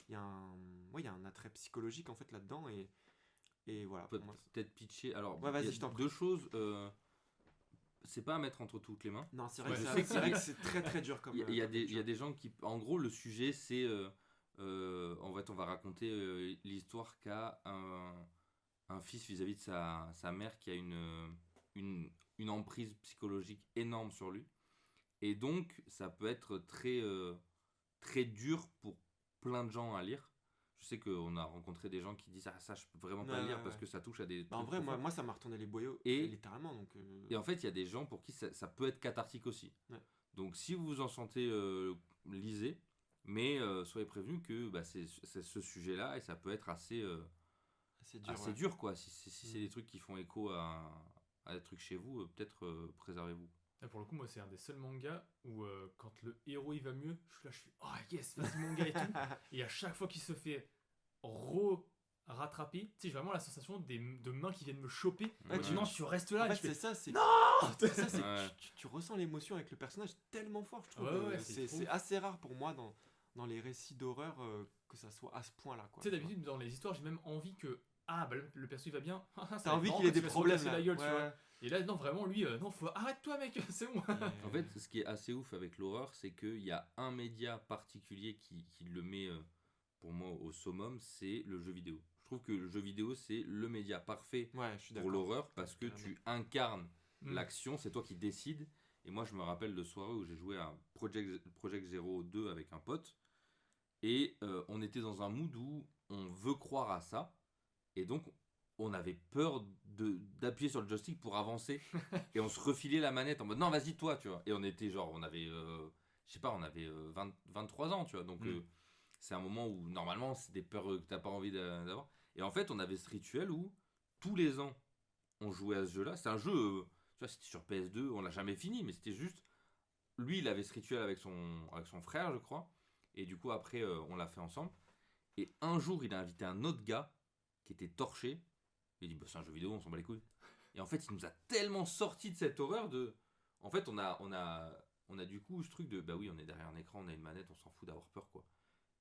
il y a un attrait psychologique, en fait, là-dedans. Et voilà. Peut- pour moi, Peut-être pitcher. Alors, Ouais, vas-y, il y a je t'en prie. deux choses. C'est pas à mettre entre toutes les mains. non, c'est vrai, Ouais, que je c'est sais c'est vrai que c'est très très dur comme. Il y a comme des lecture. gens qui. En gros, le sujet, c'est. En fait, on va raconter l'histoire qu'a un fils vis-à-vis de sa mère qui a une emprise psychologique énorme sur lui. Et donc, ça peut être très dur pour plein de gens à lire. Je sais qu'on a rencontré des gens qui disent: ah, ça, je peux vraiment pas Ouais, le lire ouais, parce ouais. que ça touche à des Bah, en trucs vrai, profonds. moi, ça m'a retourné les boyaux, Et- littéralement. Donc, Et en fait, il y a des gens pour qui ça peut être cathartique aussi. Ouais. Donc, si vous vous en sentez, lisez, mais soyez prévenus que c'est ce sujet-là et ça peut être assez c'est dur. Ouais. dur, quoi. Si c'est des trucs qui font écho à des trucs chez vous, peut-être préservez-vous. Et pour le coup, moi, c'est un des seuls mangas où quand le héros il va mieux, je suis oh yes, vas-y mon gars et tout. Et à chaque fois qu'il se fait rattraper, tu sais, j'ai vraiment la sensation de mains qui viennent me choper. Ouais, Non, tu restes là. En et fait, je fais, c'est ça, c'est. non. C'est ça, c'est Ouais. tu ressens l'émotion avec le personnage tellement fort, je trouve. Ouais, c'est trop C'est ouf. assez rare pour moi dans les récits d'horreur que ça soit à ce point-là, quoi. Tu sais, d'habitude, dans les histoires, j'ai même envie que. Ah, bah le perso il va bien. Ça va T'as être envie marrant qu'il ait quand des il va se problèmes recasser là. la gueule, tu Ouais, vois. Et là, non, vraiment, lui, non, faut. Arrête-toi, mec, c'est bon. ouais. En fait, ce qui est assez ouf avec l'horreur, c'est qu'il y a un média particulier qui le met, pour moi, au summum, c'est le jeu vidéo. Je trouve que le jeu vidéo, c'est le média parfait Ouais, je suis pour d'accord. l'horreur parce que Carrément. tu incarnes Mm. l'action, c'est toi qui décides. Et moi, je me rappelle de soirées où j'ai joué à Project Zero 2 avec un pote. Et on était dans un mood où on veut croire à ça. Et donc, on avait peur d'appuyer sur le joystick pour avancer. Et on se refilait la manette en mode non, vas-y, toi, tu vois. Et on était genre, on avait, je sais pas, on avait 23 ans, tu vois. Donc, c'est un moment où normalement, c'est des peurs que t'as pas envie d'avoir. Et en fait, on avait ce rituel où tous les ans, on jouait à ce jeu-là. C'est un jeu, tu vois, c'était sur PS2, on l'a jamais fini, mais c'était juste. Lui, il avait ce rituel avec son frère, je crois. Et du coup, après, on l'a fait ensemble. Et un jour, il a invité un autre gars qui était torché. Il a dit: bah, c'est un jeu vidéo, on s'en bat les couilles. Et en fait, il nous a tellement sorti de cette horreur de. En fait, on a du coup ce truc de bah oui, on est derrière un écran, on a une manette, on s'en fout d'avoir peur, quoi.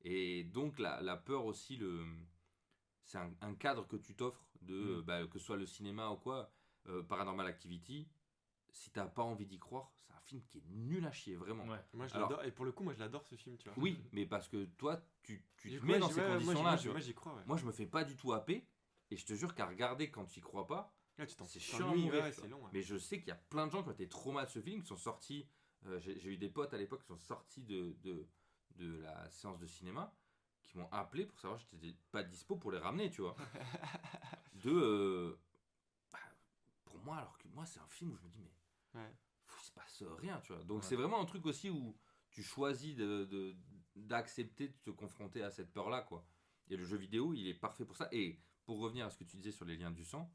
Et donc, la peur aussi, c'est un cadre que tu t'offres, que ce soit le cinéma ou quoi, Paranormal Activity. Si t'as pas envie d'y croire, c'est un film qui est nul à chier, vraiment. Ouais. Moi, je Alors- l'adore. Et pour le coup, moi, je l'adore ce film, tu vois. Oui, mais parce que toi, tu Du te coup, mets ouais, dans j'y- ces ouais, conditions-là. tu vois. moi, j'y crois, ouais. Moi, je me fais pas du tout happer. Et je te jure qu'à regarder quand tu y crois pas, Ouais, c'est tu chiant à t'ennuies, mourir, ouais, tu c'est vois. long. Ouais. Mais je sais qu'il y a plein de gens qui ont été traumatisés de ce film, qui sont sortis. J'ai eu des potes à l'époque qui sont sortis de la séance de cinéma, qui m'ont appelé pour savoir si j'étais pas dispo pour les ramener, tu vois. Bah, pour moi, alors que moi, c'est un film où je me dis, mais Ouais. il se passe rien, tu vois. Donc Ouais. c'est vraiment un truc aussi où tu choisis d'accepter de te confronter à cette peur-là, quoi. Et le jeu vidéo, il est parfait pour ça. Et pour revenir à ce que tu disais sur les liens du sang,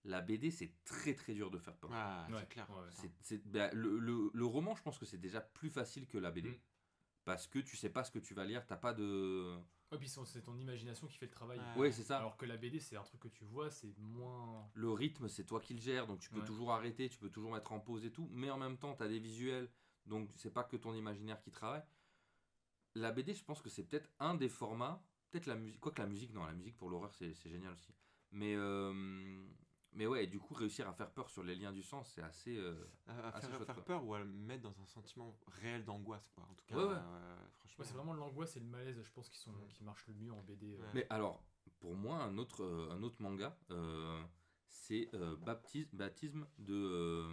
la BD, c'est très très dur de faire peur. Ah, Ouais, c'est clair. ouais, ouais. Le roman, je pense que c'est déjà plus facile que la BD. Mm. Parce que tu sais pas ce que tu vas lire, t'as pas de... Ouais, puis c'est ton imagination qui fait le travail. Ouais. Ouais, c'est ça. Alors que la BD, c'est un truc que tu vois, c'est moins. Le rythme, c'est toi qui le gères, donc tu peux Ouais. toujours arrêter, tu peux toujours mettre en pause et tout, mais en même temps, tu as des visuels, donc c'est pas que ton imaginaire qui travaille. La BD, je pense que c'est peut-être un des formats, peut-être la musique, quoique la musique, non, la musique pour l'horreur, c'est génial aussi. Mais ouais, du coup, réussir à faire peur sur les liens du sang, c'est assez... À assez chouette, faire quoi. peur ou à le mettre dans un sentiment réel d'angoisse, quoi. En tout cas, Ouais, ouais. franchement. Ouais, c'est vraiment l'angoisse et le malaise, je pense, qui marchent le mieux en BD. Ouais. Mais alors, pour moi, un autre manga, c'est Baptisme de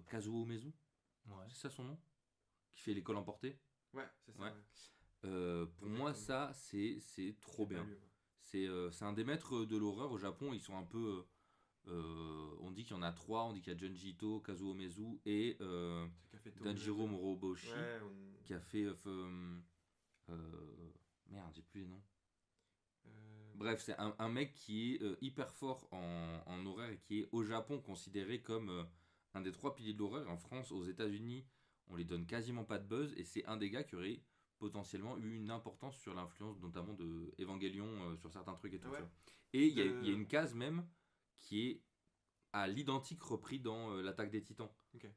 Kazuo Umezu. Ouais. C'est ça son nom? qui fait l'école emportée. Ouais, c'est ça. Ouais. Pour Ouais, moi, comme- ça, c'est trop J'ai pas bien. lu, ouais. C'est un des maîtres de l'horreur au Japon. Ils sont un peu. On dit qu'il y en a trois. On dit qu'il y a Junji Ito, Kazuo Umezu et C'est Café Tokyo. Danjiro Moroboshi Ouais, qui a fait. Merde, j'ai plus les noms. Bref, c'est un mec qui est hyper fort en horreur et qui est au Japon considéré comme un des trois piliers de l'horreur. En France, aux États-Unis, on les donne quasiment pas de buzz et c'est un des gars qui aurait potentiellement eu une importance sur l'influence notamment de Evangelion sur certains trucs et tout Ah ouais. ça. Et il y De- a une case même qui est à l'identique repris dans l'attaque des Titans. Ok.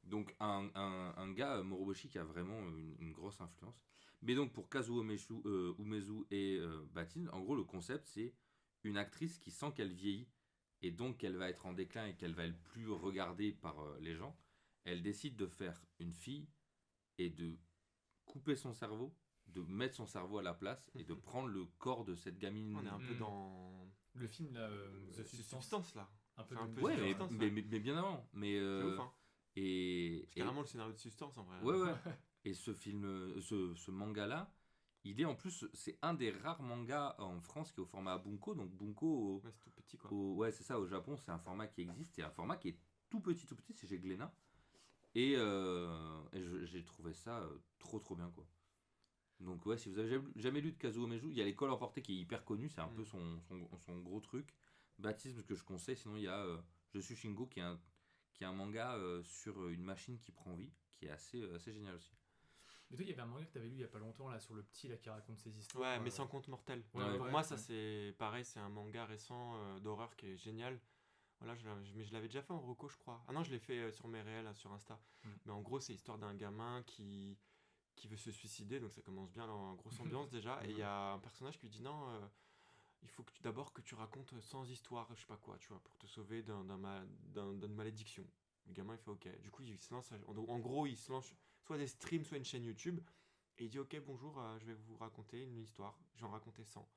Donc un gars, Moroboshi, qui a vraiment une grosse influence. Mais donc pour Kazuo Umezu et Batin, en gros le concept c'est une actrice qui sent qu'elle vieillit et donc qu'elle va être en déclin et qu'elle va être plus regardée par les gens. Elle décide de faire une fille et de couper son cerveau, de mettre son cerveau à la place et de prendre le corps de cette gamine. On est un peu Mm. dans. Le film là, The C'est Substance. Substance là. Un peu C'est un de- peu Ouais, Substance, mais bien avant. Mais C'est ouf, hein. et C'est carrément le scénario de Substance en vrai. ouais ouais. Et ce film, ce manga là, il est en plus, c'est un des rares mangas en France qui est au format Bunko. Donc Bunko, Ouais, c'est tout petit quoi. ouais c'est ça, au Japon, c'est un format qui existe et un format qui est tout petit, c'est chez Glénat. Et j'ai trouvé ça trop bien quoi. Donc ouais, si vous avez jamais lu de Kazuo Umezu, il y a l'école emportée qui est hyper connue, c'est un peu son gros truc. Baptisme que je conseille, sinon il y a Je suis Shingo qui est un manga sur une machine qui prend vie, qui est assez génial aussi. Mais toi, il y avait un manga que t'avais lu il y a pas longtemps là sur le petit là qui raconte ses histoires. Ouais, mais sans compte mortel. Ouais, Pour ouais, moi, ça ouais. c'est pareil, c'est un manga récent d'horreur qui est génial. Voilà, mais je l'avais déjà fait en reco, je crois. Ah non, je l'ai fait sur mes réels, sur Insta. Mm. Mais en gros, c'est l'histoire d'un gamin qui veut se suicider, donc ça commence bien en grosse ambiance déjà. Et il y a un personnage qui lui dit non, il faut d'abord que tu racontes sans histoire, je sais pas quoi, tu vois, pour te sauver d'une malédiction. Le gamin il fait ok. Du coup, il se lance, en gros, il se lance soit des streams, soit une chaîne YouTube. Et il dit ok, bonjour, je vais vous raconter une histoire. J'en racontais 100.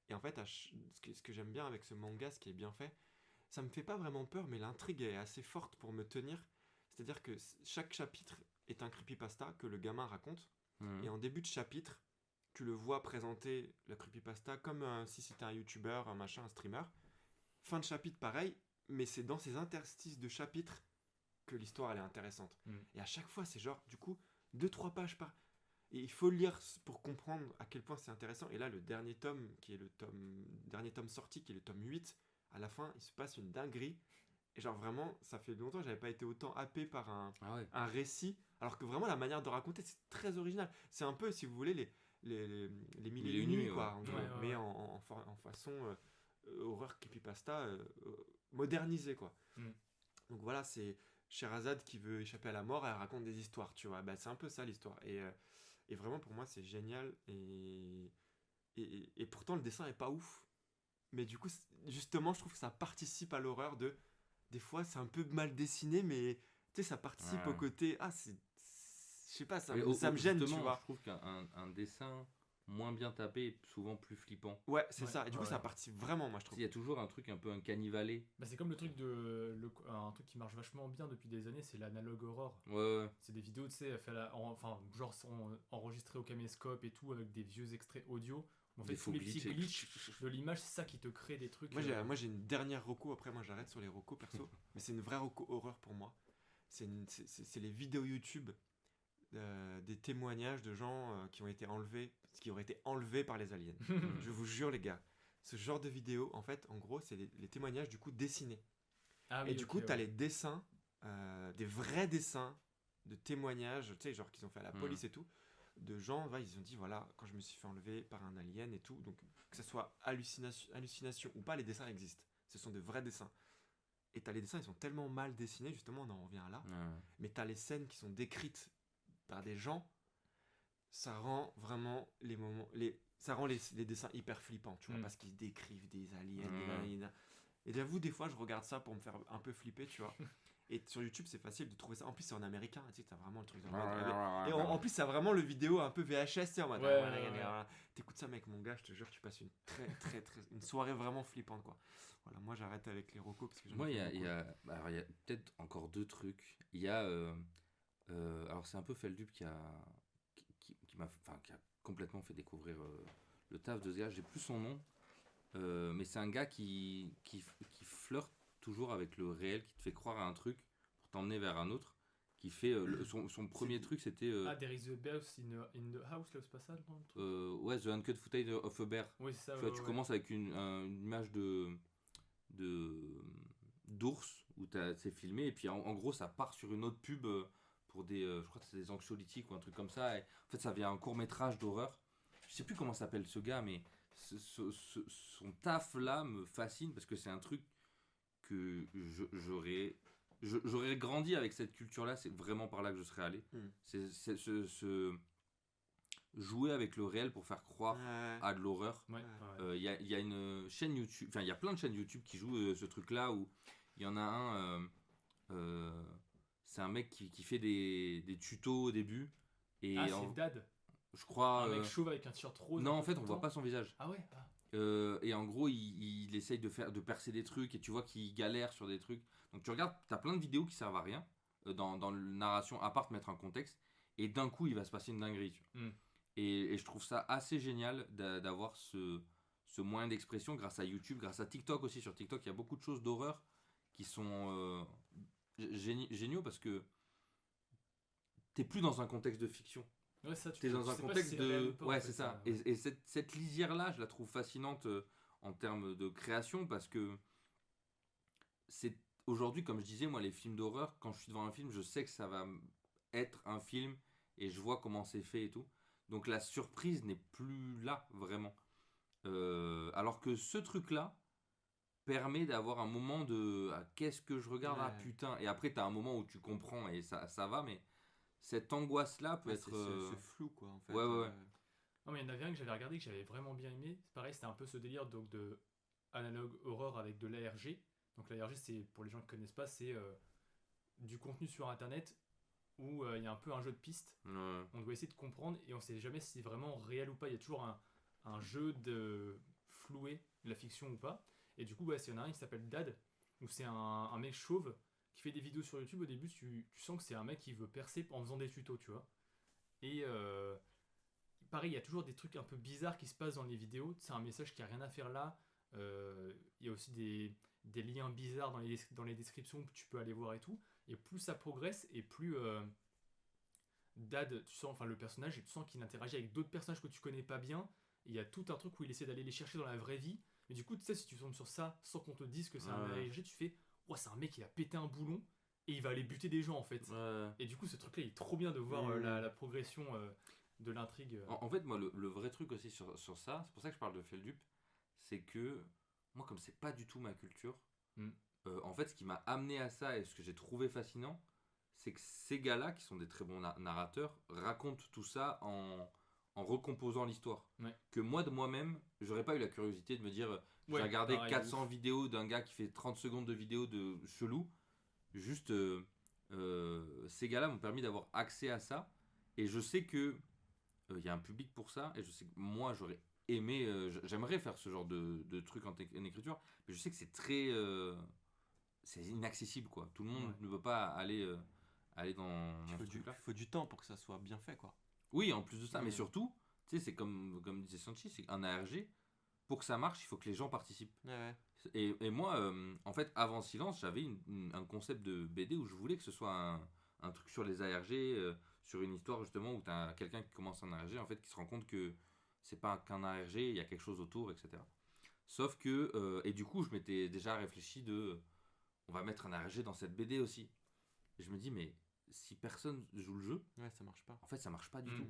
Et en fait, ce que j'aime bien avec ce manga, ce qui est bien fait, ça me fait pas vraiment peur, mais l'intrigue est assez forte pour me tenir. C'est-à-dire que chaque chapitre est un creepypasta que le gamin raconte. Et en début de chapitre, tu le vois présenter le creepypasta comme si c'était un YouTuber, un machin, un streamer. Fin de chapitre, pareil, mais c'est dans ces interstices de chapitres que l'histoire elle est intéressante. Et à chaque fois, c'est genre, du coup, 2-3 pages par. Et il faut le lire pour comprendre à quel point c'est intéressant. Et là, le dernier tome, qui est le dernier tome sorti, qui est le tome 8, à la fin, il se passe une dinguerie. Et genre vraiment, ça fait longtemps que j'avais pas été autant happé par Ah ouais. un récit. Alors que vraiment, la manière de raconter, c'est très original. C'est un peu, si vous voulez, les mille et une nuits, quoi. ouais. En gros, Ouais, ouais, mais ouais. en façon horreur creepypasta modernisée, quoi. Mm. Donc voilà, c'est Sherazade qui veut échapper à la mort, elle raconte des histoires, tu vois. Bah, c'est un peu ça l'histoire. Et vraiment, pour moi, c'est génial. Et pourtant, le dessin est pas ouf. Mais du coup, justement, je trouve que ça participe à l'horreur de. Des fois, c'est un peu mal dessiné, mais tu sais, ça participe Ouais. au côté. Ah, je sais pas, Mais ça me gêne, tu justement, vois. je trouve qu'un dessin moins bien tapé est souvent plus flippant. Ouais, c'est Ouais, ça. Et du coup, ouais, ça ouais. participe vraiment, moi, je trouve. Il y a toujours un truc un peu uncanny. Bah, c'est comme le truc un truc qui marche vachement bien depuis des années, c'est l'analogue horror. Ouais. C'est des vidéos, tu sais, enfin, genre enregistrées au caméscope et tout, avec des vieux extraits audio. En fait, Des tous faux les petits glitches. glitches de l'image, c'est ça qui te crée des trucs. Moi, j'ai une dernière reco. Après, moi, j'arrête sur les recos perso. Mais c'est une vraie reco horreur pour moi. C'est les vidéos YouTube des témoignages de gens qui ont été enlevés, qui auraient été enlevés par les aliens. Je vous jure, les gars. Ce genre de vidéo, en fait, en gros, c'est les témoignages du coup dessinés. Ah Et oui, du ok, coup, t'as ouais. les dessins, des vrais dessins de témoignages, tu sais, genre qu'ils ont fait à la police et tout, de gens, ils ont dit, voilà, quand je me suis fait enlever par un alien et tout, donc que ce soit hallucination ou pas, les dessins existent. Ce sont de vrais dessins. Et t'as les dessins, ils sont tellement mal dessinés, justement, on en revient là, Ouais. mais t'as les scènes qui sont décrites par des gens, ça rend vraiment ça rend les dessins hyper flippants, tu vois, parce qu'ils décrivent des aliens, des nanana. Et j'avoue, des fois, je regarde ça pour me faire un peu flipper, tu vois. Et sur YouTube, c'est facile de trouver ça. En plus, c'est en américain, tu sais, t'as vraiment le truc. Et en plus, ça vraiment le vidéo un peu VHS, tu sais, en mode. Ouais. T'écoutes ça, mec, mon gars, je te jure, tu passes une une soirée vraiment flippante, quoi. Voilà, moi, j'arrête avec les recos parce que j'en ai Moi, fait beaucoup. alors, il y a peut-être encore deux trucs. Il y a Alors c'est un peu Feldup qui a complètement fait découvrir le taf de ce gars. J'ai plus son nom, mais c'est un gars qui flirte toujours avec le réel, qui te fait croire à un truc pour t'emmener vers un autre. Qui fait son premier truc, c'était There is a bear in the house, là, c'est pas ça le nom, le truc ouais, The Uncut Footage of a Bear. Oui, c'est ça. Tu vois, tu commences avec une image d'ours où c'est filmé, et puis en gros ça part sur une autre pub pour des je crois que c'est des anxiolytiques ou un truc comme ça, et en fait ça vient un court métrage d'horreur. Je sais plus comment s'appelle ce gars, mais son taf là me fascine parce que c'est un truc que j'aurais grandi avec cette culture là, c'est vraiment par là que je serais allé. C'est jouer avec le réel pour faire croire à de l'horreur. Il y a une chaîne YouTube, enfin il y a plein de chaînes YouTube qui jouent ce truc là, où il y en a un c'est un mec qui fait des tutos au début, et c'est Dad, je crois un mec chauve avec un t-shirt rose. non, en fait on voit pas son visage. Ah ouais. Et en gros il essaye de percer des trucs, et tu vois qu'il galère sur des trucs, donc tu regardes, t'as plein de vidéos qui servent à rien dans la narration, à part te mettre un contexte, et d'un coup il va se passer une dinguerie, tu vois. Et je trouve ça assez génial d'avoir ce moyen d'expression grâce à YouTube, grâce à TikTok aussi. Sur TikTok, il y a beaucoup de choses d'horreur qui sont géniaux, parce que t'es plus dans un contexte de fiction. Ouais, ça, t'es dans un contexte de... Ouais, c'est ça. Et cette lisière-là, je la trouve fascinante en termes de création, parce que c'est aujourd'hui, comme je disais, moi, les films d'horreur, quand je suis devant un film, je sais que ça va être un film, et je vois comment c'est fait et tout. Donc la surprise n'est plus là, vraiment. Alors que ce truc-là permet d'avoir un moment de qu'est-ce que je regarde, ah putain. Et après, t'as un moment où tu comprends et ça va, mais cette angoisse-là peut être. C'est flou, quoi, en fait. Ouais. Non, mais il y en avait un que j'avais regardé, que j'avais vraiment bien aimé. C'est pareil, c'était un peu ce délire donc, de analogue horreur avec de l'ARG. Donc l'ARG, c'est, pour les gens qui connaissent pas, c'est du contenu sur internet où il y a un peu un jeu de piste. On doit essayer de comprendre, et on sait jamais si c'est vraiment réel ou pas. Il y a toujours un jeu de flouer la fiction ou pas. Et du coup, il y en a un qui s'appelle Dad, où c'est un mec chauve qui fait des vidéos sur YouTube. Au début, tu sens que c'est un mec qui veut percer en faisant des tutos, tu vois. Et pareil, il y a toujours des trucs un peu bizarres qui se passent dans les vidéos. C'est un message qui a rien à faire là. Il y a aussi des liens bizarres dans les descriptions que tu peux aller voir et tout. Et plus ça progresse, et plus Dad, tu sens, enfin le personnage, tu sens qu'il interagit avec d'autres personnages que tu connais pas bien. Et il y a tout un truc où il essaie d'aller les chercher dans la vraie vie. Mais du coup, tu sais, si tu tombes sur ça sans qu'on te dise que c'est un ARG, tu fais ouais, c'est un mec qui a pété un boulon et il va aller buter des gens en fait. Et du coup, ce truc-là, il est trop bien de voir la progression de l'intrigue. En fait, moi, le vrai truc aussi sur ça, c'est pour ça que je parle de Feldup, c'est que moi, comme c'est pas du tout ma culture, en fait, ce qui m'a amené à ça et ce que j'ai trouvé fascinant, c'est que ces gars-là, qui sont des très bons narrateurs, racontent tout ça en recomposant l'histoire. Que moi, de moi-même, j'aurais pas eu la curiosité de me dire j'ai regardé 400 vidéos d'un gars qui fait 30 secondes de vidéo de chelou. Juste, ces gars-là m'ont permis d'avoir accès à ça. Et je sais que y a un public pour ça. Et je sais que moi, j'aurais aimé, j'aimerais faire ce genre de truc en écriture. Mais je sais que c'est très... c'est inaccessible, quoi. Tout le monde ne veut pas aller dans ce truc-là. Il faut du temps pour que ça soit bien fait, quoi. Oui, en plus de ça, mais surtout, tu sais, c'est comme disait Sanchi, c'est un ARG, pour que ça marche, il faut que les gens participent. Et moi, en fait, avant Silence, j'avais un concept de BD où je voulais que ce soit un truc sur les ARG, sur une histoire justement où tu as quelqu'un qui commence un ARG, en fait, qui se rend compte que c'est pas qu'un ARG, il y a quelque chose autour, etc. Sauf que, et du coup, je m'étais déjà réfléchi on va mettre un ARG dans cette BD aussi. Et je me dis, mais si personne joue le jeu, ça marche pas. En fait, ça marche pas du tout.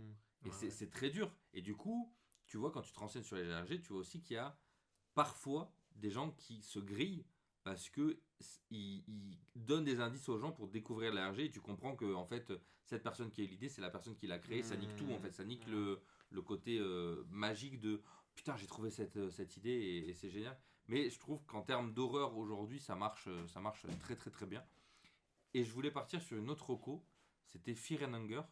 Et c'est très dur. Et du coup, tu vois, quand tu te renseignes sur les ARG, tu vois aussi qu'il y a parfois des gens qui se grillent parce que ils donnent des indices aux gens pour découvrir l'ARG, et tu comprends que en fait, cette personne qui a eu l'idée, c'est la personne qui l'a créé. Ça nique tout, en fait. Ça nique le côté magique de putain, j'ai trouvé cette idée et c'est génial. Mais je trouve qu'en termes d'horreur aujourd'hui, ça marche très très très bien. Et je voulais partir sur une autre reco, c'était Fear and Hunger,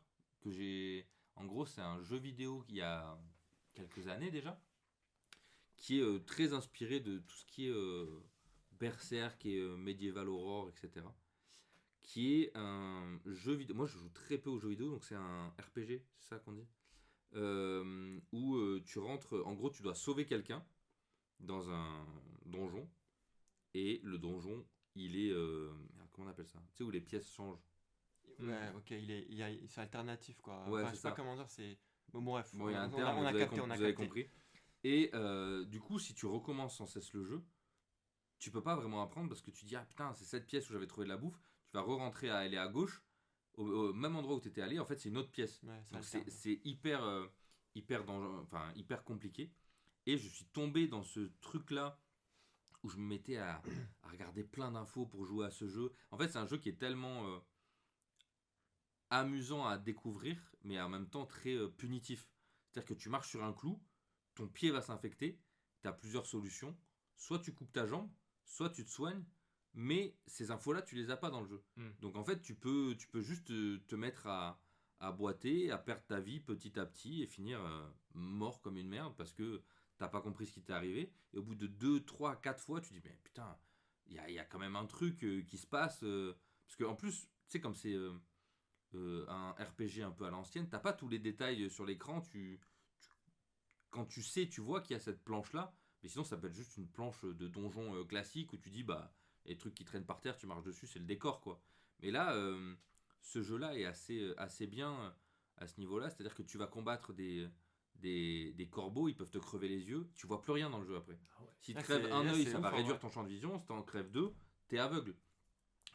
que j'ai... En gros, c'est un jeu vidéo qui a quelques années déjà, qui est très inspiré de tout ce qui est Berserk et Medieval Horror, etc. qui est un jeu vidéo. Moi, je joue très peu aux jeux vidéo, donc c'est un RPG, c'est ça qu'on dit. Où tu rentres, en gros, tu dois sauver quelqu'un dans un donjon, et le donjon, il est, merde, comment on appelle ça? Tu sais, où les pièces changent. Ouais, ok, c'est alternatif quoi. Ouais, Enfin, c'est je sais pas ça. comment dire, c'est. Bon, bref, Bon, il y a un on terme, a vous avez, capté, on a vous avez capté. compris. Et du coup, si tu recommences sans cesse le jeu, tu peux pas vraiment apprendre parce que tu dis, ah putain, c'est cette pièce où j'avais trouvé de la bouffe. Tu vas re-rentrer à aller à gauche, au même endroit où tu étais allé. En fait, c'est une autre pièce. Ouais, ça Donc, alterne. c'est hyper dangereux, enfin, hyper compliqué. Et je suis tombé dans ce truc-là où je me mettais à regarder plein d'infos pour jouer à ce jeu. En fait, c'est un jeu qui est tellement amusant à découvrir, mais en même temps très punitif. C'est-à-dire que tu marches sur un clou, ton pied va s'infecter, tu as plusieurs solutions. Soit tu coupes ta jambe, soit tu te soignes, mais ces infos-là, tu les as pas dans le jeu. Donc en fait, tu peux juste te mettre à boiter, à perdre ta vie petit à petit et finir mort comme une merde parce que t'as pas compris ce qui t'est arrivé. Et au bout de 2, 3, 4 fois, tu dis, mais putain, il y a quand même un truc qui se passe. Parce qu'en plus, tu sais, comme c'est un RPG un peu à l'ancienne, t'as pas tous les détails sur l'écran. Quand tu sais, tu vois qu'il y a cette planche-là, mais sinon ça peut être juste une planche de donjon classique où tu dis, bah, les trucs qui traînent par terre, tu marches dessus, c'est le décor, quoi. Mais là, ce jeu-là est assez bien à ce niveau-là, c'est-à-dire que tu vas combattre des corbeaux, ils peuvent te crever les yeux, tu vois plus rien dans le jeu après. Ah ouais. Si tu Ah, crèves c'est- un là, œil, c'est ça ouf, va en réduire vrai. ton champ de vision, si t'en crèves deux, t'es aveugle.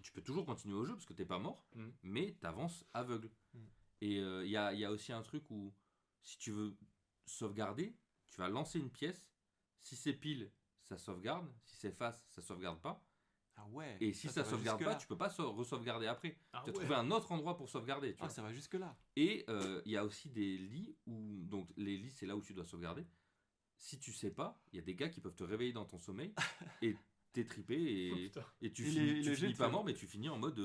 Tu peux toujours continuer au jeu parce que t'es pas mort, Mhm. mais t'avances aveugle. Mm. Et il y a aussi un truc où, si tu veux sauvegarder, tu vas lancer une pièce. Si c'est pile, ça sauvegarde. Si c'est face, ça sauvegarde pas. Ah ouais, Et si ça va sauvegarde pas, jusque-là. tu peux pas re-sauvegarder après. Ah Tu as ouais. trouvé un autre endroit pour sauvegarder. Tu Ah, vois. ça va jusque-là. Et il y a aussi des lits où. Donc, les lits, c'est là où tu dois sauvegarder. Si tu sais pas, il y a des gars qui peuvent te réveiller dans ton sommeil et t'étriper. Oh, Et, putain. et tu Et finis, le tu jeu, finis te pas fait- mort, mais tu finis en mode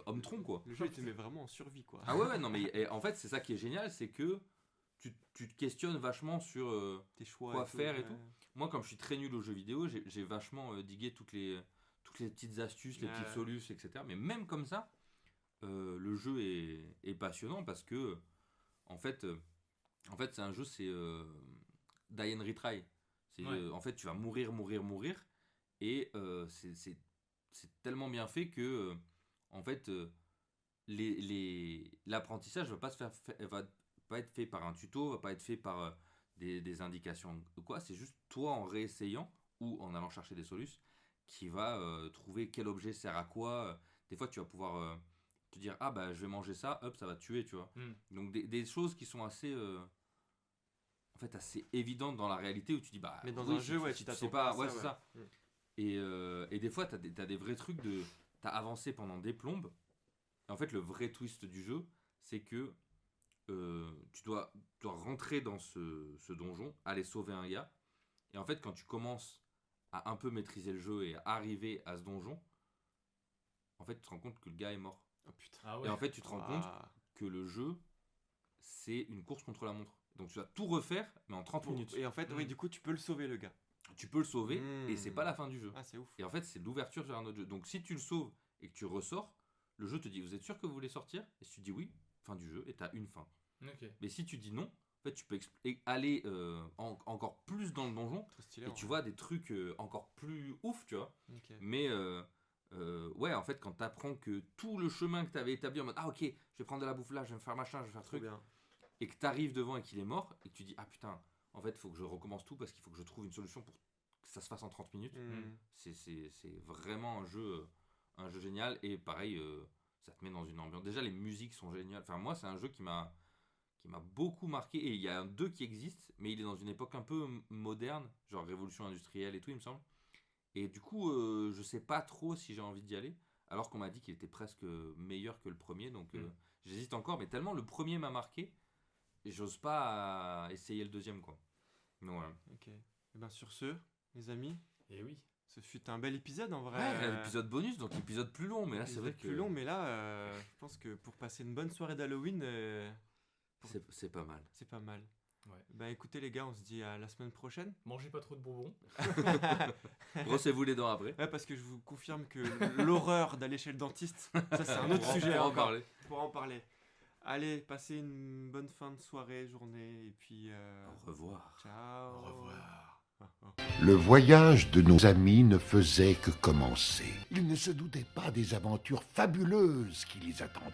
homme-tronc, quoi. Le jeu, il te met vraiment en survie quoi. Ah ouais, non, mais en fait, c'est ça qui est génial, c'est que tu te questionnes vachement sur Tes choix. quoi et tout, faire et ouais. tout. Moi, comme je suis très nul aux jeux vidéo, j'ai vachement digué toutes les petites astuces, les petites Ouais. solutions, etc. Mais même comme ça, le jeu est passionnant parce que, en fait, c'est un jeu, c'est die and retry. Ouais. En fait, tu vas mourir, mourir, mourir. Et c'est tellement bien fait que, en fait, l'apprentissage va pas va pas être fait par un tuto, va pas être fait par des indications ou quoi. C'est juste toi en réessayant ou en allant chercher des solutions qui va trouver quel objet sert à quoi. Des fois, tu vas pouvoir te dire, ah bah je vais manger ça, hop, ça va te tuer, tu vois. Donc des choses qui sont assez en fait assez évidentes dans la réalité où tu dis bah Mais dans oui, un jeu, ouais, si tu tu sais t'attends pas à ouais, ça, c'est ouais. ça. Et des fois, t'as des vrais trucs de. T'as avancé pendant des plombes. Et en fait, le vrai twist du jeu, c'est que tu dois rentrer dans ce donjon, aller sauver un gars. Et en fait, quand tu commences à un peu maîtriser le jeu et à arriver à ce donjon, en fait, tu te rends compte que le gars est mort. Oh putain. Ah Et ouais. en fait, tu te rends compte Ah. que le jeu, c'est une course contre la montre. Donc tu vas tout refaire, mais en 30 minutes. Et en fait, oui, Mm. du coup, tu peux le sauver, le gars. Tu peux le sauver, Mm. et c'est pas la fin du jeu. Ah, c'est ouf. Et en fait, c'est l'ouverture vers un autre jeu. Donc si tu le sauves et que tu ressors, le jeu te dit, vous êtes sûr que vous voulez sortir? Et si tu dis oui, fin du jeu, et t'as une fin. Ok. Mais si tu dis non, en fait, tu peux aller encore plus dans le donjon, Trop stylé. et en tu vrai. vois des trucs encore plus ouf, tu vois. Ok. Mais ouais, en fait, quand t'apprends que tout le chemin que t'avais établi en mode, ah ok, je vais prendre de la bouffe là, je vais me faire machin, je vais faire Trop truc, bien. et que t'arrives devant et qu'il est mort, et que tu dis, ah putain, en fait, il faut que je recommence tout parce qu'il faut que je trouve une solution pour que ça se fasse en 30 minutes. Mm. C'est vraiment un jeu génial. Et pareil, ça te met dans une ambiance. Déjà, les musiques sont géniales. Enfin, moi, c'est un jeu qui m'a beaucoup marqué. Et il y a un 2 qui existe, mais il est dans une époque un peu moderne, genre révolution industrielle et tout, il me semble. Et du coup, je sais pas trop si j'ai envie d'y aller. Alors qu'on m'a dit qu'il était presque meilleur que le premier. Donc, j'hésite encore. Mais tellement le premier m'a marqué, et j'ose pas essayer le deuxième, quoi. Donc, voilà. Ok. Et ben sur ce, les amis, Et oui. ce fut un bel épisode en vrai. Ouais, l'épisode bonus, donc l'épisode plus long, mais là c'est Épisode vrai que plus long, mais là, je pense que pour passer une bonne soirée d'Halloween, c'est pas mal. c'est pas mal. Bah écoutez les gars, on se dit à la semaine prochaine. Mangez pas trop de bonbons. Brossez-vous les dents après. Ouais, parce que je vous confirme que l'horreur d'aller chez le dentiste, ça c'est un autre sujet Pour en encore. parler. Pour en parler. Allez, passez une bonne fin de soirée, journée, et puis Au revoir. ciao. Au revoir. Le voyage de nos amis ne faisait que commencer. Ils ne se doutaient pas des aventures fabuleuses qui les attendaient.